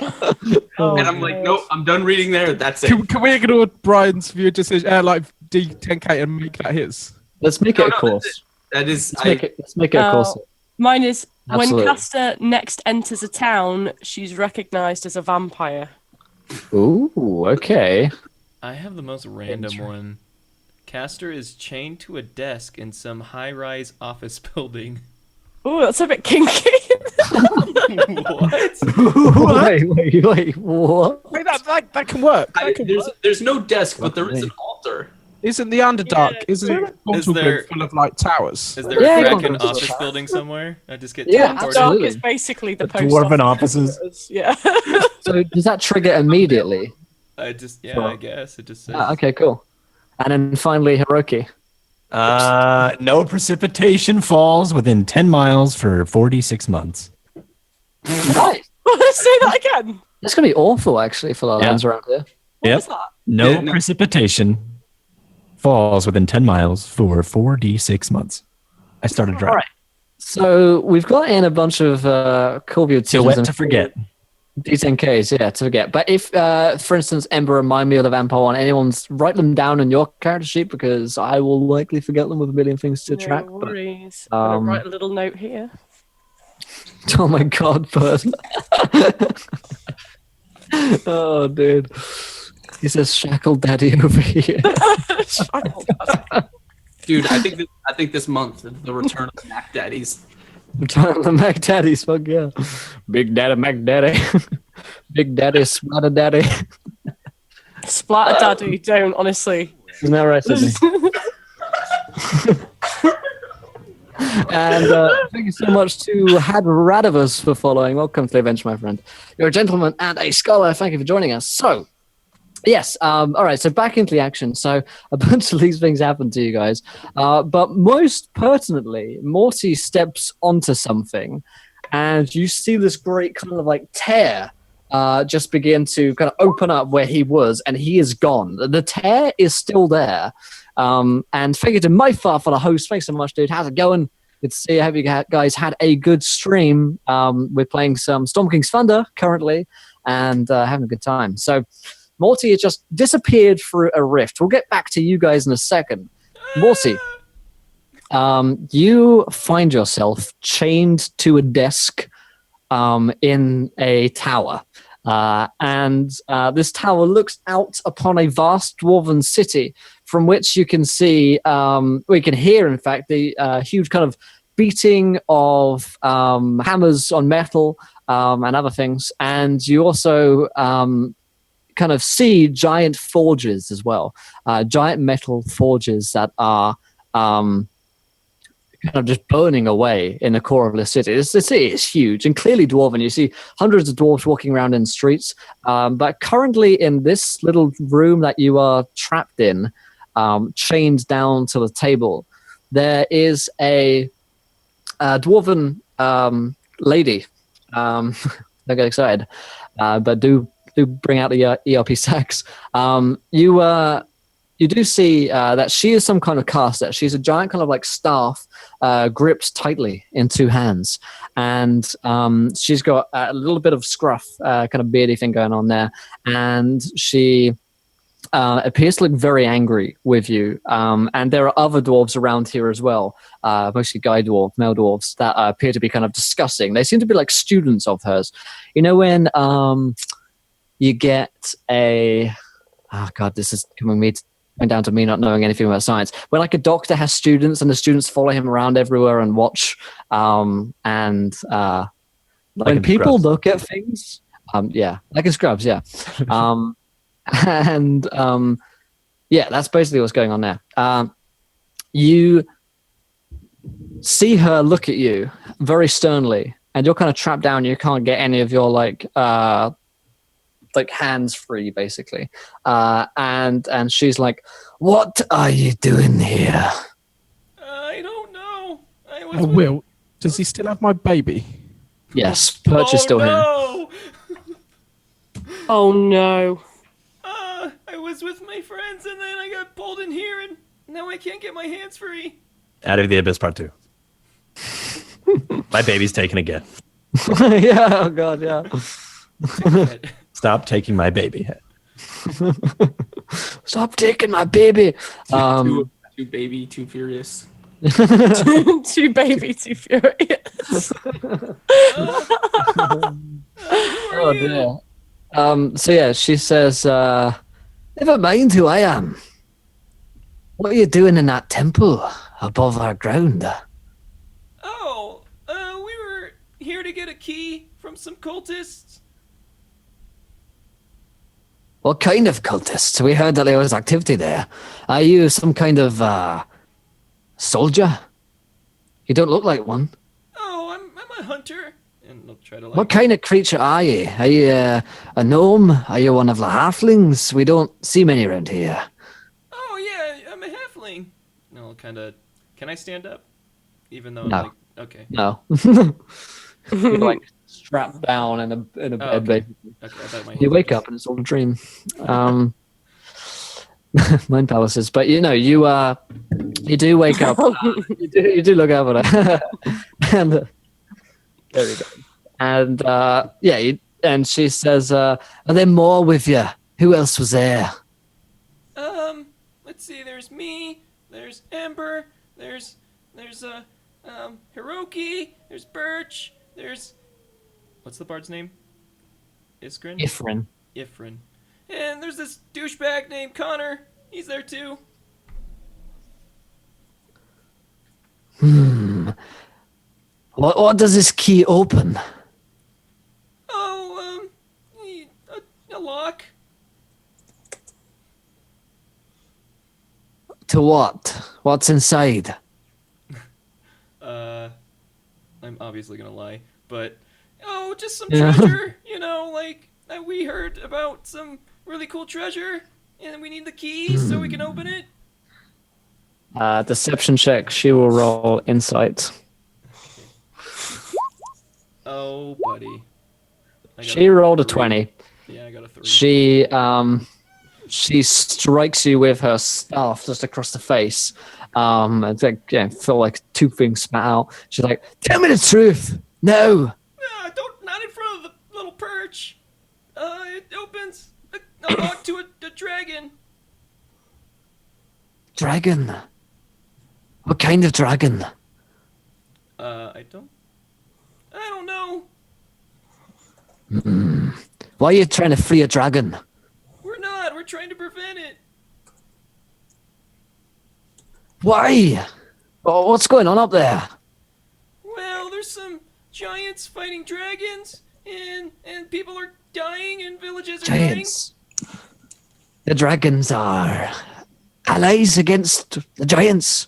and I'm like, nope, I'm done reading there. That's it. Can we ignore Brian's viewer decision, like D10K, and make that his? Let's make No, it a no, course. That is, Let's make it a course. Mine is Absolutely. when caster next enters a town, she's recognized as a vampire. Ooh, okay. I have the most random Interesting. one. Caster is chained to a desk in some high-rise office building. Oh, that's a bit kinky. What? Wait, what? Wait, That can work. That can work. There's no desk, but there is an altar. Isn't the Underdark? Yeah, Isn't Is Gauntlgrym there- full of like towers? Is there Yeah, a go on, Kraken go on. office building somewhere? I just get Yeah, teleported. Dark absolutely. is basically the The post Dwarven office. offices. Yeah. So does that trigger immediately? I guess it just says. Okay, cool. And then finally, Hiroki. No precipitation falls within 10 miles for 46 months. Nice. Say that again. It's gonna be awful actually for the Yeah. lands around here. What was that? No Yeah, no. precipitation falls within 10 miles for 4d6 months. I started dry. All right. So we've got in a bunch of cool view Too wet to forget. D10Ks, yeah, to forget. But if, for instance, Ember remind me of the vampire one, anyone's write them down in your character sheet because I will likely forget them with a million things to track. No But, worries. I'm gonna um, write a little note here. oh my god, Bert. Oh, dude. He says shackle daddy over here. Dude, I think this month the return of the Mac Daddies. The Mac Daddies, fuck yeah. Big Daddy Mac Daddy. Big Daddy Splatter Daddy. Splatter daddy, don't honestly. Isn't that right, Sydney? And thank you so much to Had Radivus for following. Welcome to the adventure, my friend. You're a gentleman and a scholar. Thank you for joining us. So, yes, all right, so back into the action. So a bunch of these things happen to you guys. But most pertinently, Morty steps onto something and you see this great kind of like tear just begin to kind of open up where he was, and he is gone. The tear is still there. And figured in my far for the host. Thanks so much, dude. How's it going? Good to see you. I hope you guys had a good stream. We're playing some Storm King's Thunder currently and having a good time. So Morty has just disappeared through a rift. We'll get back to you guys in a second. Morty, you find yourself chained to a desk in a tower. And this tower looks out upon a vast dwarven city from which you can see, we can hear, in fact, the huge kind of beating of hammers on metal and other things. And you also kind of see giant forges as well, giant metal forges that are kind of just burning away in the core of the city. The city is huge and clearly dwarven. You see hundreds of dwarves walking around in the streets. But currently in this little room that you are trapped in, chained down to the table, there is a dwarven lady. Don't get excited, but do bring out the ERP sacks. You do see that she is some kind of caster. She's a giant kind of like staff gripped tightly in two hands. And she's got a little bit of scruff, kind of beardy thing going on there. And she appears to look very angry with you. And there are other dwarves around here as well, mostly male dwarves, that appear to be kind of discussing. They seem to be like students of hers. You know when you get a... Oh, God, this is coming down to me not knowing anything about science. When like a doctor has students and the students follow him around everywhere and watch, when people Scrubs. look at things, yeah, like in Scrubs, yeah. Yeah, that's basically what's going on there. You see her look at you very sternly, and you're kind of trapped down. You can't get any of your like hands free, basically. And she's like, "What are you doing here?" I don't know. Oh, Will, does he still have my baby? Yes, Perch is still here. No! Oh no. I was with my friends and then I got pulled in here and now I can't get my hands free. Out of the Abyss Part 2. My baby's taken again. Yeah, oh god, yeah. Stop taking my baby. Stop taking my baby. Too baby, too furious. Too baby, too furious. Oh dear. So yeah, she says, "Never mind who I am. What are you doing in that temple above our ground?" Oh, we were here to get a key from some cultists. What kind of cultists? We heard that there was activity there. Are you some kind of soldier? You don't look like one. Oh, I'm a hunter. And I'll try to like. What kind of creature are you? Are you a gnome? Are you one of the halflings? We don't see many around here. Oh yeah, I'm a halfling. No, I'll kind of. Can I stand up? Even though No. I'm like, okay. No. You're like strapped down in a bed, okay. basically. Okay, I thought my You hands wake were up and it's all a dream. Mind palaces, but you do wake up. You do look over there, and there we go. And and she says, "Are there more with you? Who else was there?" Let's see. There's me. There's Ember. There's Heroki. There's Birch. There's what's the bard's name? Iskrin. Ifrin. And there's this douchebag named Connor. He's there too. What does this key open? Oh, a lock. To what? What's inside? I'm obviously gonna lie, but just some Yeah. treasure. Like we heard about some really cool treasure, and we need the key so we can open it. Deception check. She will roll insight. Oh, buddy. She rolled a 20. Yeah, I got a 3. She strikes you with her staff just across the face. It's like, feel like two things spat out. She's like, "Tell me the truth." No. Not in front of the little perch. It opens a lock to a dragon. Dragon. What kind of dragon? I don't know. Why are you trying to free a dragon? We're not. We're trying to prevent it. Why? Oh, what's going on up there? Well, there's some giants fighting dragons, and people are dying, and villages are Giants. The dragons are allies against the giants.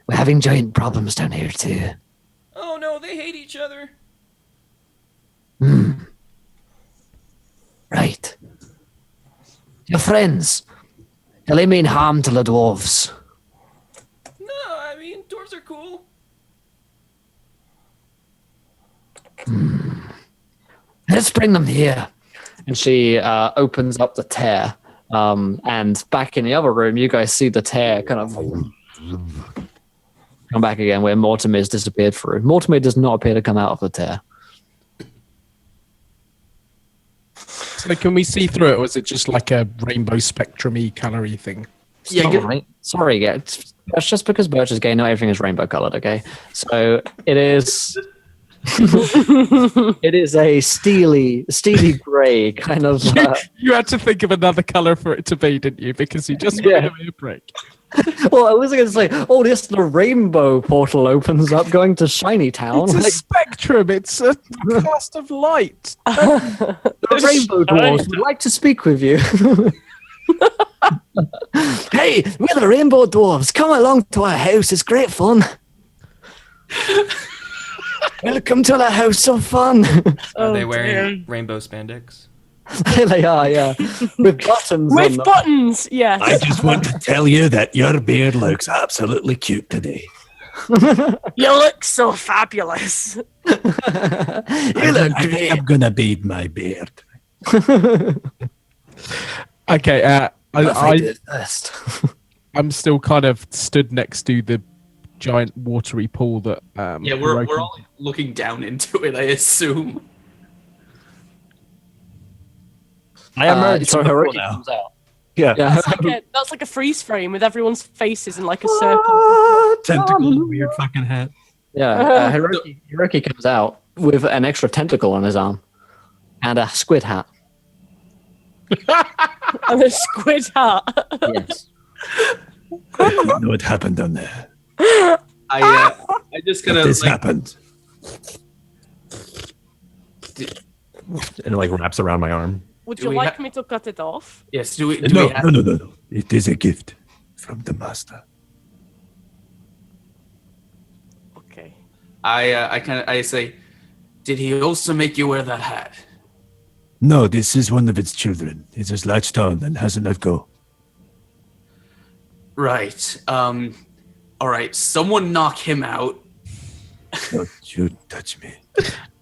We're having giant problems down here too. dying. Oh no, they hate each other. Right. Your friends. Do they mean harm to the dwarves? No, I mean dwarves are cool. Let's bring them here. And she opens up the tear. And back in the other room, you guys see the tear kind of come back again where Mortimer's disappeared through. Mortimer does not appear to come out of the tear. So can we see through it, or is it just like a rainbow spectrum-y colour-y thing? Sorry, it's just because Birch is gay, not everything is rainbow colored, okay? So it is it is a steely grey kind of You had to think of another colour for it to be, didn't you? Because you just made me a break. well, I was going to say, the rainbow portal opens up going to Shiny Town. It's a spectrum. It's a cast of light. The rainbow dwarves would like to speak with you. Hey, we're the rainbow dwarves. Come along to our house. It's great fun. Welcome to the house of fun. Are they wearing rainbow spandex? They are, yeah. With buttons on With them. buttons, yes. I just want to tell you that your beard looks absolutely cute today. You look so fabulous. You look I think great. I'm gonna bead my beard. Okay, I did first. I'm still kind of stood next to the giant watery pool that. Yeah, we're all looking down into it, I assume. I emerged so from the pool Heroki now. comes out. Yeah. Yeah. That's like a freeze frame with everyone's faces in like a circle. Tentacle, weird fucking hat. Yeah, Hiroki comes out with an extra tentacle on his arm and a squid hat. And a squid hat. Yes. I don't know what happened down there. I just kind of This like happened. And it like wraps around my arm. Would Do you we like ha- me to cut it off? Yes. Do we No, have? no. It is a gift from the master. Okay. I say, did he also make you wear that hat? No, this is one of its children. It has latched on and hasn't let go. Right. All right. Someone knock him out. Don't you touch me.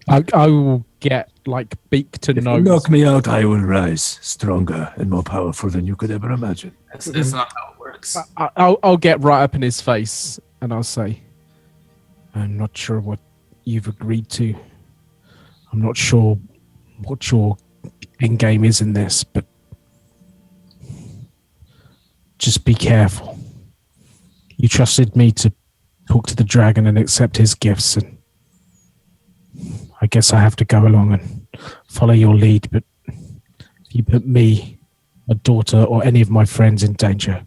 I will get like beak to If you nose. knock me out, I will rise stronger and more powerful than you could ever imagine. That's not how it works. I'll get right up in his face and I'll say, I'm not sure what you've agreed to. I'm not sure what your end game is in this, but just be careful. You trusted me to talk to the dragon and accept his gifts, and I guess I have to go along and follow your lead, but if you put me, my daughter, or any of my friends in danger,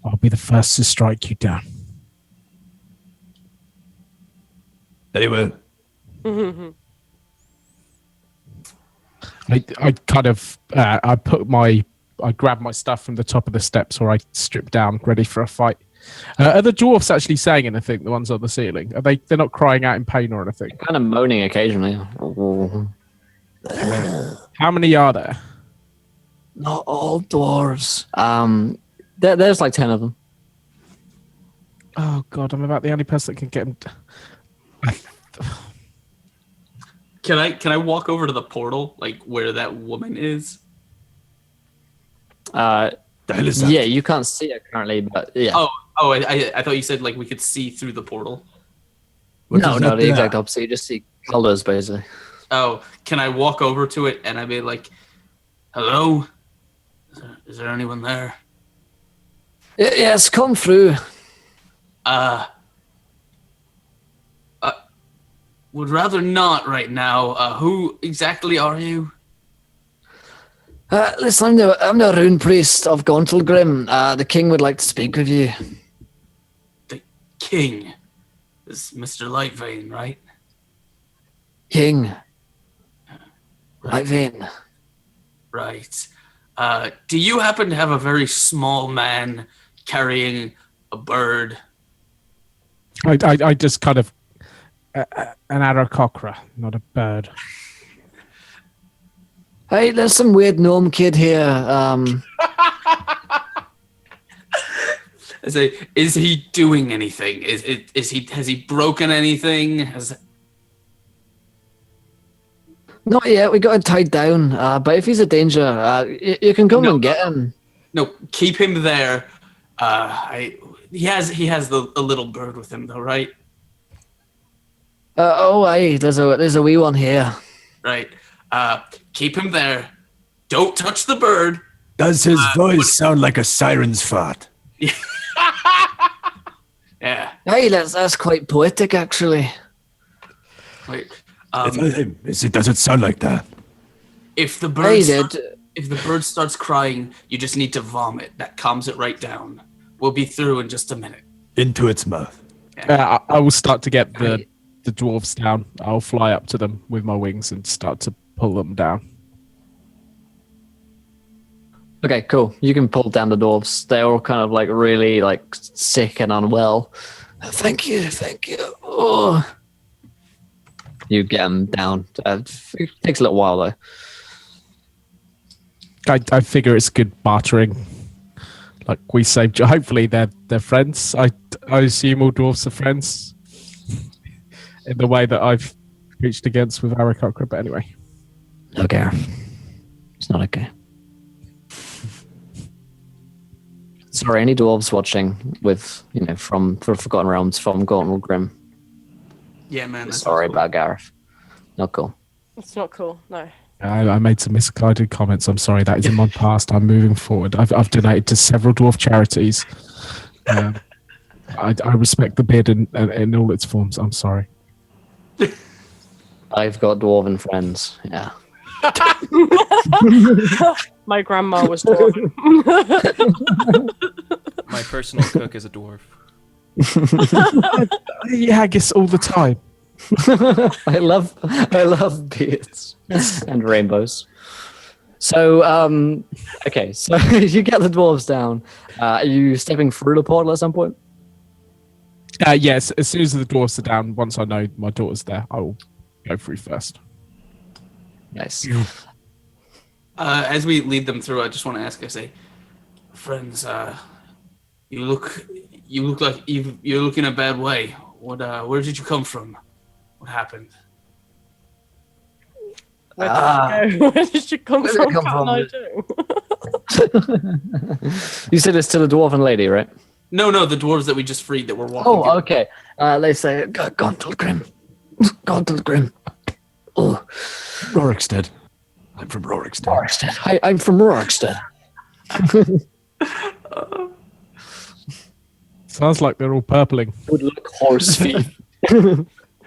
I'll be the first to strike you down. Very well. I kind of I grab my stuff from the top of the steps, or I strip down, ready for a fight. Are the dwarfs actually saying anything? The ones on the ceiling, they're not crying out in pain or anything? Kind of moaning occasionally. How many are there? Not all dwarves. There's like 10 of them. Oh god, I'm about the only person that can get them. Can I walk over to the portal, like where that woman is? The hell is that? Yeah, you can't see it currently, but yeah. Oh, I thought you said like we could see through the portal. What no, is no, that the there? exact opposite. You just see colors, basically. Oh, can I walk over to it and I'd be like, hello? Is there anyone there? Yes, come through. Would rather not right now. Who exactly are you? Listen, I'm the rune priest of Gauntlgrym. The king would like to speak with you. The king. This is Mr. Lightvein, right? King. Lightvein. Right. Do you happen to have a very small man carrying a bird? I just kind of an aracocra, not a bird. Hey, there's some weird gnome kid here. I say, is he doing anything? Has he broken anything? Not yet. We got him tied down. But if he's a danger, you can come and get him. No, keep him there. He has a little bird with him though, right? Aye. There's a wee one here. Right. Keep him there. Don't touch the bird. Does his voice sound like a siren's fart? Yeah. Hey, that's quite poetic, actually. Wait. Does it sound like that? If the bird starts crying, you just need to vomit. That calms it right down. We'll be through in just a minute. Into its mouth. I will start to get the dwarves down. I'll fly up to them with my wings and start to pull them down. Okay, cool. You can pull down the dwarves. They're all kind of like really like sick and unwell. Thank you. Oh. You get them down. It takes a little while though. I figure it's good bartering. Like we saved. Hopefully they're friends. I assume all dwarves are friends. In the way that I've preached against with Arakokra, but anyway. Okay. It's not okay. Sorry, any dwarves watching with, from Forgotten Realms, from Gauntlgrym. Yeah, man. Sorry about Gareth. Not cool. It's not cool, no. I made some misguided comments. I'm sorry. That is in my past. I'm moving forward. I've donated to several dwarf charities. I respect the beard in all its forms. I'm sorry. I've got dwarven friends. Yeah. My grandma was dwarven. My personal cook is a dwarf. Yeah, I guess all the time. I love beards and rainbows. So, okay, so you get the dwarves down. Are you stepping through the portal at some point? Yes, as soon as the dwarves are down, once I know my daughter's there, I will go through first. Nice. As we lead them through, I just want to ask. I say, friends, you look like you're looking a bad way. What? Where did you come from? What happened? Where did you go? Where did you come Where did I from? come Can't from? I do? You said it's to the dwarven lady, right? No, the dwarves that we just freed that were walking. Oh, okay. They say, Gauntlgrym. Gauntlgrym. Oh, Rorikstead. I'm from Rorikstead. Rorikstead. I'm from Rorikstead. Sounds like they're all purpling. Good luck, horse thief.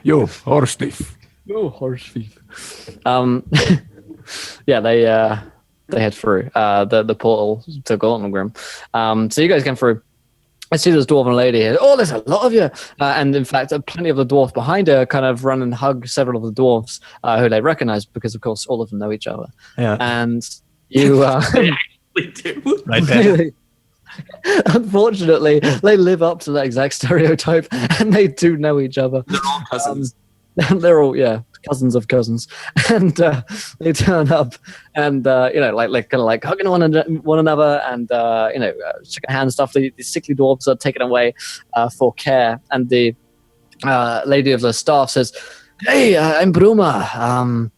Yo, horse thief. Oh, horse thief. Yeah, they head through the portal to Gauntlgrym. So you guys come through. I see this dwarven lady here. Oh, there's a lot of you. And in fact, plenty of the dwarf behind her kind of run and hug several of the dwarves who they recognize because, of course, all of them know each other. Yeah. And you... They do. Right there. Unfortunately, they live up to that exact stereotype and they do know each other. They're all cousins. They're all, cousins of cousins. And they turn up and, like kind of like hugging one another and, shaking hands and stuff. The sickly dwarves are taken away for care. And the lady of the staff says, "Hey, I'm Bruma.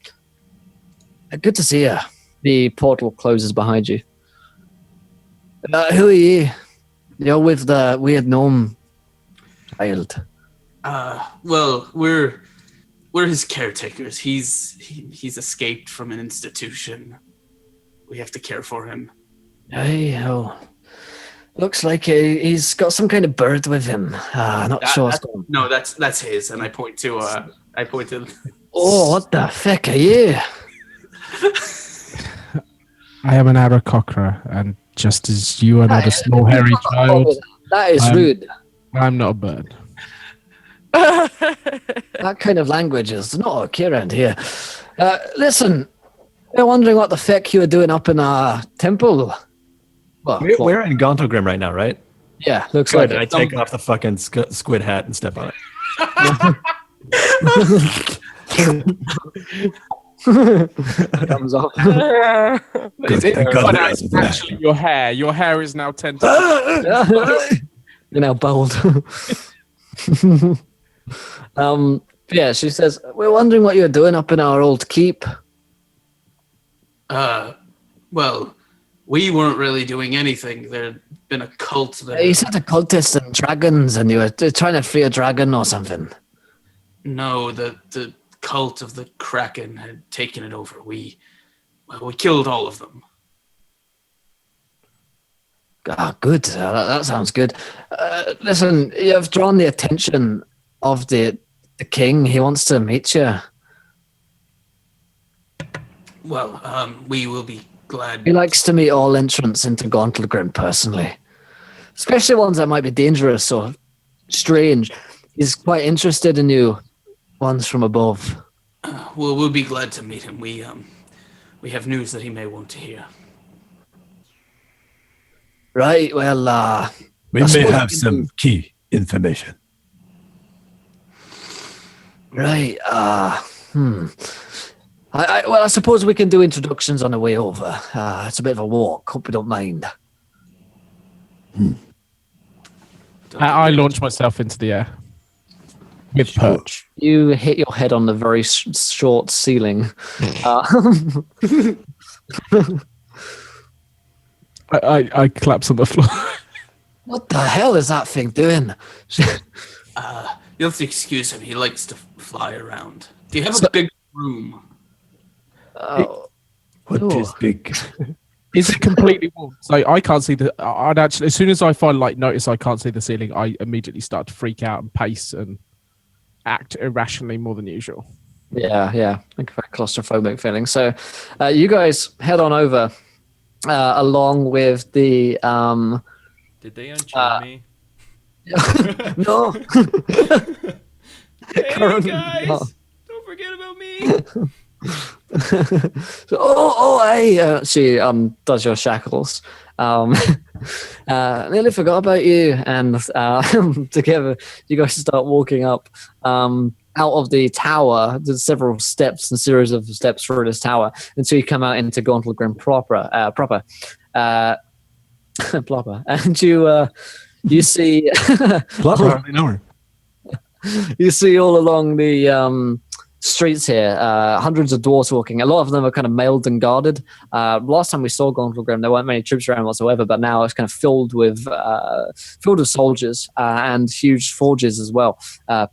Good to see you." The portal closes behind you. Who are you? You're with the weird gnome child. Well, we're his caretakers. He's escaped from an institution. We have to care for him. Hey, looks like he's got some kind of bird with him. Not sure what's going on. No, that's his. And I point to. Oh, what the feck are you? I am an Aarakocra, and just as you are not a small hairy child, That is rude. I'm not a bird. That kind of language is not okay around here. Listen, we're wondering what the feck you were doing up in our temple. Well, We're in Gauntlgrym right now, right? yeah, looks Good. like I it. take off the fucking squid hat and step on it. Comes off. It's actually your hair. Your hair is now 10 times. You're now bald. Yeah, she says, we're wondering what you're doing up in our old keep. Well, we weren't really doing anything. There'd been a cult there. You said the cultists and dragons, and you were trying to free a dragon or something. No, the cult of the Kraken had taken it over. We killed all of them. Ah, good. That sounds good. Listen, you've drawn the attention of the king. He wants to meet you. Well, we will be glad. He likes to meet all entrants into Gauntlgrym personally, especially ones that might be dangerous or strange. He's quite interested in you, ones from above. Well, we'll be glad to meet him. We have news that he may want to hear. Right. Well, We may have some key information. right. I suppose we can do introductions on the way over. It's a bit of a walk. Hope you don't mind. I launch myself into the air with perch. You hit your head on the very short ceiling. I collapse on the floor. What the hell is that thing doing? You'll have to excuse him. He likes to fly around. Do you have a big room? What is big? Is it completely warm? So I can't see the. I'd actually, as soon as I find notice I can't see the ceiling, I immediately start to freak out and pace and act irrationally more than usual. Yeah. Like a very claustrophobic feeling. So, you guys head on over, along with the. Did they unchain me? No. Hey Current- guys, no. don't forget about me. Hey, she does your shackles. Nearly forgot about you. And together, you guys start walking up out of the tower. There's several steps, a series of steps through this tower until you come out into Gauntlgrym proper. Plopper. And you see Plop, I hardly know her. you see all along the streets here, hundreds of dwarves walking. A lot of them are kind of mailed and guarded. Last time we saw Gauntlgrym, there weren't many troops around whatsoever, but now it's kind of filled with soldiers and huge forges as well.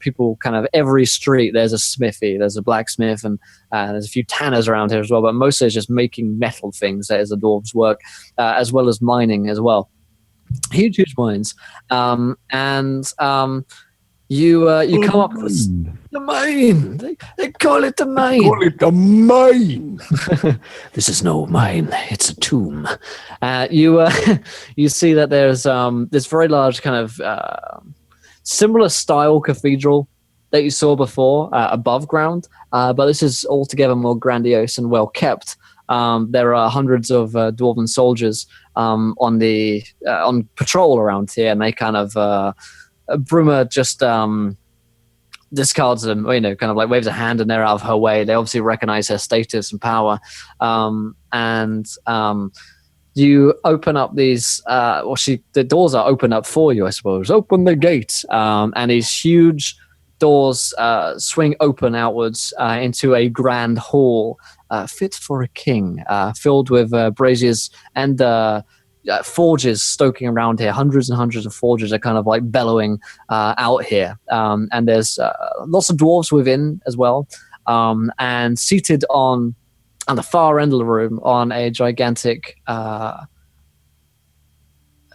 People kind of every street. There's a smithy, there's a blacksmith, and there's a few tanners around here as well. But mostly it's just making metal things. That is the dwarves' work, as well as mining as well. Huge mines, you come up with the mine. They call it the mine. Call it a mine. This is no mine. It's a tomb. You see that there's this very large kind of similar style cathedral that you saw before above ground, but this is altogether more grandiose and well kept. There are hundreds of dwarven soldiers on patrol around here, and they kind of. Bruma just discards them, kind of like waves a hand and they're out of her way. They obviously recognize her status and power. You open up these, the doors are open up for you, I suppose. Open the gate. And these huge doors swing open outwards into a grand hall fit for a king, filled with braziers and forges stoking around here. Hundreds and hundreds of forges are kind of like bellowing out here. And there's lots of dwarves within as well. And seated on the far end of the room on a gigantic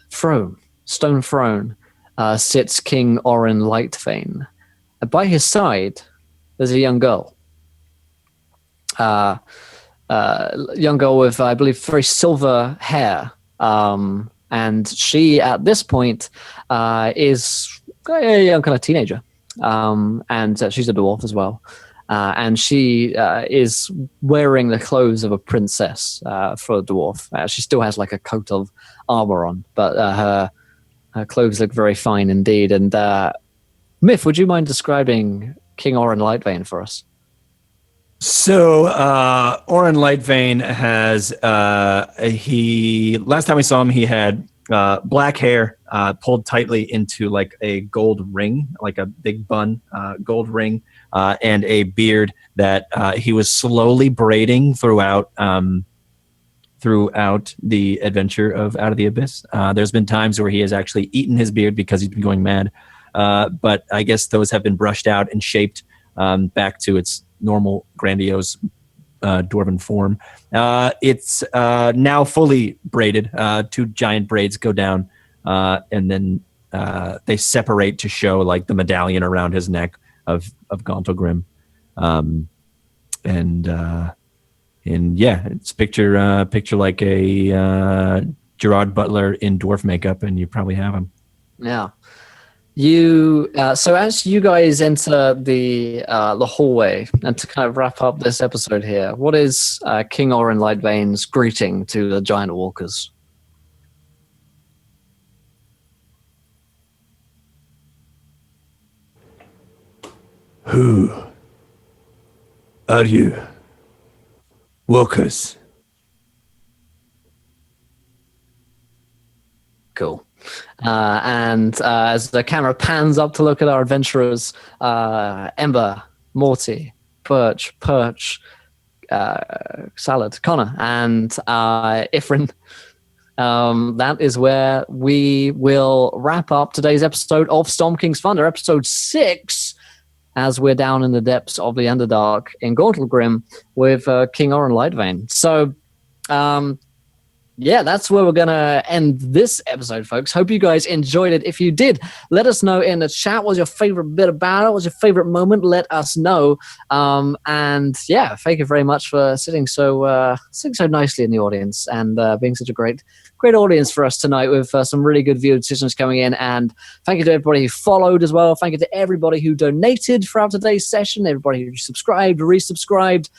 throne, stone throne, sits King Orin Lightfane. By his side, there's a young girl. Young girl with, I believe, very silver hair. And she, at this point, is a young kind of teenager. And she's a dwarf as well. And she is wearing the clothes of a princess for a dwarf. She still has like a coat of armor on, but her clothes look very fine indeed. And Myth, would you mind describing King Orin Lightfane for us? So Orin Lightfane has last time we saw him, he had black hair pulled tightly into like a gold ring, like a big bun gold ring, and a beard that he was slowly braiding throughout the adventure of Out of the Abyss. There's been times where he has actually eaten his beard because he's been going mad, but I guess those have been brushed out and shaped back to its normal, grandiose dwarven form. It's now fully braided. Two giant braids go down, and then they separate to show like the medallion around his neck of Gauntlgrym. And yeah, it's picture like a Gerard Butler in dwarf makeup, and you probably have him. Yeah. So as you guys enter the hallway, and to kind of wrap up this episode here, what is King Orin Lightfane's greeting to the giant walkers? Who are you? Walkers. Cool. And as the camera pans up to look at our adventurers, Ember, Morty, Perch, Salad, Connor, and Ifrin, that is where we will wrap up today's episode of Storm King's Thunder, episode 6, as we're down in the depths of the Underdark in Gauntlgrym with King Orin Lightfane. So, yeah, that's where we're going to end this episode, folks. Hope you guys enjoyed it. If you did, let us know in the chat. What's your favorite bit about it? What's your favorite moment? Let us know. And yeah, thank you very much for sitting so nicely in the audience and being such a great audience for us tonight with some really good viewer decisions coming in. And thank you to everybody who followed as well. Thank you to everybody who donated throughout today's session, everybody who subscribed, resubscribed,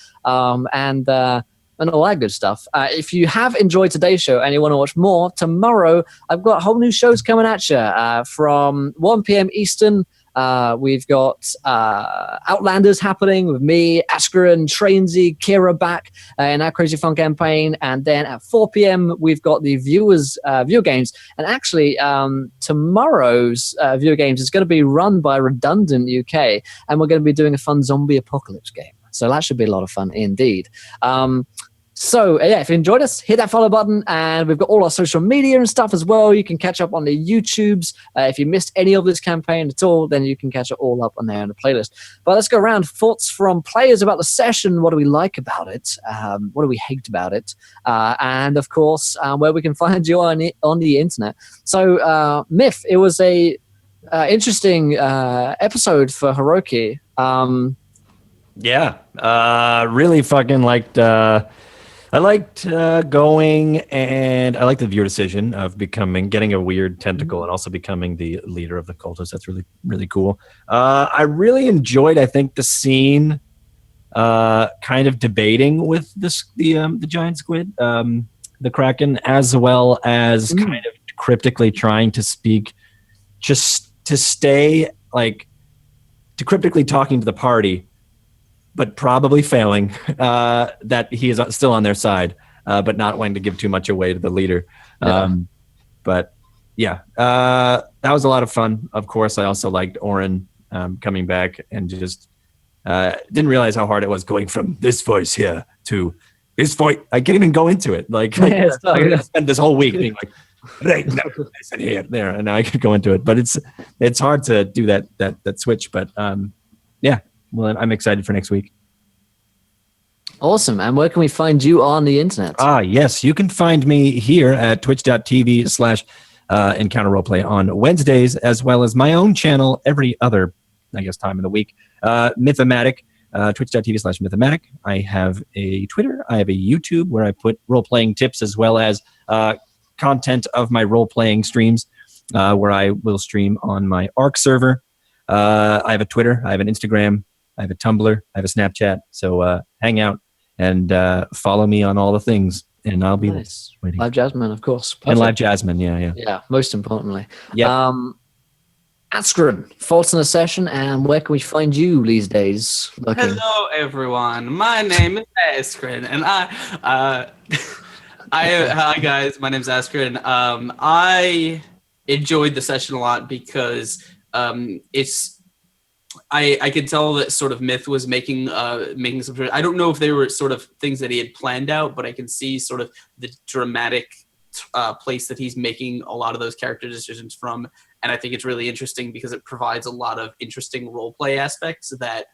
and all that good stuff. If you have enjoyed today's show and you want to watch more, tomorrow I've got whole new shows coming at you from 1 p.m. Eastern. We've got Outlanders happening with me, Askren, Trainsy, Kira back in our Crazy Fun campaign. And then at 4 p.m. we've got the viewer games. And actually tomorrow's viewer games is going to be run by Redundant UK. And we're going to be doing a fun zombie apocalypse game. So that should be a lot of fun indeed. So yeah, if you enjoyed us, hit that follow button, and we've got all our social media and stuff as well. You can catch up on the YouTubes. If you missed any of this campaign at all, then you can catch it all up on there in the playlist. But let's go around. Thoughts from players about the session. What do we like about it? What do we hate about it? And of course, where we can find you on the internet. So Myth, it was a interesting episode for Heroki. Yeah, really fucking liked. I liked going, and I liked the viewer decision of getting a weird tentacle, and also becoming the leader of the cultists. That's really, really cool. I really enjoyed, I think, the scene, kind of debating with the giant squid, the Kraken, as well as kind of cryptically trying to speak, just to stay to cryptically talking to the party, but probably failing, that he is still on their side, but not wanting to give too much away to the leader. Yeah. But yeah, that was a lot of fun. Of course, I also liked Oren coming back, and just didn't realize how hard it was going from this voice here to this voice. I can't even go into it. I spent this whole week being like, right, no, listen here, there, and now I could go into it. But it's hard to do that switch. But yeah. Well, I'm excited for next week. Awesome. And where can we find you on the internet? Yes. You can find me here at twitch.tv/Encounter Roleplay on Wednesdays, as well as my own channel every other, time of the week. Mythomatic, twitch.tv/Mythomatic. I have a Twitter. I have a YouTube where I put role-playing tips, as well as content of my role-playing streams, where I will stream on my ARC server. I have a Twitter. I have an Instagram. I have a Tumblr. I have a Snapchat. So hang out and follow me on all the things, and I'll be waiting. Live Jasmine, of course. Perfect. And Live Jasmine, yeah. Yeah, most importantly. Yeah. Askren, thoughts on the session, and where can we find you these days? Hello, everyone. My name is Askren, and hi guys. My name is Askren. I enjoyed the session a lot because I could tell that sort of Myth was making some. I don't know if they were sort of things that he had planned out, but I can see sort of the dramatic place that he's making a lot of those character decisions from, and I think it's really interesting because it provides a lot of interesting role play aspects that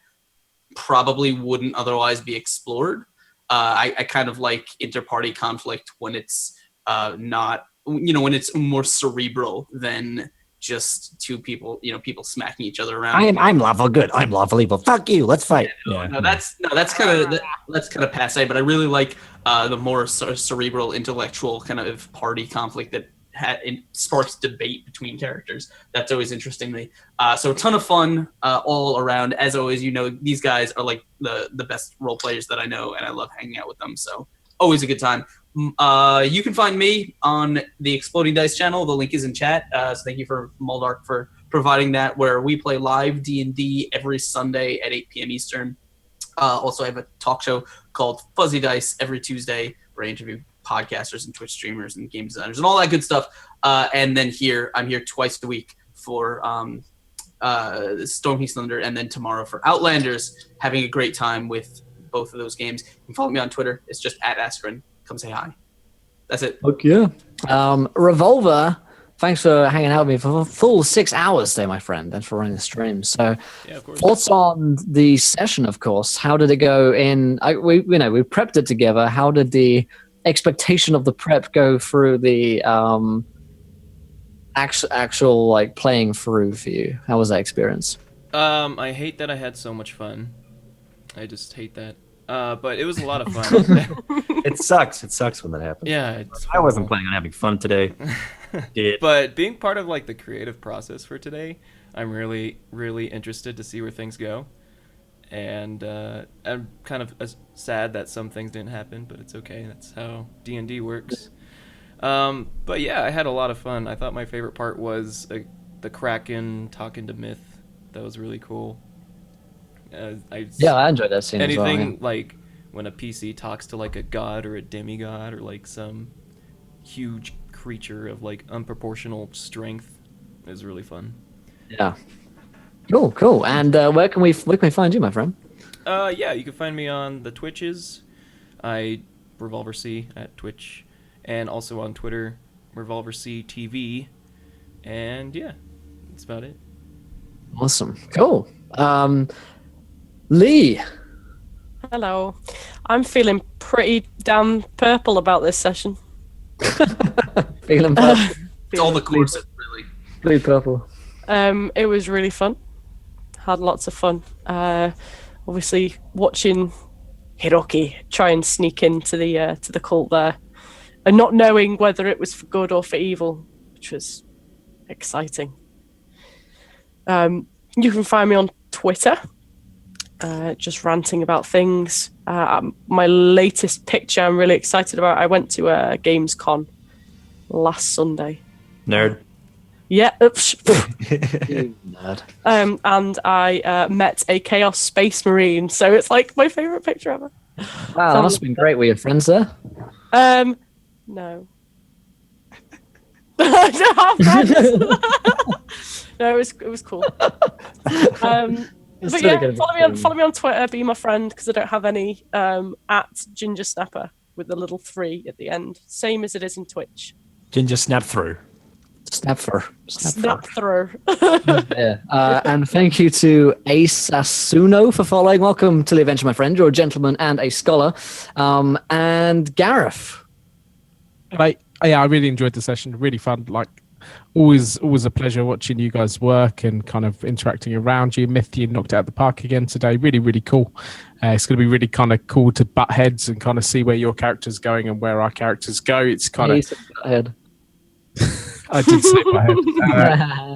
probably wouldn't otherwise be explored. I kind of like inter-party conflict when it's not, when it's more cerebral than just two people, people smacking each other around. I'm lawful good. I'm lawful evil. Fuck you. Let's fight. That's kind of passe. But I really like the more cerebral, intellectual kind of party conflict that sparks debate between characters. That's always interesting to me. So a ton of fun all around. As always, these guys are like the best role players that I know, and I love hanging out with them. So always a good time. You can find me on the Exploding Dice channel. The link is in chat. So thank you for Muldark for providing that, where we play live D&D every Sunday at 8 p.m. Eastern. Also, I have a talk show called Fuzzy Dice every Tuesday, where I interview podcasters and Twitch streamers and game designers and all that good stuff. And then I'm here twice a week for Stormking's Thunder, and then tomorrow for Outlanders, having a great time with both of those games. You can follow me on Twitter. It's just @Askren. Come say hi. That's it. Okay. Revolver, thanks for hanging out with me for a full 6 hours today, my friend, and for running the stream. So, Yeah, of course. thoughts on the session, of course. How did it go we prepped it together. How did the expectation of the prep go through the actual like playing through for you? How was that experience? I hate that I had so much fun. I just hate that. But it was a lot of fun. It sucks. It sucks when that happens. Yeah, it's I wasn't horrible. planning on having fun today. Did. But being part of like the creative process for today, I'm really, really interested to see where things go. And I'm kind of sad that some things didn't happen, but it's okay. That's how D&D works. But yeah, I had a lot of fun. I thought my favorite part was the Kraken talking to Myth. That was really cool. I enjoyed that scene. anything as well, yeah. like when a PC talks to like a god or a demigod or like some huge creature of like unproportional strength is really fun. Yeah. Cool. And where can we find you, my friend? Yeah, you can find me on the Twitches. Revolver C at Twitch, and also on Twitter, Revolver C TV. And yeah, that's about it. Awesome. Cool. Lee. Hello. I'm feeling pretty damn purple about this session. Feeling purple. It's all the courses, really. Blue purple. It was really fun. Had lots of fun. Obviously, watching Hiroki try and sneak into the cult there, and not knowing whether it was for good or for evil, which was exciting. You can find me on Twitter, just ranting about things. My latest picture I'm really excited about. I went to a Gamescom last Sunday. Nerd. Yeah. Oops. You nerd. And I met a Chaos Space Marine, so it's like my favorite picture ever. Wow, that must have been great. Were your friends there? No. I don't have friends. No, it was cool. But yeah, follow me on Twitter, be my friend, because I don't have any. At Ginger Snapper with the little 3 at the end, same as it is in Twitch. Ginger snap through. Snap through. Yeah. And thank you to Asasuno for following. Welcome to the adventure, my friend. You're a gentleman and a scholar. And Gareth. I really enjoyed the session. Really fun. Like always a pleasure watching you guys work and kind of interacting around you. Myth, you knocked it out the park again today. Really, really cool. It's going to be really kind of cool to butt heads and kind of see where your character's going and where our characters go. It's kind of. I did say my head.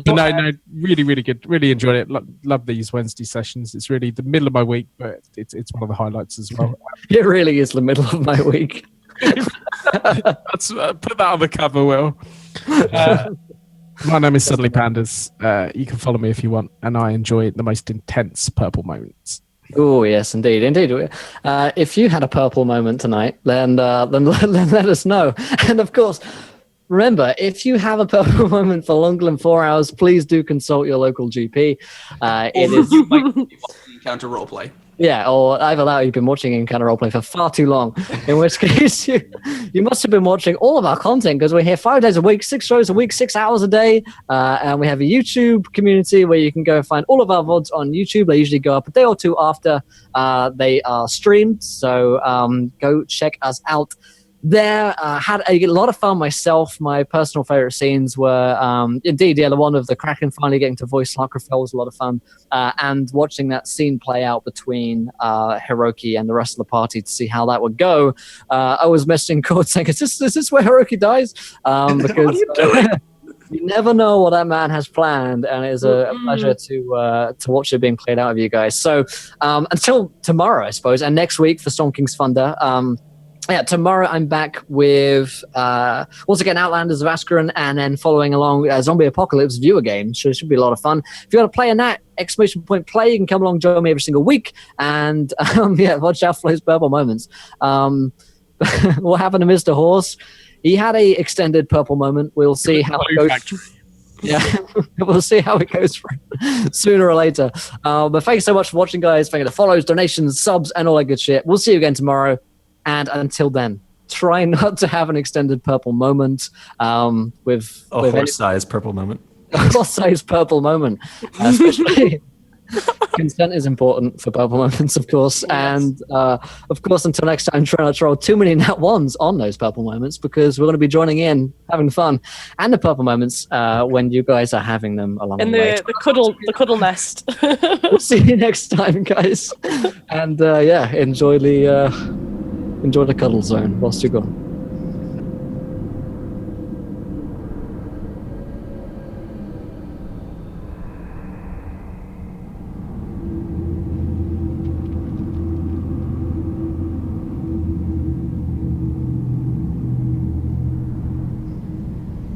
But no, really, really good. Really enjoyed it. Love these Wednesday sessions. It's really the middle of my week, but it's one of the highlights as well. It really is the middle of my week. Let's put that on the cover, Will. My name is Suddenly Pandas. You can follow me if you want, and I enjoy the most intense purple moments. Oh yes, indeed. If you had a purple moment tonight, then let us know. And of course, remember, if you have a purple moment for longer than 4 hours, please do consult your local GP. It is You might be watching Encounter Roleplay. Yeah, or either that or you've been watching Encounter Roleplay for far too long, in which case you must have been watching all of our content, because we're here 5 days a week, 6 shows a week, 6 hours a day, and we have a YouTube community where you can go and find all of our VODs on YouTube. They usually go up a day or two after they are streamed, so go check us out there. Had a lot of fun myself. My personal favorite scenes were indeed the one of the Kraken finally getting to voice Larkrafel was a lot of fun, and watching that scene play out between Hiroki and the rest of the party to see how that would go. I was messaging Cord saying, is this where Hiroki dies? Because What are you doing? you never know what that man has planned, and it is a pleasure to watch it being played out of you guys. So until tomorrow, I suppose, and next week for Storm King's Thunder. Tomorrow I'm back with once again Outlanders of Askren, and then following along Zombie Apocalypse viewer game. So it should be a lot of fun. If you want to play in that, !play, you can come along, join me every single week, and watch out for those purple moments. What happened to Mr. Horse? He had a extended purple moment. We'll see how it goes. Yeah, we'll see how it goes sooner or later. But thanks so much for watching, guys. Thank you for follows, donations, subs, and all that good shit. We'll see you again tomorrow. And until then, try not to have an extended purple moment with Horse-sized purple moment. A horse-sized purple moment, especially Consent is important for purple moments, of course. Yes. And of course, until next time, try not to roll too many nat ones on those purple moments because we're going to be joining in, having fun, and the purple moments when you guys are having them along In the way. the cuddle nest. We'll see you next time, guys. And enjoy the cuddle zone whilst you're gone.